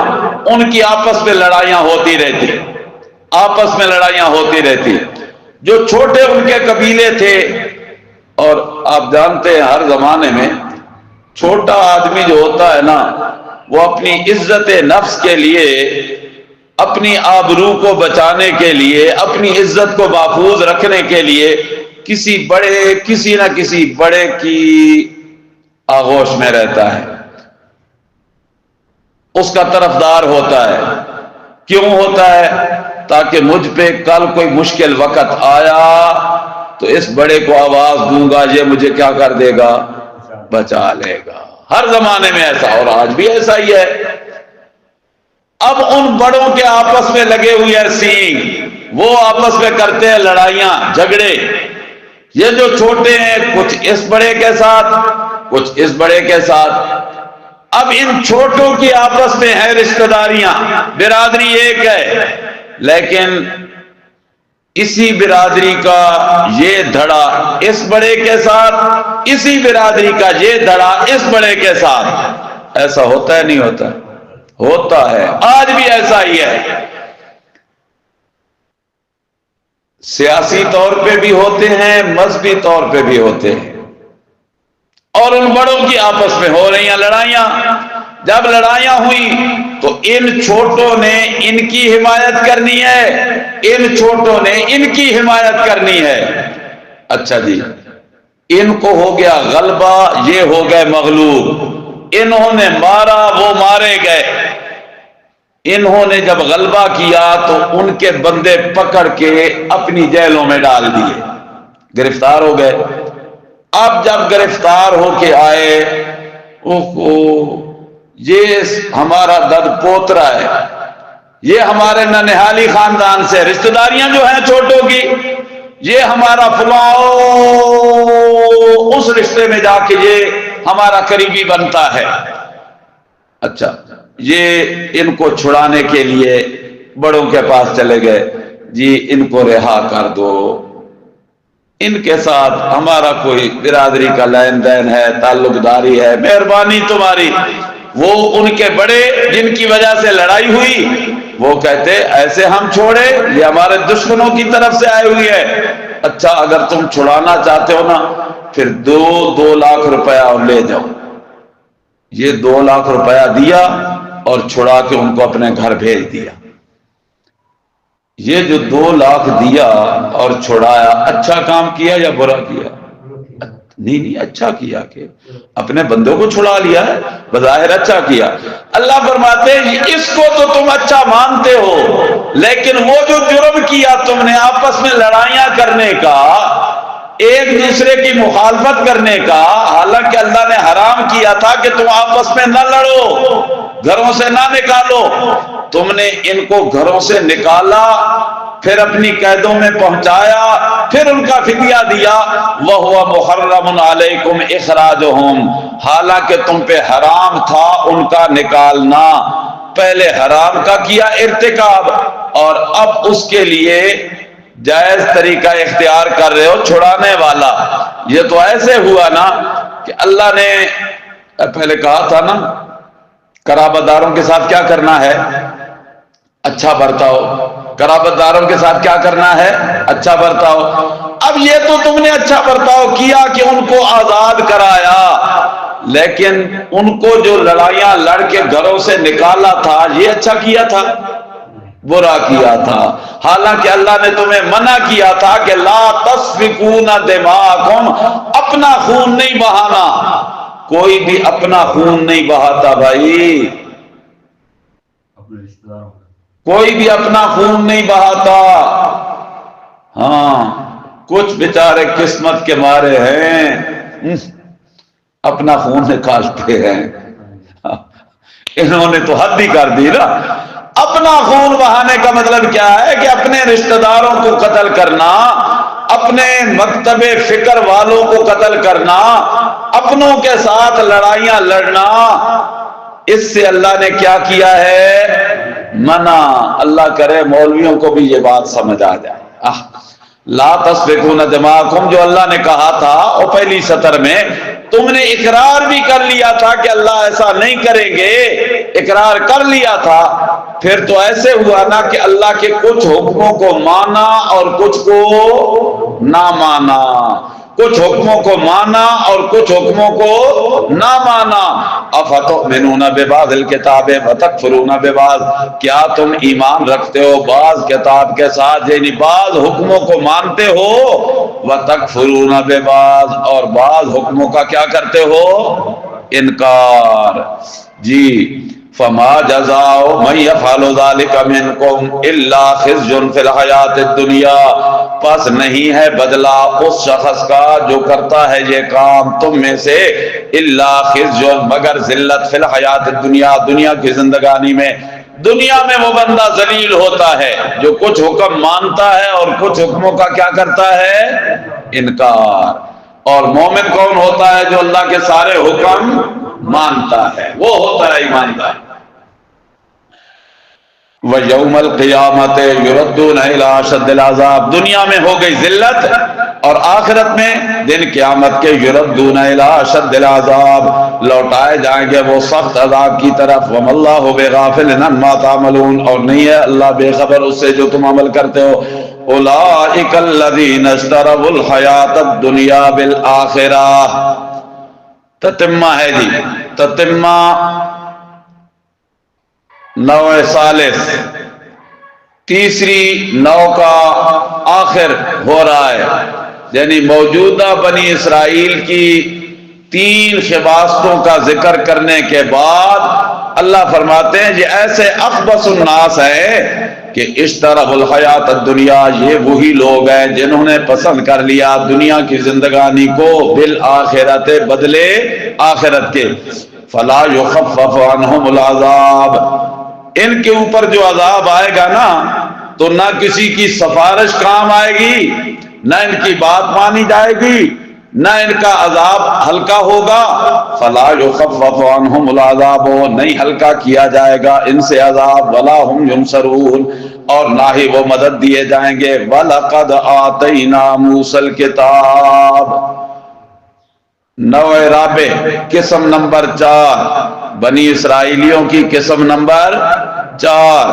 ان کی آپس میں لڑائیاں ہوتی رہتی، آپس میں لڑائیاں ہوتی رہتی. جو چھوٹے ان کے قبیلے تھے، اور آپ جانتے ہیں ہر زمانے میں چھوٹا آدمی جو ہوتا ہے نا، وہ اپنی عزت نفس کے لیے، اپنی آبرو کو بچانے کے لیے، اپنی عزت کو محفوظ رکھنے کے لیے کسی نہ کسی بڑے کی آغوش میں رہتا ہے، اس کا طرفدار ہوتا ہے. کیوں ہوتا ہے؟ تاکہ مجھ پہ کل کوئی مشکل وقت آیا تو اس بڑے کو آواز دوں گا، یہ مجھے کیا کر دے گا؟ بچا لے گا۔ ہر زمانے میں ایسا، اور آج بھی ایسا ہی ہے۔ اب ان بڑوں کے آپس میں لگے ہوئے ہیں سینگ، وہ آپس میں کرتے ہیں لڑائیاں جھگڑے۔ یہ جو چھوٹے ہیں کچھ اس بڑے کے ساتھ، کچھ اس بڑے کے ساتھ۔ اب ان چھوٹوں کی آپس میں ہے رشتہ داریاں، برادری ایک ہے، لیکن اسی برادری کا یہ دھڑا اس بڑے کے ساتھ، اسی برادری کا یہ دھڑا اس بڑے کے ساتھ۔ ایسا ہوتا ہے نہیں ہوتا؟ ہوتا ہے، آج بھی ایسا ہی ہے۔ سیاسی طور پہ بھی ہوتے ہیں، مذہبی طور پہ بھی ہوتے ہیں، اور ان بڑوں کی آپس میں ہو رہی ہیں لڑائیاں۔ جب لڑائیاں ہوئیں تو ان چھوٹوں نے ان کی حمایت کرنی ہے، ان چھوٹوں نے ان کی حمایت کرنی ہے۔ اچھا جی، ان کو ہو گیا غلبہ، یہ ہو گئے مغلوب، انہوں نے مارا، وہ مارے گئے۔ انہوں نے جب غلبہ کیا تو ان کے بندے پکڑ کے اپنی جیلوں میں ڈال دیے، گرفتار ہو گئے۔ اب جب گرفتار ہو کے آئے، یہ ہمارا دد پوترا ہے، یہ ہمارے ننہالی خاندان سے، رشتہ داریاں جو ہیں چھوٹوں کی، یہ ہمارا فلاں، اس رشتے میں جا کے یہ ہمارا قریبی بنتا ہے۔ اچھا، یہ ان کو چھڑانے کے لیے بڑوں کے پاس چلے گئے، جی ان کو رہا کر دو، ان کے ساتھ ہمارا کوئی برادری کا لین دین ہے، تعلق داری ہے، مہربانی تمہاری۔ وہ ان کے بڑے جن کی وجہ سے لڑائی ہوئی، وہ کہتے ایسے ہم چھوڑے؟ یہ ہمارے دشمنوں کی طرف سے آئے ہوئی ہے۔ اچھا، اگر تم چھڑانا چاہتے ہو نا، پھر 2 لاکھ روپیہ لے جاؤ۔ یہ 2 لاکھ روپیہ دیا اور چھڑا کے ان کو اپنے گھر بھیج دیا۔ یہ جو 2 لاکھ دیا اور چھڑایا، اچھا کام کیا یا برا کیا؟ نہیں، اچھا کیا کہ اپنے بندوں کو چھڑا لیا ہے، بظاہر اچھا کیا۔ اللہ فرماتے ہیں اس کو تو تم اچھا مانتے ہو، لیکن وہ جو جرم کیا تم نے آپس میں لڑائیاں کرنے کا، ایک دوسرے کی مخالفت کرنے کا، حالانکہ اللہ نے حرام کیا تھا کہ تم آپس میں نہ لڑو، گھروں سے نہ نکالو، تم نے ان کو گھروں سے نکالا، پھر اپنی قیدوں میں پہنچایا، پھر ان کا فدیہ دیا۔ وَهُوَ مُحَرَّمٌ عَلَيْكُمْ إِخْرَاجُهُمْ، حالانکہ تم پہ حرام تھا ان کا نکالنا۔ پہلے حرام کا کیا ارتکاب، اور اب اس کے لیے جائز طریقہ اختیار کر رہے ہو، چھڑانے والا۔ یہ تو ایسے ہوا نا کہ اللہ نے پہلے کہا تھا نا، قرابت داروں کے ساتھ کیا کرنا ہے؟ اچھا برتاؤ۔ قرابت داروں کے ساتھ کیا کرنا ہے؟ اچھا برتاؤ۔ اب یہ تو تم نے اچھا برتاؤ کیا کہ ان کو آزاد کرایا، لیکن ان کو جو لڑائیاں لڑ کے گھروں سے نکالا تھا، یہ اچھا کیا تھا؟ برا کیا تھا۔ حالانکہ اللہ نے تمہیں منع کیا تھا کہ لا تسفکون دماءکم، اپنا خون نہیں بہانا۔ کوئی بھی اپنا خون نہیں بہاتا بھائی، کوئی بھی اپنا خون نہیں بہاتا۔ ہاں، کچھ بیچارے قسمت کے مارے ہیں، اپنا خون نکالتے ہیں، انہوں نے تو حد ہی کر دی نا۔ اپنا خون بہانے کا مطلب کیا ہے کہ اپنے رشتہ داروں کو قتل کرنا، اپنے مکتب فکر والوں کو قتل کرنا، اپنوں کے ساتھ لڑائیاں لڑنا، اس سے اللہ نے کیا کیا ہے؟ منع۔ اللہ کرے مولویوں کو بھی یہ بات سمجھ آ جائے۔ لا تسفکون دماءکم جو اللہ نے کہا تھا وہ پہلی سطر میں، تم نے اقرار بھی کر لیا تھا کہ اللہ ایسا نہیں کریں گے، اقرار کر لیا تھا، پھر تو ایسے ہوا نا کہ اللہ کے کچھ حکموں کو مانا اور کچھ کو نہ مانا، کچھ حکموں کو مانا اور کچھ حکموں کو نہ مانا۔ افتؤمنون ببعض الکتاب وتکفرون ببعض، کیا تم ایمان رکھتے ہو بعض کتاب کے ساتھ، یعنی بعض حکموں کو مانتے ہو، وتکفرون ببعض، اور بعض حکموں کا کیا کرتے ہو؟ انکار۔ جی، فما جزاء من يفعل ذلك منكم الا خزي في الحیات الدنیا، پس نہیں ہے بدلہ اس شخص کا جو کرتا ہے یہ کام تم میں سے الا خزي مگر ذلت فی الحیات الدنیا دنیا کی زندگانی میں. دنیا میں وہ بندہ ذلیل ہوتا ہے جو کچھ حکم مانتا ہے اور کچھ حکموں کا کیا کرتا ہے؟ انکار. اور مومن کون ہوتا ہے؟ جو اللہ کے سارے حکم مانتا ہے، وہ ہوتا ہے ایماندار. وَيَوْمَ الْقِيَامَةِ يُرَدُّونَ إِلَىٰ أَشَدِّ الْعَذَابِ دنیا میں ہو گئی ذلت اور آخرت میں دن قیامت کے يُرَدُّونَ إِلَىٰ أَشَدِّ الْعَذَابِ لوٹائے جائیں گے وہ سخت عذاب کی طرف. وَمَا اللَّهُ بِغَافِلٍ عَمَّا تَعْمَلُونَ اور نہیں ہے اللہ بے خبر اس سے جو تم عمل کرتے ہو. أُولَٰئِكَ الَّذِينَ اشْتَرَوُا الْحَيَاةَ الدُّنْيَا بِالْآخِرَةِ تتمہ ہے جی، تتمہ نوع ثالث تیسری نو کا آخر ہو رہا ہے. یعنی موجودہ بنی اسرائیل کی 3 خباستوں کا ذکر کرنے کے بعد اللہ فرماتے ہیں یہ ایسے اخبث الناس ہے کہ اشتروا الحیات الدنیا یہ وہی لوگ ہیں جنہوں نے پسند کر لیا دنیا کی زندگانی کو بالآخرت بدلے آخرت کے. فلا یخفف عنہم العذاب ان کے اوپر جو عذاب آئے گا نا تو نہ کسی کی سفارش کام آئے گی، نہ ان کی بات مانی جائے گی، نہ ان کا عذاب ہلکا ہوگا. فلا یخفف عنہم العذاب نہیں ہلکا کیا جائے گا ان سے عذاب. ولا هم ینصرون اور نہ ہی وہ مدد دیے جائیں گے. وَلَقَدْ آتَيْنَا مُوسَى الْكِتَابَ نوع رابع قسم نمبر 4 بنی اسرائیلیوں کی قسم نمبر 4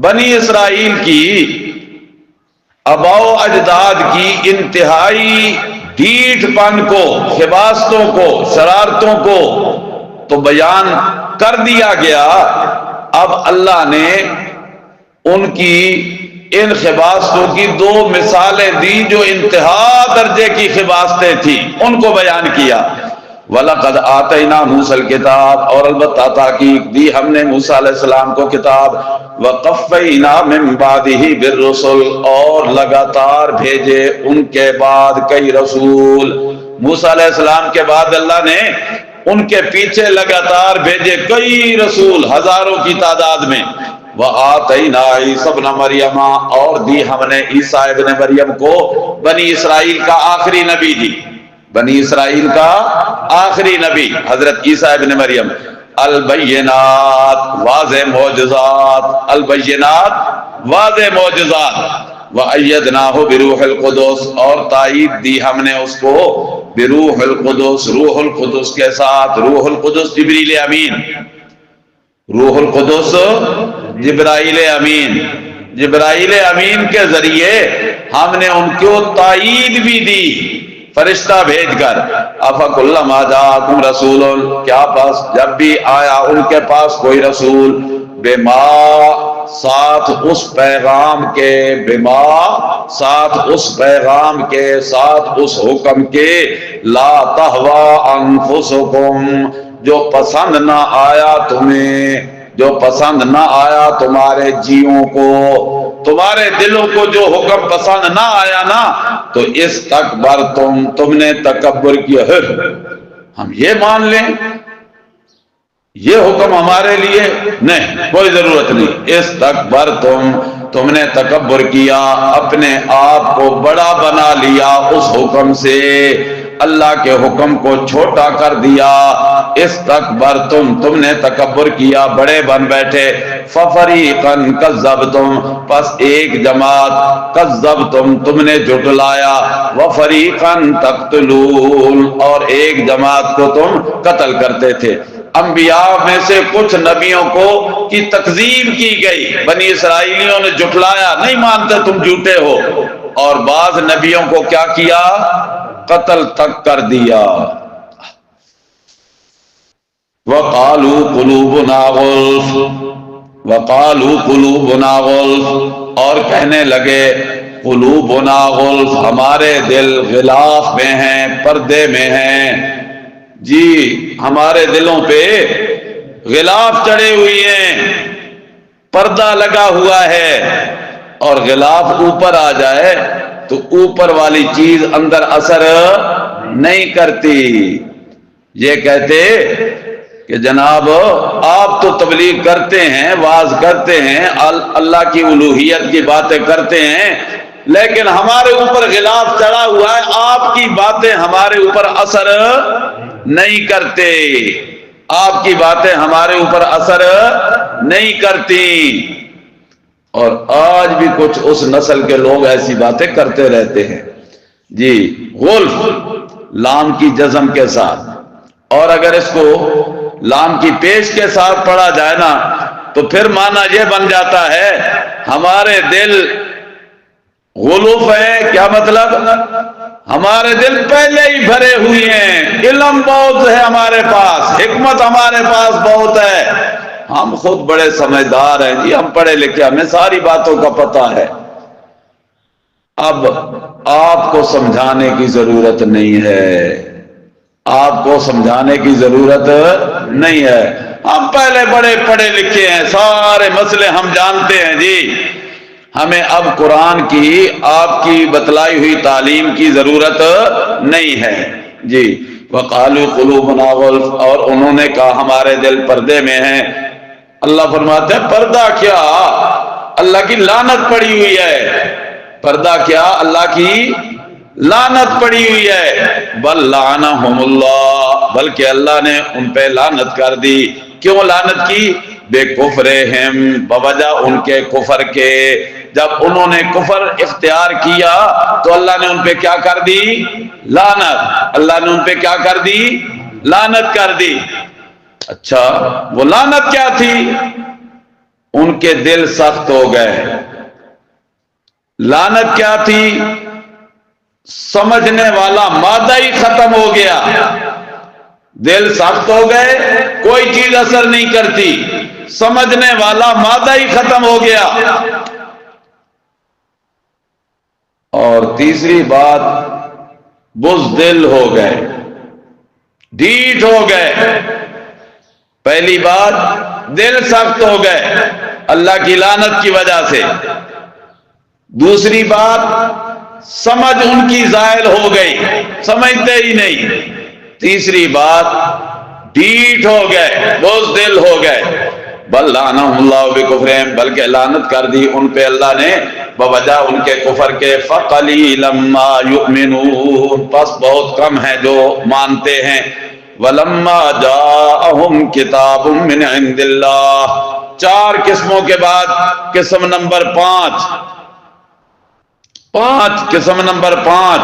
بنی اسرائیل کی آباء و اجداد کی انتہائی ڈھیٹ پن کو، خباستوں کو، شرارتوں کو تو بیان کر دیا گیا. اب اللہ نے ان کی ان خباستوں کی 2 مثالیں دی جو انتہا درجے کی خباستیں تھیں، ان کو بیان کیا. وَلَقَدْ آتَيْنَا مُوسَى الْكِتَابَ اور البتہ تحقیق دی ہم نے موسیٰ علیہ السلام کو کتاب. وَقَفَّيْنَا مِن بَعْدِهِ بِالرُّسُلِ اور لگاتار بھیجے ان کے بعد کئی رسول. موسیٰ علیہ السلام کے بعد اللہ نے ان کے پیچھے لگاتار بھیجے کئی رسول ہزاروں کی تعداد میں. وَآتَيْنَا عِيسَى ابْنَ مَرْيَمَ اور دی ہم نے عیسیٰ ابن مریم کو بنی اسرائیل کا آخری نبی دی، بنی اسرائیل کا آخری نبی حضرت عیسیٰ ابن مریم. البینات واضح معجزات، البینات واضح معجزات. وَأَيَّدْنَاهُ بِرُوحِ الْقُدُسِ اور تائید دی ہم نے اس کو بروح القدس روح القدس کے ساتھ. روح القدس جبریل امین، روح القدس جبرائیل امین. جبرائیل امین کے ذریعے ہم نے ان کو تائید بھی دی فرشتہ بھیج کر. افکلما جاءکم رسول کیا بس جب بھی آیا ان کے پاس کوئی رسول بما ساتھ اس پیغام کے، بما ساتھ اس پیغام کے، ساتھ اس حکم کے لا تہوا انفسکم جو پسند نہ آیا تمہیں، جو پسند نہ آیا تمہارے جیوں کو، تمہارے دلوں کو جو حکم پسند نہ آیا نا تو استکبر تم نے تکبر کیا. ہم یہ مان لیں یہ حکم ہمارے لیے نہیں، کوئی ضرورت نہیں. استکبر تم نے تکبر کیا، اپنے آپ کو بڑا بنا لیا اس حکم سے، اللہ کے حکم کو چھوٹا کر دیا. استکبر تم نے تکبر کیا، بڑے بن بیٹھے. ففریقا کذبتم پس ایک جماعت، کذبتم تم نے جھٹلایا. وفریقا تقتلون اور ایک جماعت کو تم قتل کرتے تھے. انبیاء میں سے کچھ نبیوں کو کی تکذیب کی گئی، بنی اسرائیلیوں نے جھٹلایا، نہیں مانتے تم جھوٹے ہو. اور بعض نبیوں کو کیا کیا؟ قتل تک کر دیا. وَقَالُوا قُلُوبُنَا غُلْفٌ وَقَالُوا قُلُوبُنَا غُلْفٌ اور کہنے لگے قُلُوبُنَا غُلْفٌ ہمارے دل غلاف میں ہیں، پردے میں ہیں. جی ہمارے دلوں پہ غلاف چڑھے ہوئی ہیں، پردہ لگا ہوا ہے. اور غلاف اوپر آ جائے تو اوپر والی چیز اندر اثر نہیں کرتی. یہ کہتے کہ جناب آپ تو تبلیغ کرتے ہیں، واعظ کرتے ہیں، اللہ کی الوہیت کی باتیں کرتے ہیں، لیکن ہمارے اوپر غلاف چڑھا ہوا ہے، آپ کی باتیں ہمارے اوپر اثر نہیں کرتے، آپ کی باتیں ہمارے اوپر اثر نہیں کرتی. اور آج بھی کچھ اس نسل کے لوگ ایسی باتیں کرتے رہتے ہیں. جی غلف لام کی جزم کے ساتھ، اور اگر اس کو لام کی پیش کے ساتھ پڑھا جائے نا تو پھر معنی یہ بن جاتا ہے ہمارے دل غلوف ہے. کیا مطلب؟ ہمارے دل پہلے ہی بھرے ہوئے ہیں، علم بہت ہے ہمارے پاس، حکمت ہمارے پاس بہت ہے، ہم خود بڑے سمجھدار ہیں جی، ہم پڑھے لکھے، ہمیں ساری باتوں کا پتہ ہے. اب آپ کو سمجھانے کی ضرورت نہیں ہے، آپ کو سمجھانے کی ضرورت نہیں ہے، ہم پہلے بڑے پڑھے لکھے ہیں، سارے مسئلے ہم جانتے ہیں جی. ہمیں اب قرآن کی آپ کی بتلائی ہوئی تعلیم کی ضرورت نہیں ہے جی. وقالوا قلوبنا غلف، اور انہوں نے کہا ہمارے دل پردے میں ہیں. اللہ فرماتے ہیں پردہ کیا، اللہ کی لعنت پڑی ہوئی ہے. پردہ کیا، اللہ کی لعنت پڑی ہوئی ہے. بل لعنہم اللہ، بلکہ اللہ نے ان پہ لعنت کر دی. کیوں لعنت کی؟ بے کفرہم، بوجہ ان کے کفر کے. جب انہوں نے کفر اختیار کیا تو اللہ نے ان پہ کیا کر دی؟ لعنت. اللہ نے ان پہ کیا کر دی؟ لعنت کر دی. اچھا وہ لعنت کیا تھی؟ ان کے دل سخت ہو گئے. لعنت کیا تھی؟ سمجھنے والا مادہ ہی ختم ہو گیا. دل سخت ہو گئے، کوئی چیز اثر نہیں کرتی، سمجھنے والا مادہ ہی ختم ہو گیا. اور تیسری بات بزدل ہو گئے، ڈھیٹ ہو گئے. پہلی بات دل سخت ہو گئے اللہ کی لعنت کی وجہ سے. دوسری بات سمجھ ان کی زائل ہو گئی، سمجھتے ہی نہیں. تیسری بات ڈھیٹ ہو گئے، بزدل ہو گئے. بل لعنہم اللہ بکفرہم، بلکہ لعنت کر دی ان پہ اللہ نے بوجہ ان کے کفر کے. فقلیلا ما یؤمنون، پس بہت کم ہیں جو مانتے ہیں. ولما جاءہم کتاب من عند اللہ، 4 قسموں کے بعد قسم نمبر 5، قسم نمبر 5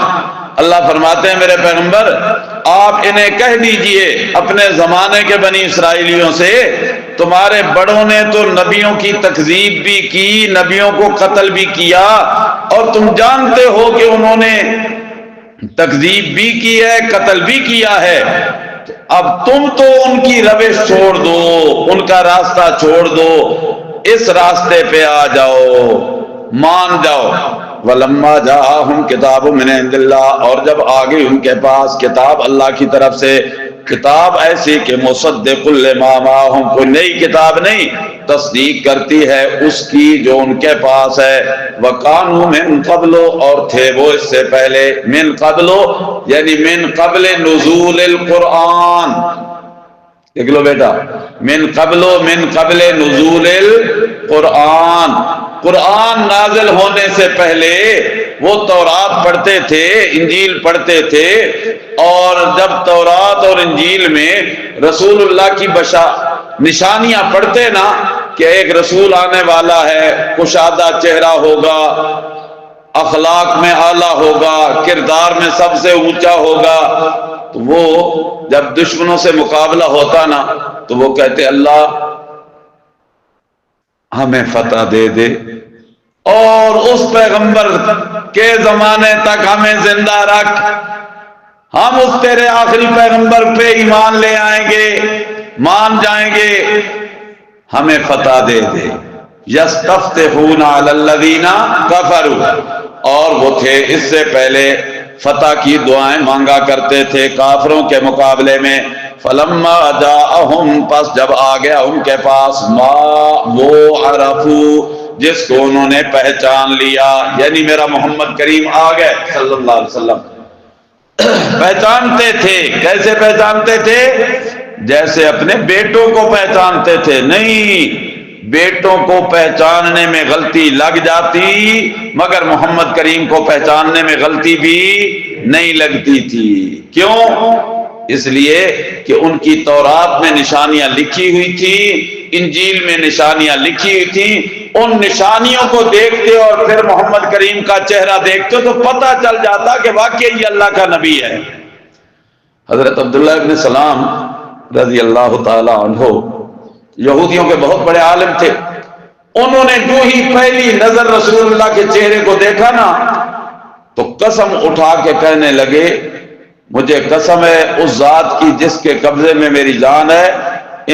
اللہ فرماتے ہیں میرے پیغمبر آپ انہیں کہہ دیجئے اپنے زمانے کے بنی اسرائیلیوں سے، تمہارے بڑوں نے تو نبیوں کی تکذیب بھی کی، نبیوں کو قتل بھی کیا، اور تم جانتے ہو کہ انہوں نے تکذیب بھی کی ہے، قتل بھی کیا ہے. اب تم تو ان کی روش چھوڑ دو، ان کا راستہ چھوڑ دو، اس راستے پہ آ جاؤ، مان جاؤ. وَلَمَّا جَاءَهُمْ كِتَابٌ مِّنْ عِندِ اللَّهِ، اور جب آ گئی ان کے پاس کتاب اللہ کی طرف سے، کتاب ایسی کہ مصدق لما معہم، کوئی نئی کتاب نہیں، تصدیق کرتی ہے اس کی جو ان کے پاس ہے. وَقَانُوا مِن قَبْلُ، اور تھے وہ اس سے پہلے، من قبل یعنی من قبل نزول القرآن. دیکھ لو بیٹا، من قبل نزول القرآن، قرآن نازل ہونے سے پہلے وہ تورات پڑھتے تھے، انجیل پڑھتے تھے، اور جب تورات اور انجیل میں رسول اللہ کی نشانیاں پڑھتے نا کہ ایک رسول آنے والا ہے، کشادہ چہرہ ہوگا، اخلاق میں اعلیٰ ہوگا، کردار میں سب سے اونچا ہوگا، تو وہ جب دشمنوں سے مقابلہ ہوتا نا تو وہ کہتے اللہ ہمیں فتح دے دے، اور اس پیغمبر کے زمانے تک ہمیں زندہ رکھ، ہم اس تیرے آخری پیغمبر پہ ایمان لے آئیں گے، مان جائیں گے، ہمیں فتح دے دے. یستفتحون علی الذین کفروا، اور وہ تھے اس سے پہلے فتح کی دعائیں مانگا کرتے تھے کافروں کے مقابلے میں. فلما جاءہم، پس جب آ گیا ان کے پاس، ما وہ عرفو، جس کو انہوں نے پہچان لیا، یعنی میرا محمد کریم آ گئے صلی اللہ علیہ وسلم۔ پہچانتے تھے، کیسے پہچانتے تھے؟ جیسے اپنے بیٹوں کو پہچانتے تھے۔ نہیں، بیٹوں کو پہچاننے میں غلطی لگ جاتی، مگر محمد کریم کو پہچاننے میں غلطی بھی نہیں لگتی تھی۔ کیوں؟ اس لیے کہ ان کی تورات میں نشانیاں لکھی ہوئی تھی، انجیل میں نشانیاں لکھی ہوئی تھی، ان نشانیوں کو دیکھتے اور پھر محمد کریم کا چہرہ دیکھتے تو پتہ چل جاتا کہ واقعی یہ اللہ کا نبی ہے۔ حضرت عبداللہ ابن سلام رضی اللہ تعالی عنہ یہودیوں کے بہت بڑے عالم تھے، انہوں نے جو ہی پہلی نظر رسول اللہ کے چہرے کو دیکھا نا تو قسم اٹھا کے کہنے لگے، مجھے قسم ہے اس ذات کی جس کے قبضے میں میری جان ہے،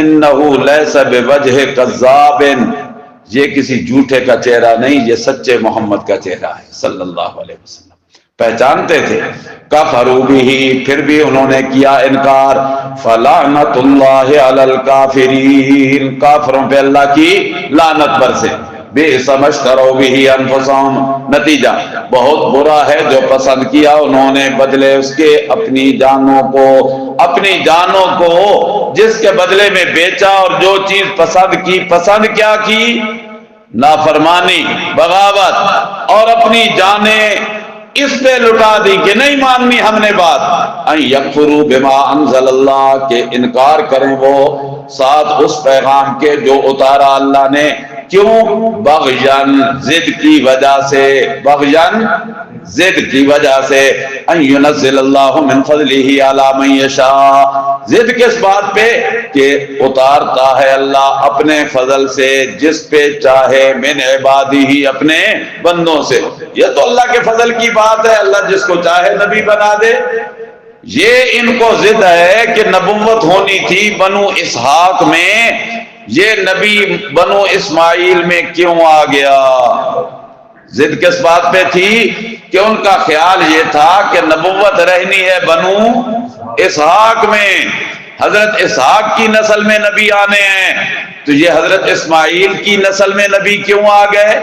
انہو لیس بوجہ کذاب، یہ کسی جھوٹے کا چہرہ نہیں، یہ سچے محمد کا چہرہ ہے صلی اللہ علیہ وسلم۔ پہچانتے تھے۔ کفروا بہ، پھر بھی انہوں نے کیا انکار، فلعنت اللہ علی الکافرین، کافروں پہ اللہ کی لعنت برسے۔ بئس ما اشتروا بہ انفسہم، نتیجہ بہت برا ہے جو پسند کیا انہوں نے بدلے اس کے اپنی جانوں کو، اپنی جانوں کو جس کے بدلے میں بیچا، اور جو چیز پسند کی، پسند کیا کی؟ نافرمانی، بغاوت، اور اپنی جانیں اس پہ لٹا دی کہ نہیں ماننی ہم نے بات۔ ان یکفروا بما انزل اللہ، کہ انکار کریں وہ ساتھ اس پیغام کے جو اتارا اللہ نے۔ کیوں؟ بغیاً، ضد کی وجہ سے، بغیاً ضد کی وجہ سے۔ ان ینزل اللہ من فضلہ علی من یشاء، ضد کس بات پہ؟ کہ اتارتا ہے اللہ اپنے فضل سے جس پہ چاہے، من عبادہ، اپنے بندوں سے۔ یہ تو اللہ کے فضل کی بات ہے، اللہ جس کو چاہے نبی بنا دے۔ یہ ان کو ضد ہے کہ نبوت ہونی تھی بنو اسحاق میں، یہ نبی بنو اسماعیل میں کیوں آ گیا؟ ضد کس بات پہ تھی؟ کہ ان کا خیال یہ تھا کہ نبوت رہنی ہے بنو اسحاق میں، حضرت اسحاق کی نسل میں نبی آنے ہیں، تو یہ حضرت اسماعیل کی نسل میں نبی کیوں آ گئے؟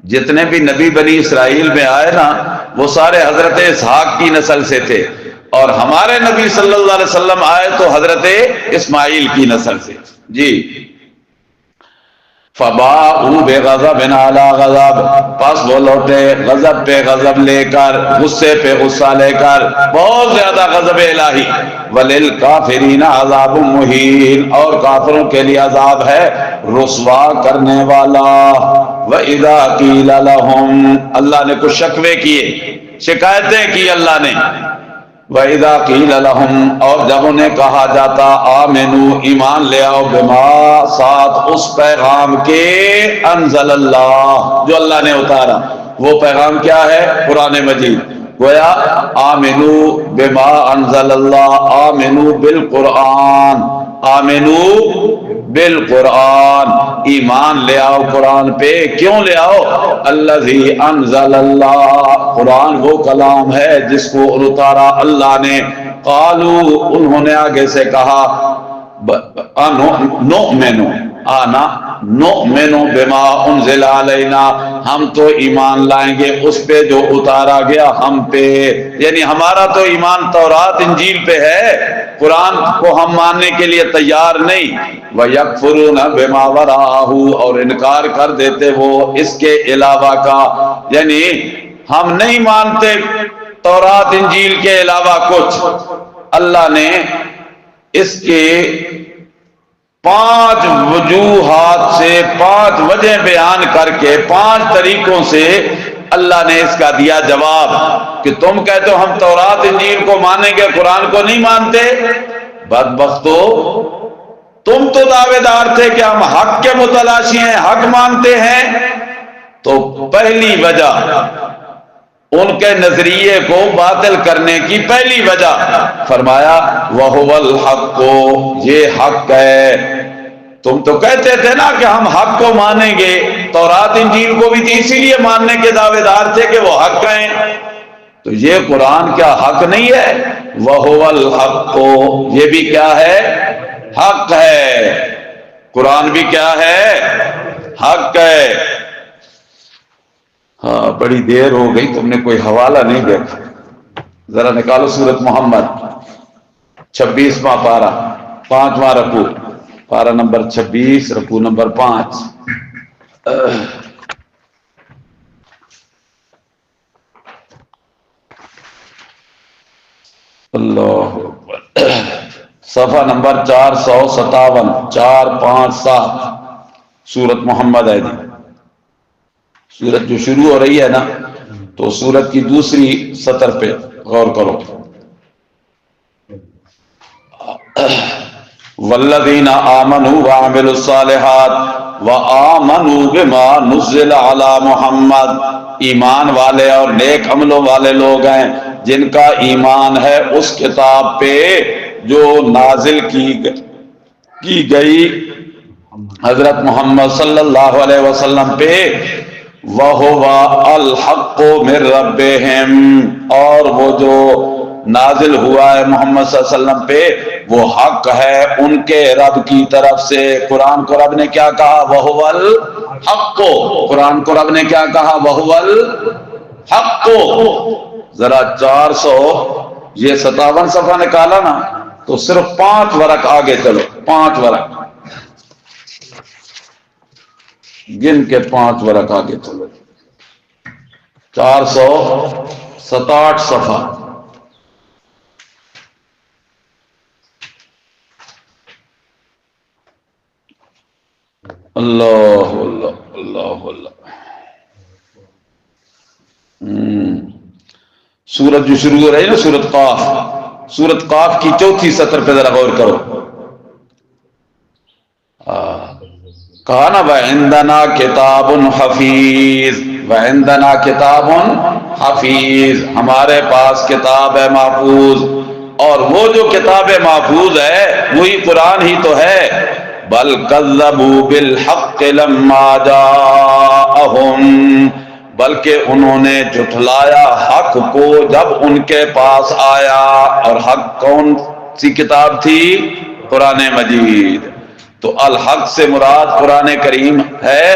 جتنے بھی نبی بنی اسرائیل میں آئے نا وہ سارے حضرت اسحاق کی نسل سے تھے، اور ہمارے نبی صلی اللہ علیہ وسلم آئے تو حضرت اسماعیل کی نسل سے۔ جی، فباءوا بغضب علی غضب، پس وہ لوٹے غضب پہ غضب لے کر، غصے پہ غصہ لے کر، بہت زیادہ غضب الہی۔ وللکافرین عذاب مہین، اور کافروں کے لیے عذاب ہے رسوا کرنے والا۔ وَإِذَا قِيلَ لَهُمْ، اللہ نے کچھ شکوے کیے، شکایتیں کی اللہ نے۔ وَإِذَا قِيلَ لَهُمْ، اور جب انہیں کہا جاتا آمنو، ایمان لے آؤ، بما، ساتھ اس پیغام کے، انزل اللہ، جو اللہ نے اتارا۔ وہ پیغام کیا ہے؟ قرآن مجید۔ گویا آمنو بما انزل اللہ، آمنو بالقرآن، آمنو بالقرآن، ایمان لے آؤ قرآن پہ۔ کیوں لے آؤ؟ الذی انزل اللہ، قرآن وہ کلام ہے جس کو اتارا اللہ نے۔ قالو، انہوں نے آگے سے کہا، نؤمنو، آنا نؤمنو بما انزل علینا، ہم تو ایمان لائیں گے اس پہ جو اتارا گیا ہم پہ، یعنی ہمارا تو ایمان تورات انجیل پہ ہے، قرآن کو ہم ماننے کے لیے تیار نہیں۔ وَيَكْفُرُونَ بِمَا وَرَاءَهُ، اور انکار کر دیتے وہ اس کے علاوہ کا، یعنی ہم نہیں مانتے تورات انجیل کے علاوہ کچھ۔ اللہ نے اس کے 5 وجوہات سے، 5 وجہ بیان کر کے، 5 طریقوں سے اللہ نے اس کا دیا جواب کہ تم کہتے ہو ہم تورات انجیل کو مانیں گے، قرآن کو نہیں مانتے۔ بدبختو، تم تو دعوے دار تھے کہ ہم حق کے متلاشی ہیں، حق مانتے ہیں۔ تو پہلی وجہ ان کے نظریے کو باطل کرنے کی پہلی وجہ فرمایا وَهُوَ الْحَقُّ، یہ حق ہے۔ تم تو کہتے تھے نا کہ ہم حق کو مانیں گے، تورات انجیل کو بھی تھی، اسی لیے ماننے کے دعوے دار تھے کہ وہ حق ہیں، تو یہ قرآن کیا حق نہیں ہے؟ وَهُوَ الْحَقُّ، یہ بھی کیا ہے؟ حق ہے۔ قرآن بھی کیا ہے؟ حق ہے. ہاں بڑی دیر ہو گئی، تم نے کوئی حوالہ نہیں دیکھا. ذرا نکالو سورت محمد 26واں پارہ 5واں رکوع، پارہ نمبر 26 رکوع نمبر 5. اللہ اکبر. صفحہ نمبر 457 457 سورت محمد ہے جی. سورت جو شروع ہو رہی ہے نا تو سورت کی دوسری سطر پہ غور کرو. والذین آمنوا وعملوا الصالحات وآمنوا بما نزل علی محمد. ایمان والے اور نیک عملوں والے لوگ ہیں جن کا ایمان ہے اس کتاب پہ جو نازل کی گئی حضرت محمد صلی اللہ علیہ وسلم پہ. وَهُوَ الْحَقُّ مِن رَبِّهِمْ، اور وہ جو نازل ہوا ہے محمد صلی اللہ علیہ وسلم پہ وہ حق ہے ان کے رب کی طرف سے. قرآن کو رب نے کیا کہا؟ وَهُوَ الْحَقُّ. قرآن کو رب نے کیا کہا؟ وَهُوَ الْحَقُّ. ذرا 457 صفحہ نکالا نا تو صرف 5 ورق آگے چلو. 5 ورق گن کے 5 ورق آگے چلو. 467 صفحہ. اللہ اللہ اللہ اللہ. سورت جو شروع ہو رہی ہے نا سورت قاف، سورت قاف کی 4تھی سطر پہ ذرا غور کرو. کہا نا وَعِندَنَا کِتَابٌ حَفِیظ. وَعِندَنَا کِتَابٌ حَفِیظ، ہمارے پاس کتاب ہے محفوظ. اور وہ جو کتاب محفوظ ہے وہی قرآن ہی تو ہے. بل کذبوا بالحق لما جاءہم، بلکہ انہوں نے جھٹلایا حق کو جب ان کے پاس آیا. اور حق کون سی کتاب تھی؟ قرآن مجید. تو الحق سے مراد قرآن کریم ہے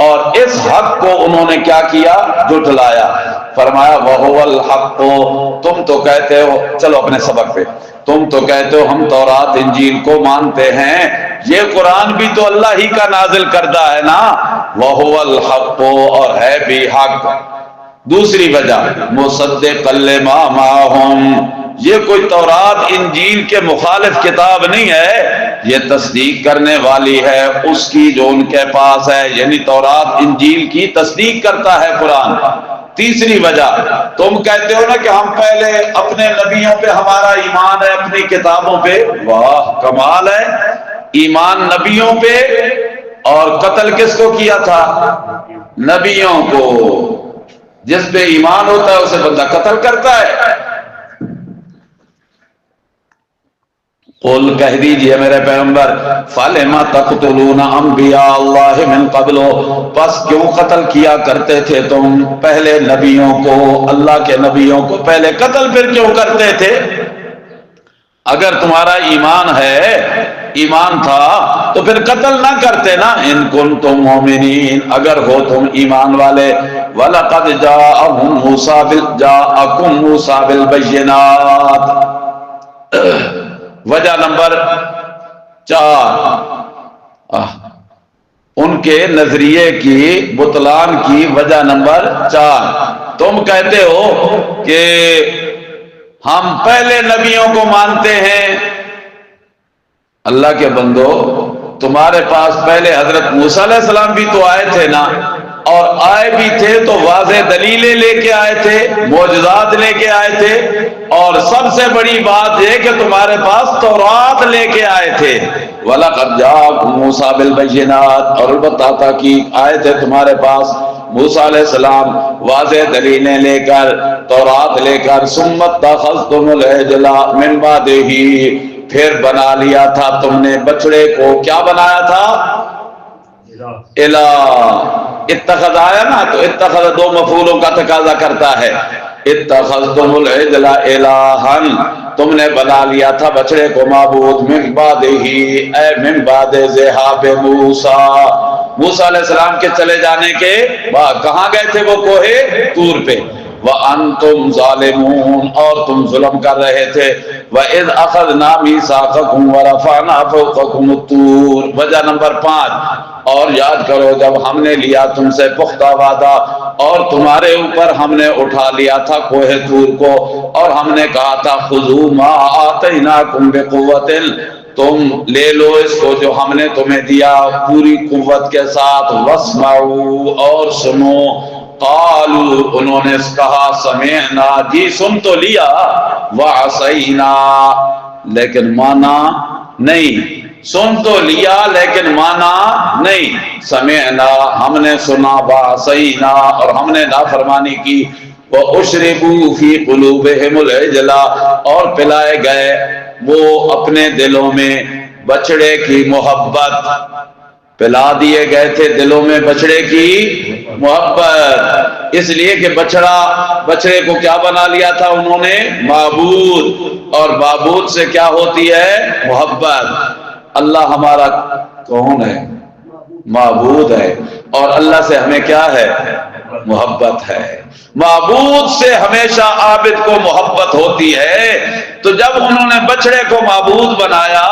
اور اس حق کو انہوں نے کیا کیا؟ جھٹلایا. فرمایا وَهُوَ الْحَقُّ. تم تو کہتے ہو، چلو اپنے سبق پہ، تم تو کہتے ہو ہم تورات انجیل کو مانتے ہیں، یہ قرآن بھی تو اللہ ہی کا نازل کردہ ہے نا. وَهُوَ الْحَقُّ، اور ہے بھی حق. دوسری وجہ مصدقا لما معہم، یہ کوئی تورات انجیل کے مخالف کتاب نہیں ہے، یہ تصدیق کرنے والی ہے اس کی جو ان کے پاس ہے. یعنی تورات انجیل کی تصدیق کرتا ہے قرآن. تیسری وجہ، تم کہتے ہو نا کہ ہم پہلے اپنے نبیوں پہ ہمارا ایمان ہے اپنی کتابوں پہ. واہ کمال ہے، ایمان نبیوں پہ. اور قتل کس کو کیا تھا؟ نبیوں کو. جس پہ ایمان ہوتا ہے اسے بندہ قتل کرتا ہے. قل کہہ دیجئے میرے پیغمبر فَلِمَ تَقْتُلُونَ أَنْبِيَاءَ اللَّهِ مِنْ قَبْلُ، بس کیوں قتل کیا کرتے تھے تم پہلے نبیوں کو، اللہ کے نبیوں کو پہلے قتل پھر کیوں کرتے تھے؟ اگر تمہارا ایمان ہے، ایمان تھا تو پھر قتل نہ کرتے نا. ان کنتم مومنین، اگر ہو تم ایمان والے. وَلَقَدْ جَاءَكُمْ مُوسَىٰ بِالْبَيِّنَاتِ. وجہ نمبر 4، ان کے نظریے کی بطلان کی وجہ نمبر 4. تم کہتے ہو کہ ہم پہلے نبیوں کو مانتے ہیں. اللہ کے بندو، تمہارے پاس پہلے حضرت موسیٰ علیہ السلام بھی تو آئے تھے نا، اور آئے بھی تھے تو واضح دلیلیں لے کے آئے تھے، معجزات لے کے آئے تھے. اور سب سے بڑی بات یہ کہ تمہارے پاس تورات لے کے آئے تھے. وَلَقَدْ جَاءَكُم مُوسَىٰ بِالْبَيِّنَاتِ، اور البتہ تحقیق آئے تھے تمہارے پاس موسیٰ علیہ السلام واضح دلیلیں لے کر، تورات لے کر. ثُمَّ اتَّخَذْتُمُ الْعِجْلَ مِن بَعْدِهِ، پھر بنا لیا تھا تم نے بچڑے کو. کیا بنایا تھا؟ الہ. اتخذ آیا نا تو اتخذ 2 مفعولوں کا تقاضا کرتا ہے. اتخذتم العجل الہن، تم نے بنا لیا تھا بچڑے کو معبود. من بعدہ، اے من بعد ذہاب موسیٰ، موسیٰ علیہ السلام کے چلے جانے کے بعد کہاں گئے تھے وہ؟ کوہ طور پہ۔ وَأَنْتُمْ ظَالِمُونَ، اور تم ظلم کر رہے تھے۔ وَإِذْ أَخَذْنَا مِيثَاقَكُمْ وَرَفَعْنَا فَوْقَكُمُ الطُّورَ۔ وجہ نمبر 5، اور یاد کرو جب ہم نے لیا تم سے پختہ وعدہ اور تمہارے اوپر ہم نے اٹھا لیا تھا کوہ طور کو، اور ہم نے کہا تھا خُذُوا مَا آتَيْنَاكُمْ بِقُوَّةٍ، تم لے لو اس کو جو ہم نے تمہیں دیا پوری قوت کے ساتھ، وَاسْمَعُوا، اور سنو، قالوا، انہوں نے کہا سمعنا، جی سن تو لیا، وعصینا، لیکن مانا نہیں، سن تو لیا لیکن مانا نہیں، سمعنا، ہم نے سنا، وعصینا، اور ہم نے نافرمانی کی، وَأُشْرِبُوا فِي قُلُوبِهِمُ الْعِجْلَ، اور پلائے گئے وہ اپنے دلوں میں بچڑے کی محبت، پلا دیے گئے تھے دلوں میں بچڑے کی محبت، اس لیے کہ بچڑے کو کیا بنا لیا تھا انہوں نے؟ معبود، اور معبود سے کیا ہوتی ہے؟ محبت۔ اللہ ہمارا کون ہے؟ معبود ہے، اور اللہ سے ہمیں کیا ہے؟ محبت ہے۔ معبود سے ہمیشہ عابد کو محبت ہوتی ہے، تو جب انہوں نے بچڑے کو معبود بنایا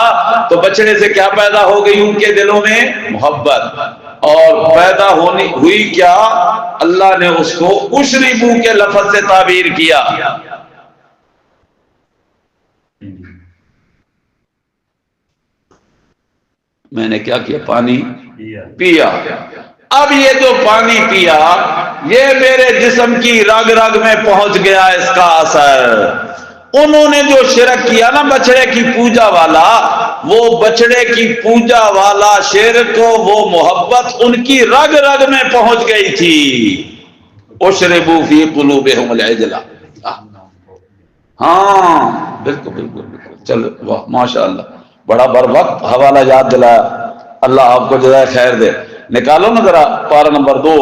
تو بچڑے سے کیا پیدا ہو گئی ان کے دلوں میں؟ محبت، اور پیدا ہوئی کیا؟ اللہ نے اس کو اشربو کے لفظ سے تعبیر کیا۔ میں نے کیا کیا؟ پانی پیا۔ اب یہ جو پانی پیا یہ میرے جسم کی رگ رگ میں پہنچ گیا اس کا اثر۔ انہوں نے جو شرک کیا نا بچڑے کی پوجا والا، وہ بچڑے کی پوجا والا شرک، وہ محبت ان کی رگ رگ میں پہنچ گئی تھی۔ اشربوا فی قلوبہم العجل، ہاں بالکل بالکل بالکل، چلو واہ ماشاء اللہ، بڑا بر وقت حوالہ یاد دلایا، اللہ آپ کو جزائے خیر دے۔ نکالو نا ذرا پارہ نمبر 2،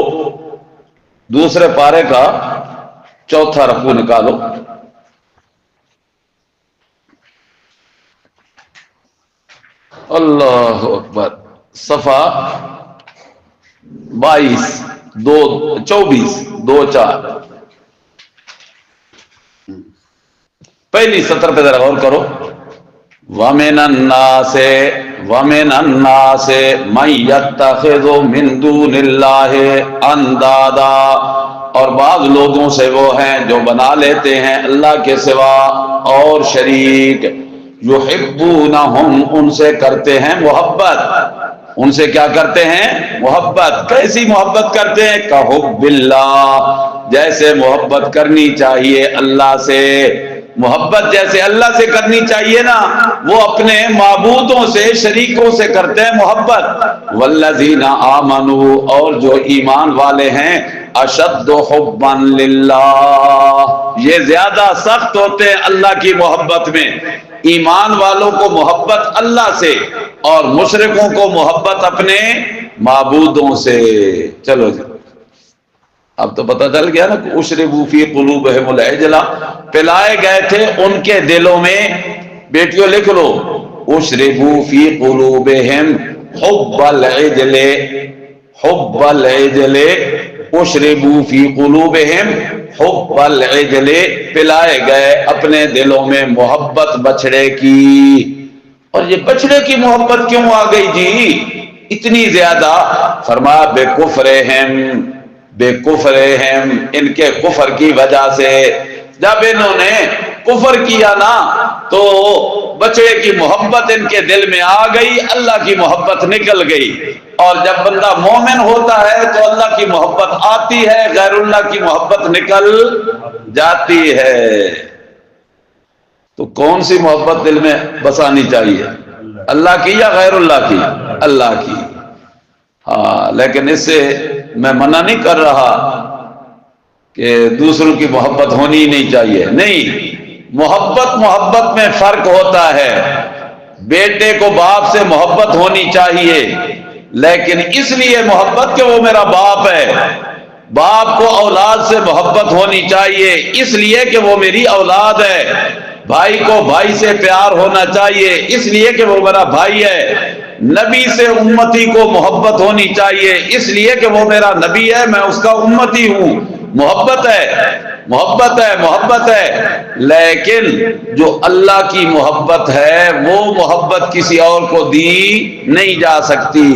دوسرے پارے کا چوتھا رکوع نکالو۔ اللہ اکبر، صفحہ 22 24 2-4، پہلی سطر پہ ذرا غور کرو۔ وَمِنَ النَّاسِ مَن يَتَّخِذُ مِن دُونِ اللَّهِ أَندَادًا، اور بعض لوگوں سے وہ ہیں جو بنا لیتے ہیں اللہ کے سوا اور شریک، يُحِبُّونَهُمْ، ان سے کرتے ہیں محبت، ان سے کیا کرتے ہیں؟ محبت۔ کیسی محبت کرتے ہیں؟ كَحُبِّ اللَّهِ، جیسے محبت کرنی چاہیے اللہ سے، محبت جیسے اللہ سے کرنی چاہیے نا، وہ اپنے معبودوں سے شریکوں سے کرتے ہیں محبت۔ والذین آمنوا، اور جو ایمان والے ہیں، اشد حبا للہ، یہ زیادہ سخت ہوتے ہیں اللہ کی محبت میں۔ ایمان والوں کو محبت اللہ سے اور مشرکوں کو محبت اپنے معبودوں سے۔ چلو جی اب تو پتہ چل گیا نا، اشربوا فی قلوبہم العجل، پلائے گئے تھے ان کے دلوں میں، بیٹیوں لکھ لو، اشربوا فی قلوبہم حب العجل، حب العجل، اشربوا فی قلوبہم حب العجل، پلائے گئے اپنے دلوں میں محبت بچڑے کی۔ اور یہ بچڑے کی محبت کیوں آ گئی جی اتنی زیادہ؟ فرمایا بے کفرہم، بے کفرہم، ان کے کفر کی وجہ سے۔ جب انہوں نے کفر کیا نا تو بچڑے کی محبت ان کے دل میں آ گئی، اللہ کی محبت نکل گئی۔ اور جب بندہ مومن ہوتا ہے تو اللہ کی محبت آتی ہے، غیر اللہ کی محبت نکل جاتی ہے۔ تو کون سی محبت دل میں بسانی چاہیے؟ اللہ کی یا غیر اللہ کی؟ اللہ کی۔ ہاں لیکن اس سے میں منع نہیں کر رہا کہ دوسروں کی محبت ہونی ہی نہیں چاہیے، نہیں، محبت میں فرق ہوتا ہے۔ بیٹے کو باپ سے محبت ہونی چاہیے، لیکن اس لیے محبت کہ وہ میرا باپ ہے۔ باپ کو اولاد سے محبت ہونی چاہیے اس لیے کہ وہ میری اولاد ہے۔ بھائی کو بھائی سے پیار ہونا چاہیے اس لیے کہ وہ میرا بھائی ہے۔ نبی سے امتی کو محبت ہونی چاہیے، اس لیے کہ وہ میرا نبی ہے، میں اس کا امتی ہوں، محبت ہے، محبت ہے، محبت ہے۔ لیکن جو اللہ کی محبت ہے وہ محبت کسی اور کو دی نہیں جا سکتی،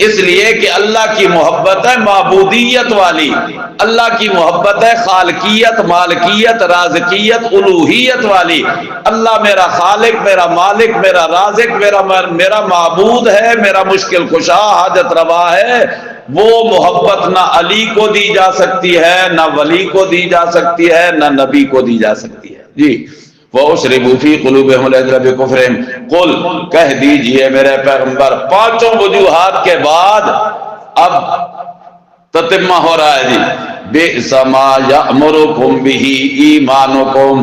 اس لیے کہ اللہ کی محبت ہے معبودیت والی، اللہ کی محبت ہے خالقیت، مالکیت، رازقیت، الوہیت والی۔ اللہ میرا خالق، میرا مالک، میرا رازق، میرا معبود ہے، میرا مشکل کشا، حاجت روا ہے۔ وہ محبت نہ علی کو دی جا سکتی ہے، نہ ولی کو دی جا سکتی ہے، نہ نبی کو دی جا سکتی ہے۔ جی وَأُشْرِبُوا فِي قُلُوبِهِمُ الْعِجْلَ بِكُفْرِهِمْ قُلْ کہہ دیجئے میرے پیغمبر، پانچوں وجوہات کے بعد اب تتمہ ہو رہا ہے جی۔ بِئْسَ مَا يَأْمُرُكُمْ بِهِ ایمانکم،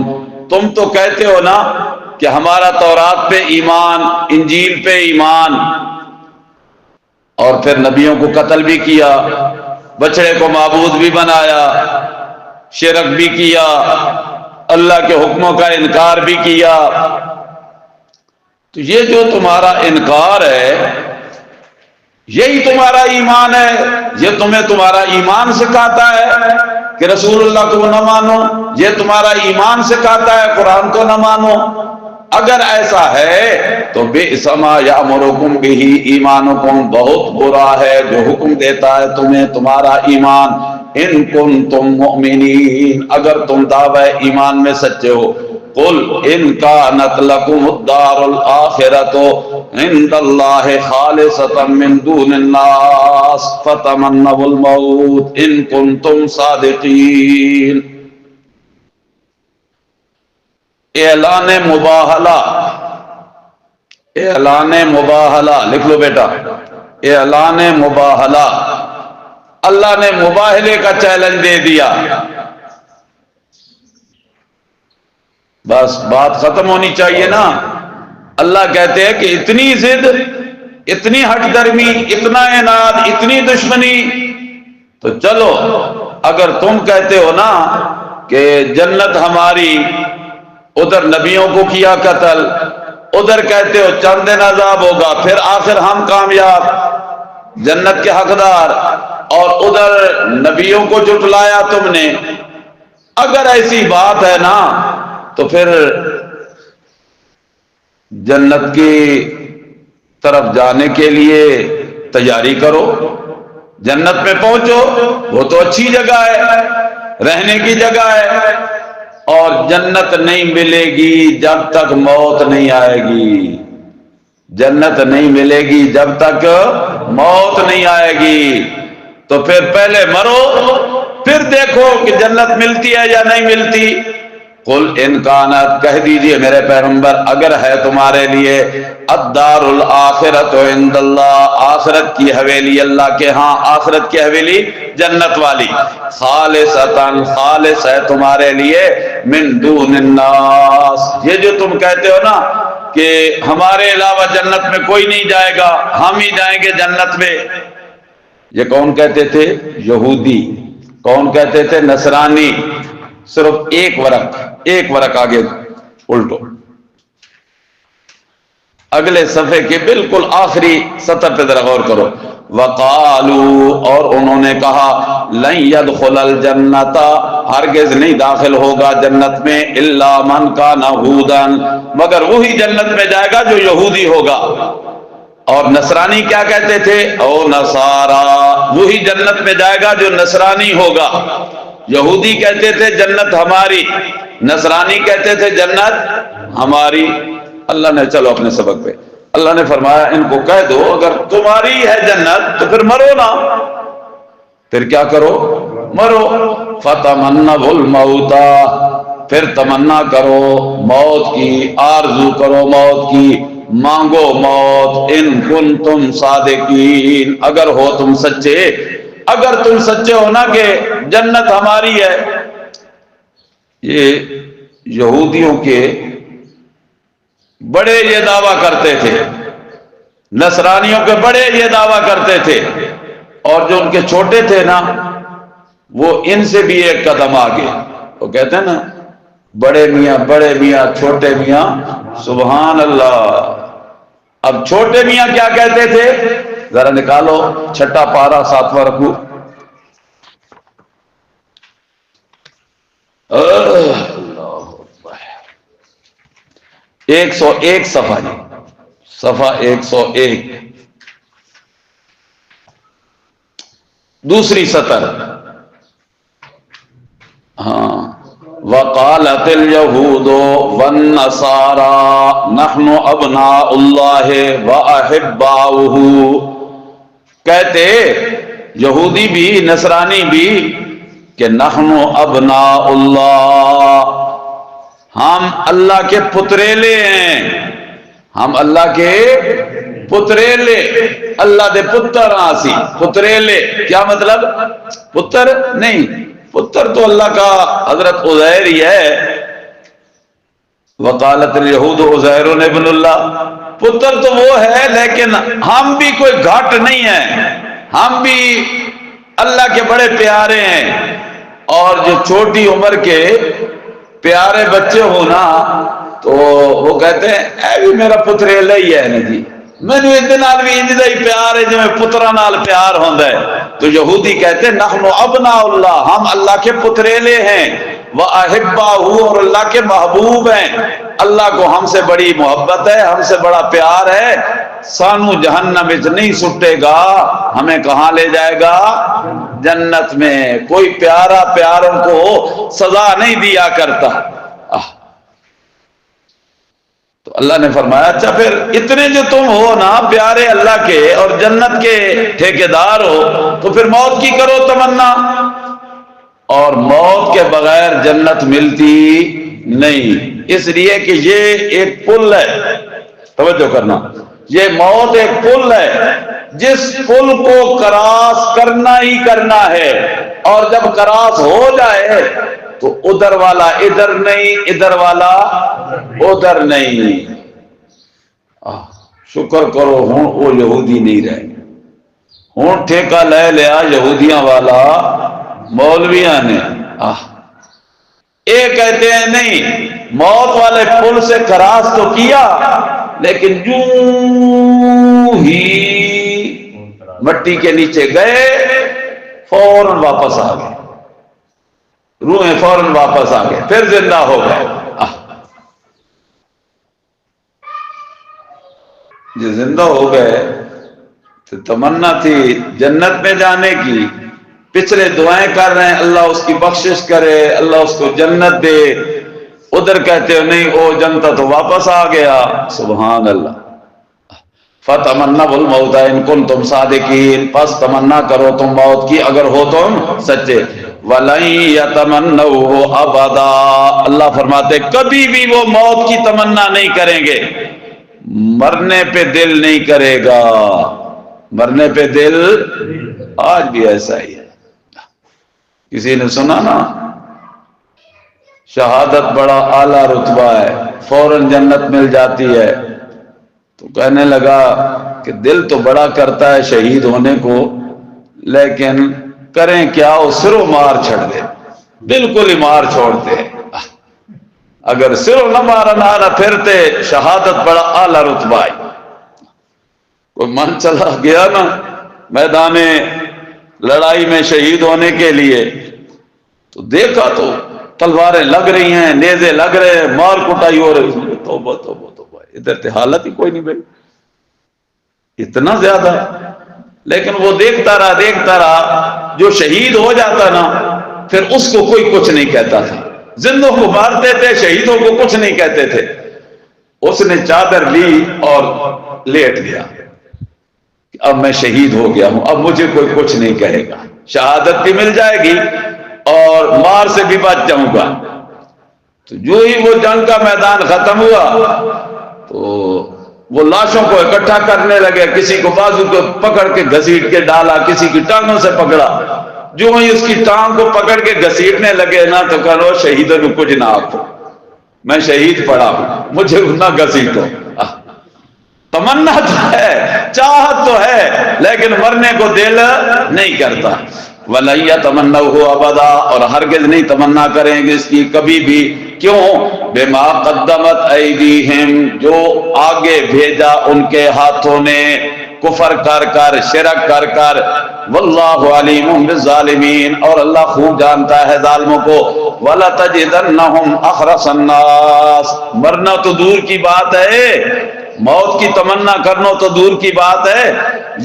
تم تو کہتے ہو نا کہ ہمارا تورات پہ ایمان، انجیل پہ ایمان، اور پھر نبیوں کو قتل بھی کیا، بچڑے کو معبود بھی بنایا، شرک بھی کیا، اللہ کے حکموں کا انکار بھی کیا۔ تو یہ جو تمہارا انکار ہے یہی تمہارا ایمان ہے، یہ تمہیں تمہارا ایمان سکھاتا ہے کہ رسول اللہ کو نہ مانو، یہ تمہارا ایمان سکھاتا ہے قرآن کو نہ مانو۔ اگر ایسا ہے تو بئس ما یأمرکم بہ ایمانکم، بہت برا ہے جو حکم دیتا ہے تمہیں تمہارا ایمان، ان کنتم مؤمنین، اگر تم دعوی ایمان میں سچے ہو۔ قل ان کانت لکم الدار الآخرۃ عند اللہ خالصۃ من دون الناس فتمنوا الموت ان کنتم صادقین۔ اعلان مباہلہ، اعلان مباہلہ لکھ لو بیٹا، اعلان مباہلہ، اللہ نے مباہلے کا چیلنج دے دیا۔ بس بات ختم ہونی چاہیے نا۔ اللہ کہتے ہیں کہ اتنی ضد، اتنی ہٹ درمی، اتنا عناد، اتنی دشمنی، تو چلو اگر تم کہتے ہو نا کہ جنت ہماری، ادھر نبیوں کو کیا قتل، ادھر کہتے ہو چند دن عذاب ہوگا پھر آخر ہم کامیاب، جنت کے حقدار، اور ادھر نبیوں کو جھٹلایا تم نے، اگر ایسی بات ہے نا تو پھر جنت کی طرف جانے کے لیے تیاری کرو، جنت میں پہنچو، وہ تو اچھی جگہ ہے، رہنے کی جگہ ہے، اور جنت نہیں ملے گی جب تک موت نہیں آئے گی، جنت نہیں ملے گی جب تک موت نہیں آئے گی۔ تو پھر پہلے مرو پھر دیکھو کہ جنت ملتی ہے یا نہیں ملتی۔ قل ان کانت، کہہ دیجئے میرے پیغمبر، اگر ہے تمہارے لیے الدار الآخرۃ عند اللہ، آخرت کی حویلی اللہ کے ہاں، آخرت کی حویلی جنت والی، خالصتاً، خالص ہے تمہارے لیے، من دون الناس، یہ جو تم کہتے ہو نا کہ ہمارے علاوہ جنت میں کوئی نہیں جائے گا، ہم ہی جائیں گے جنت میں، یہ کون کہتے تھے؟ یہودی۔ کون کہتے تھے؟ نصرانی۔ صرف ایک ورق آگے الٹو، اگلے صفحے کے بالکل آخری سطر پہ ذرا غور کرو۔ وقالو، اور انہوں نے کہا، لن يدخل الجنت، ہرگز نہیں داخل ہوگا جنت میں، الا من کان یہودا، مگر وہی جنت میں جائے گا جو یہودی ہوگا۔ اور نصرانی کیا کہتے تھے؟ او نصارا، وہی جنت میں جائے گا جو نصرانی ہوگا۔ یہودی کہتے تھے جنت ہماری، نصرانی کہتے تھے جنت ہماری۔ اللہ نے، چلو اپنے سبق پہ، اللہ نے فرمایا ان کو کہہ دو اگر تمہاری ہے جنت تو پھر مرو نا، پھر کیا کرو؟ مرو۔ فتمنوا الموت، پھر تمنا کرو موت کی، آرزو کرو موت کی، مانگو موت، ان کنتم صادقین، اگر ہو تم سچے، اگر تم سچے ہو نا کہ جنت ہماری ہے۔ یہ یہودیوں کے بڑے یہ دعویٰ کرتے تھے، نصرانیوں کے بڑے یہ دعویٰ کرتے تھے، اور جو ان کے چھوٹے تھے نا وہ ان سے بھی ایک قدم آگے، وہ کہتے ہیں نا بڑے میاں چھوٹے میاں، سبحان اللہ، اب چھوٹے میاں کیا کہتے تھے؟ ذرا نکالو 6 پارہ 7واں رکوع، 101 صفحہ جی، صفحہ 101 دوسری سطر. ہاں، وقالت اليہود والنصارى نحن ابناء اللہ واحباؤہ. کہتے یہودی بھی نصرانی بھی کہ نحن ابناء اللہ، ہم اللہ کے پتریلے ہیں، ہم اللہ کے پتریلے، اللہ دے پتر آسی. پتریلے کیا مطلب؟ پتر نہیں، پتر تو اللہ کا حضرت عزیر ہی ہے. وقالت الیہود عزیر ابن اللہ، پتر تو وہ ہے لیکن ہم بھی کوئی گھٹ نہیں ہیں، ہم بھی اللہ کے بڑے پیارے ہیں. اور جو چھوٹی عمر کے پیارے بچے ہو نا تو وہ کہتے ہیں اے بھی میرا پتریلا ہی ہے نا جی، میں نے اتنے نال بھی انجدہ ہی پیار ہے جو میں پترہ نال پیار ہوندہ ہے. تو یہودی کہتے ہیں نحن ابناء اللہ، ہم اللہ کے پتریلے ہیں، وَأَحِبَّاهُ، اور اللہ کے محبوب ہیں. اللہ کو ہم سے بڑی محبت ہے، ہم سے بڑا پیار ہے. سانو جہنم میں نہیں سٹے گا، ہمیں کہاں لے جائے گا؟ جنت میں. کوئی پیارا پیاروں کو سزا نہیں دیا کرتا. تو اللہ نے فرمایا اچھا پھر اتنے جو تم ہو نا پیارے اللہ کے اور جنت کے ٹھیکیدار ہو، تو پھر موت کی کرو تمنا. اور موت کے بغیر جنت ملتی نہیں، اس لیے کہ یہ ایک پل ہے. توجہ کرنا، یہ موت ایک پل ہے، جس پل کو کراس کرنا ہی کرنا ہے. اور جب کراس ہو جائے تو ادھر والا ادھر نہیں، ادھر والا ادھر نہیں. شکر کرو ہوں وہ یہودی نہیں رہے، ہوں ٹھیکہ لے لیا یہودیاں والا مولویاں نے. یہ کہتے ہیں نہیں، موت والے پل سے کراس تو کیا لیکن یوں ہی مٹی کے نیچے گئے فوراً واپس آ گئے، روحیں فوراً واپس آ گئے، پھر زندہ ہو گئے. جو زندہ ہو گئے تو تمنا تھی جنت میں جانے کی، پچھلے دعائیں کر رہے ہیں اللہ اس کی بخشش کرے، اللہ اس کو جنت دے. ادھر کہتے ہو نہیں وہ جنتا تو واپس آ گیا. سبحان اللہ. فَتَمَنَّوُا الْمَوْتَ إِن كُنتُمْ صَادِقِينَ، پس تمنا کرو تم موت کی اگر ہو تم سچے. وَلَن يَتَمَنَّوْهُ أَبَدًا، اللہ فرماتے کبھی بھی وہ موت کی تمنا نہیں کریں گے. مرنے پہ دل نہیں کرے گا، مرنے پہ دل. آج بھی ایسا ہی ہے. کسی نے سنا نا شہادت بڑا اعلیٰ رتبہ ہے، فوراً جنت مل جاتی ہے، تو کہنے لگا کہ دل تو بڑا کرتا ہے شہید ہونے کو، لیکن کریں کیا، وہ سرو مار چھڑ دے، بالکل ہی مار چھوڑتے. اگر سرو نہ مارا نہ پھرتے شہادت بڑا اعلیٰ رتبہ ہے. کوئی من چلا گیا نا میدان لڑائی میں شہید ہونے کے لیے، تو دیکھا تو تلواریں لگ رہی ہیں، نیزے لگ رہے ہیں، مار کٹائی ہو رہی. توبہ توبہ توبہ، ادھر تے حالت ہی کوئی نہیں بھائی، اتنا زیادہ. لیکن وہ دیکھتا رہا، جو شہید ہو جاتا نا پھر اس کو کوئی کچھ نہیں کہتا تھا. زندوں کو مارتے تھے، شہیدوں کو کچھ نہیں کہتے تھے. اس نے چادر لی اور لیٹ گیا، اب میں شہید ہو گیا ہوں، اب مجھے کوئی کچھ نہیں کہے گا، شہادت بھی مل جائے گی اور مار سے بھی بچ جاؤں گا. تو جو ہی وہ جنگ کا میدان ختم ہوا تو وہ لاشوں کو اکٹھا کرنے لگے، کسی کو بازو کو پکڑ کے گھسیٹ کے ڈالا، کسی کی ٹانگوں سے پکڑا. جو ہی اس کی ٹانگ کو پکڑ کے گھسیٹنے لگے نا تو کہو شہیدوں کو کچھ نہ آکو، میں شہید پڑا ہوں، مجھے نہ گھسیٹو. تمنا تو ہے، چاہت تو ہے، لیکن مرنے کو دل نہیں کرتا. وَلَن يَتَمَنَّوْهُ أَبَدًا، اور ہرگز نہیں تمنا کریں گے اس کی کبھی بھی. کیوں؟ بما قدمت ایدیہم، جو آگے بھیجا ان کے ہاتھوں نے، کفر کر کر، شرک کر کر۔ واللہ علیم بالظالمین، اور اللہ خوب جانتا ہے ظالموں کو۔ وَلَتَجِدَنَّهُمْ أَحْرَصَ النَّاسِ، مرنا تو دور کی بات ہے، موت کی تمنا کرنا تو دور کی بات ہے،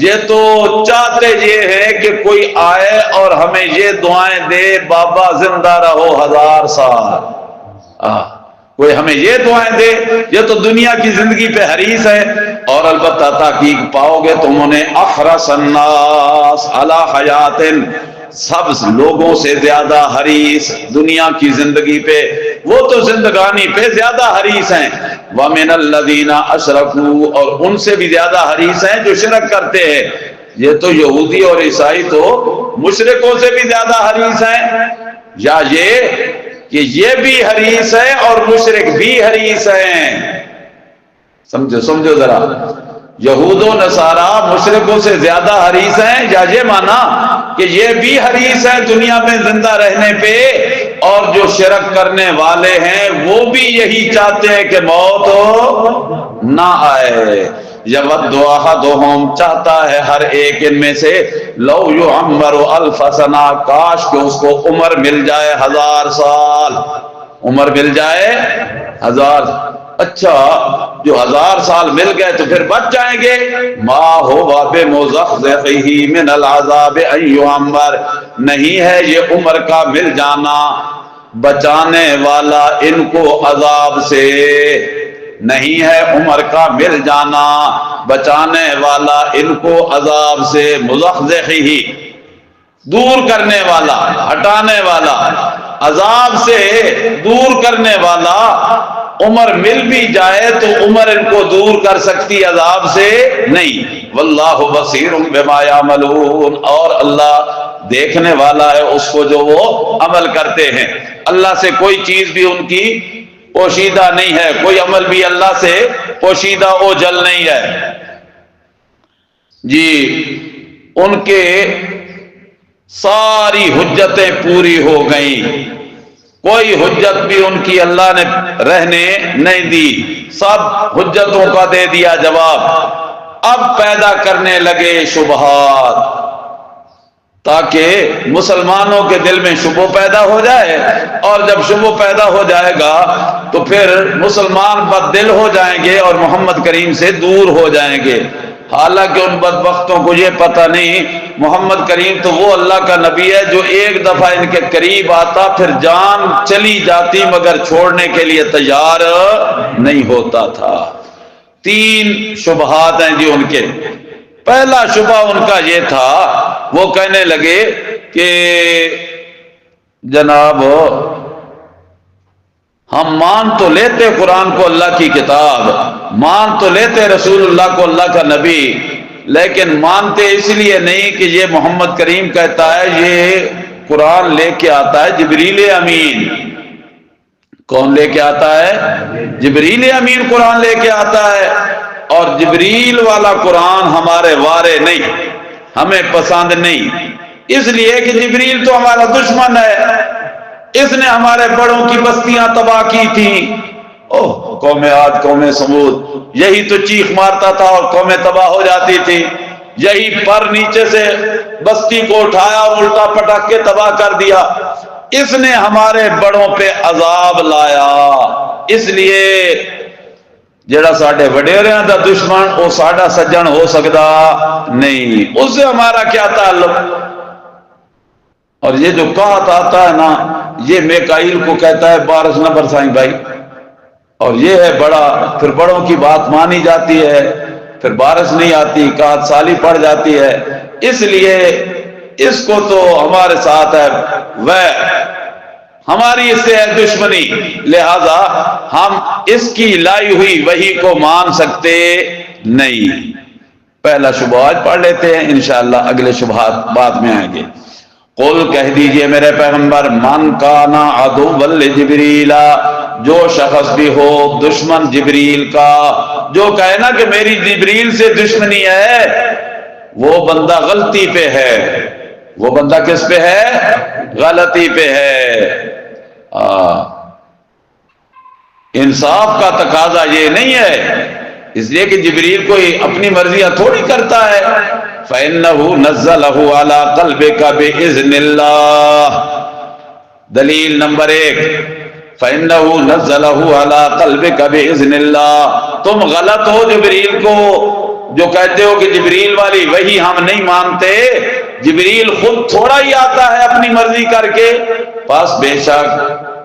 یہ تو چاہتے یہ ہے کہ کوئی آئے اور ہمیں یہ دعائیں دے، بابا زندہ رہو 1000 سال، کوئی ہمیں یہ دعائیں دے، یہ تو دنیا کی زندگی پہ حریص ہے۔ اور البتہ تحقیق پاؤ گے تم انہیں احرص الناس علی حیات، سب لوگوں سے زیادہ حریص دنیا کی زندگی پہ، وہ تو زندگانی پہ زیادہ حریص ہیں۔ وَمِنَ الَّذِينَ أَشْرَكُوا، اور ان سے بھی زیادہ حریص ہیں جو شرک کرتے ہیں۔ یہ تو یہودی اور عیسائی تو مشرکوں سے بھی زیادہ حریص ہیں، یا یہ کہ یہ بھی حریص ہے اور مشرک بھی حریص ہیں؟ سمجھو ذرا، یہود و نصارہ مشرکوں سے زیادہ حریص ہیں، یا یہ مانا کہ یہ بھی حریص ہے دنیا میں زندہ رہنے پہ، اور جو شرک کرنے والے ہیں وہ بھی یہی چاہتے ہیں کہ موت نہ آئے۔ یود احدہم، چاہتا ہے ہر ایک ان میں سے، لو یعمر الف سنہ، کاش کہ اس کو عمر مل جائے 1000 سال، عمر مل جائے 1000۔ اچھا جو 1000 سال مل گئے تو پھر بچ جائیں گے؟ ما ہوا بمزحزحہ من العذاب ان یعمر، نہیں ہے یہ عمر کا مل جانا بچانے والا ان کو عذاب سے، نہیں ہے عمر کا مل جانا بچانے والا ان کو عذاب سے۔ مزحزحہ، دور کرنے والا، ہٹانے والا، عذاب سے دور کرنے والا۔ عمر مل بھی جائے تو عمر ان کو دور کر سکتی عذاب سے نہیں۔ واللہ بصیر بما یعملون، اور اللہ دیکھنے والا ہے اس کو جو وہ عمل کرتے ہیں۔ اللہ سے کوئی چیز بھی ان کی پوشیدہ نہیں ہے، کوئی عمل بھی اللہ سے پوشیدہ اوجھل نہیں ہے جی۔ ان کے ساری حجتیں پوری ہو گئیں، کوئی حجت بھی ان کی اللہ نے رہنے نہیں دی، سب حجتوں کا دے دیا جواب۔ اب پیدا کرنے لگے شبہات، تاکہ مسلمانوں کے دل میں شبہ پیدا ہو جائے، اور جب شبہ پیدا ہو جائے گا تو پھر مسلمان بد دل ہو جائیں گے اور محمد کریم سے دور ہو جائیں گے۔ حالانکہ ان بدبختوں کو یہ پتہ نہیں محمد کریم تو وہ اللہ کا نبی ہے جو ایک دفعہ ان کے قریب آتا پھر جان چلی جاتی مگر چھوڑنے کے لیے تیار نہیں ہوتا تھا۔ 3 شبہات ہیں جی ان کے۔ پہلا شبہ ان کا یہ تھا، وہ کہنے لگے کہ جناب ہم مان تو لیتے قرآن کو اللہ کی کتاب، مان تو لیتے رسول اللہ کو اللہ کا نبی، لیکن مانتے اس لیے نہیں کہ یہ محمد کریم کہتا ہے یہ قرآن لے کے آتا ہے جبریل امین۔ کون لے کے آتا ہے؟ جبریل امین قرآن لے کے آتا ہے، اور جبریل والا قرآن ہمارے وارے نہیں، ہمیں پسند نہیں، اس لیے کہ جبریل تو ہمارا دشمن ہے، اس نے ہمارے بڑوں کی بستیاں تباہ کی تھیں۔ قوم عاد، قوم سمود، یہی تو چیخ مارتا تھا اور قومیں تباہ ہو جاتی تھی، یہی پر نیچے سے بستی کو اٹھایا اور الٹا پٹک کے تباہ کر دیا، اس نے ہمارے بڑوں پہ عذاب لایا، اس لیے جڑا ساڈے وڈیریاں دا دشمن وہ ساڈا سجن ہو سکتا نہیں، اس سے ہمارا کیا تعلق۔ اور یہ جو قحط آتا ہے نا، یہ میکائیل کو کہتا ہے بارش نہ برسائیں بھائی، اور یہ ہے بڑا، پھر بڑوں کی بات مانی جاتی ہے، پھر بارش نہیں آتی، قحط سالی پڑ جاتی ہے، اس لیے اس کو تو ہمارے ساتھ ہے، وہ ہماری اس سے ہے دشمنی، لہذا ہم اس کی لائی ہوئی وحی کو مان سکتے نہیں۔ پہلا شبہ آج پڑھ لیتے ہیں، انشاءاللہ اگلے شبہات بعد میں آئیں گے۔ قل کہہ دیجئے میرے پیغمبر، من کانا عدوا لجبریل، جو شخص بھی ہو دشمن جبریل کا، جو کہے نا کہ میری جبریل سے دشمنی ہے، وہ بندہ غلطی پہ ہے، وہ بندہ کس پہ ہے؟ غلطی پہ ہے۔ انصاف کا تقاضا یہ نہیں ہے اس لیے کہ جبریل کوئی اپنی مرضیاں تھوڑی کرتا ہے. فَإِنَّهُ نَزَّلَهُ عَلَىٰ قَلْبِكَ بِإِذْنِ اللَّهِ. دلیل نمبر 1 فَإِنَّهُ نَزَّلَهُ عَلَىٰ قَلْبِكَ بِإِذْنِ اللَّهِ. تم غلط ہو جبریل کو جو کہتے ہو کہ جبریل والی وہی ہم نہیں مانتے. جبریل خود تھوڑا ہی آتا ہے اپنی مرضی کر کے. پس بے شک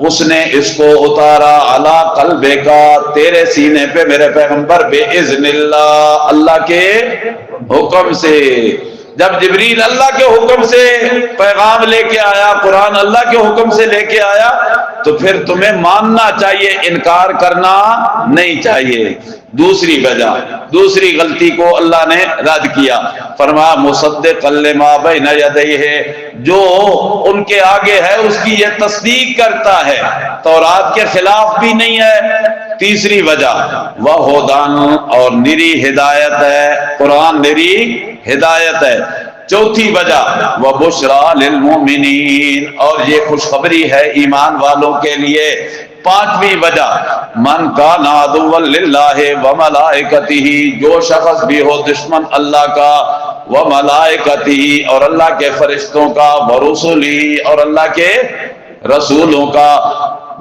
اس نے اس کو اتارا علی قلبے کا تیرے سینے پہ میرے پیغمبر بِإِذْنِ اللَّهِ اللہ کے حکم سے. جب جبریل اللہ کے حکم سے پیغام لے کے آیا قرآن اللہ کے حکم سے لے کے آیا تو پھر تمہیں ماننا چاہیے انکار کرنا نہیں چاہیے. دوسری وجہ دوسری غلطی کو اللہ نے رد کیا فرمایا مصدقا لما بین یدیہ جو ان کے آگے ہے اس کی یہ تصدیق کرتا ہے تورات کے خلاف بھی نہیں ہے. تیسری وجہ وہدان اور نری ہدایت ہے قرآن نری ہدایت ہے. چوتھی وجہ وبشریٰ للمؤمنین اور یہ خوشخبری ہے ایمان والوں کے لیے. پانچویں وجہ من کان عدوا للہ وملائکتہ جو شخص بھی ہو دشمن اللہ کا وملائکتہ اور اللہ کے فرشتوں کا ورسلہ اور اللہ کے رسولوں کا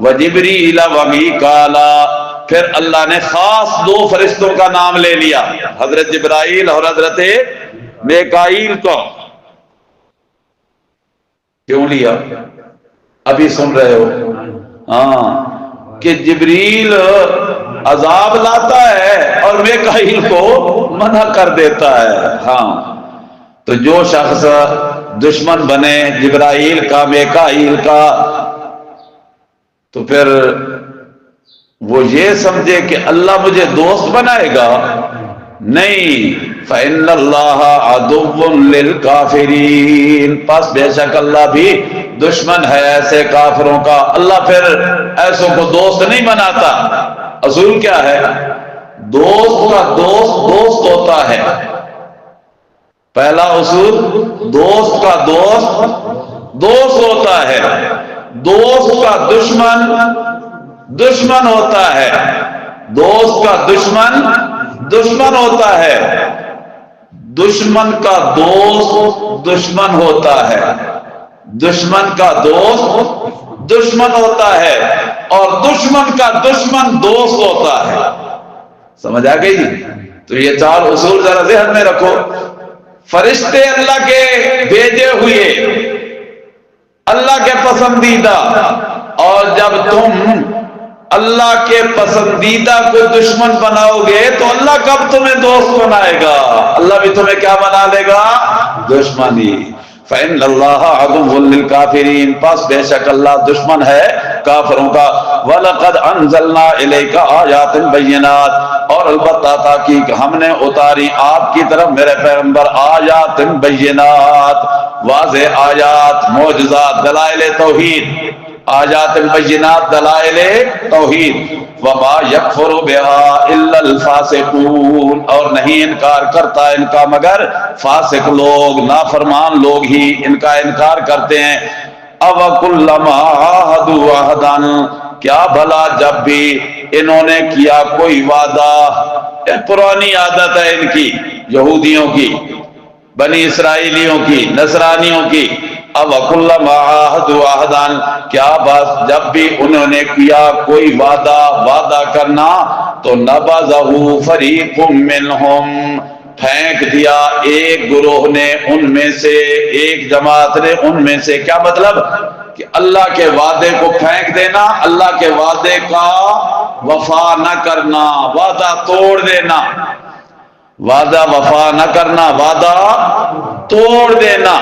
وجبریل ومیکال پھر اللہ نے خاص دو فرشتوں کا نام لے لیا حضرت جبرائیل اور حضرت میکائیل کو. کیوں لیا ابھی سن رہے ہو ہاں کہ جبریل عذاب لاتا ہے اور میکائیل کو منع کر دیتا ہے. ہاں تو جو شخص دشمن بنے جبرائیل کا میکائیل کا تو پھر وہ یہ سمجھے کہ اللہ مجھے دوست بنائے گا نہیں. فَإِنَّ اللَّهَ عَدُوٌّ لِلْكَافِرِينَ پس بے شک اللہ بھی دشمن ہے ایسے کافروں کا. اللہ پھر ایسوں کو دوست نہیں بناتا. اصول کیا ہے دوست کا دوست ہوتا ہے. پہلا اصول دوست کا دوست ہوتا ہے. دوست کا دشمن ہوتا ہے. دوست کا دشمن ہوتا ہے. دشمن کا دوست دشمن ہوتا ہے. دشمن کا دوست دشمن ہوتا ہے اور دشمن کا دشمن دوست ہوتا ہے. سمجھ آ گئی؟ تو یہ چار اصول ذرا ذہن میں رکھو. فرشتے اللہ کے بھیجے ہوئے اللہ کے پسندیدہ اور جب تم اللہ کے پسندیدہ کو دشمن بناؤ گے تو اللہ کب تمہیں دوست بنائے گا؟ اللہ بھی تمہیں کیا بنا لے گا؟ دشمنی. فَإِنَّ اللَّهَ عَدُوٌّ لِلْكَافِرِينَ پس بے شک اللہ دشمن ہے کافروں کا. وَلَقَدْ أَنزَلْنَا إِلَيْكَ آيَاتٍ بَيِّنَاتٍ اور البتہ تحقیق ہم نے اتاری آپ کی طرف میرے پیغمبر آیات بینات واضح آیات معجزات دلائل توحید آیات بینات دلائل توحید. وما یکفر بها الا الفاسقون اور نہیں انکار کرتا ان کا مگر فاسق لوگ نافرمان لوگ ہی ان کا انکار کرتے ہیں. او کلما عاہدوا عہدا کیا بھلا جب بھی انہوں نے کیا کوئی وعدہ. پرانی عادت ہے ان کی یہودیوں کی بنی اسرائیلیوں کی نصرانیوں کی. اب کلما عاہدوا عہدا کیا بس جب بھی انہوں نے کیا کوئی وعدہ کرنا تو نبذہ فریق منہم پھینک دیا ایک گروہ نے ان میں سے ایک جماعت نے ان میں سے. کیا مطلب کہ اللہ کے وعدے کو پھینک دینا اللہ کے وعدے کا وفا نہ کرنا وعدہ توڑ دینا وعدہ وفا نہ کرنا وعدہ توڑ دینا.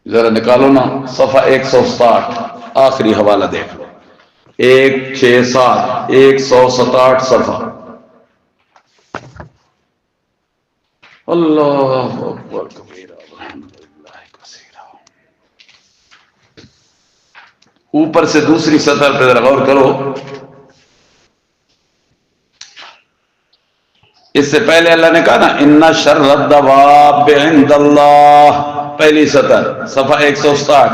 ذرا نکالو نا صفحہ 167 آخری حوالہ دیکھ لو 167 167 صفحہ. اللہ اکبر کبیرہ الحمدللہ کثیرہ. اوپر سے دوسری سطر پہ ذرا غور کرو. اس سے پہلے اللہ نے کہا نا ان شر الدواب عند اللہ پہلی سطر صفحہ 167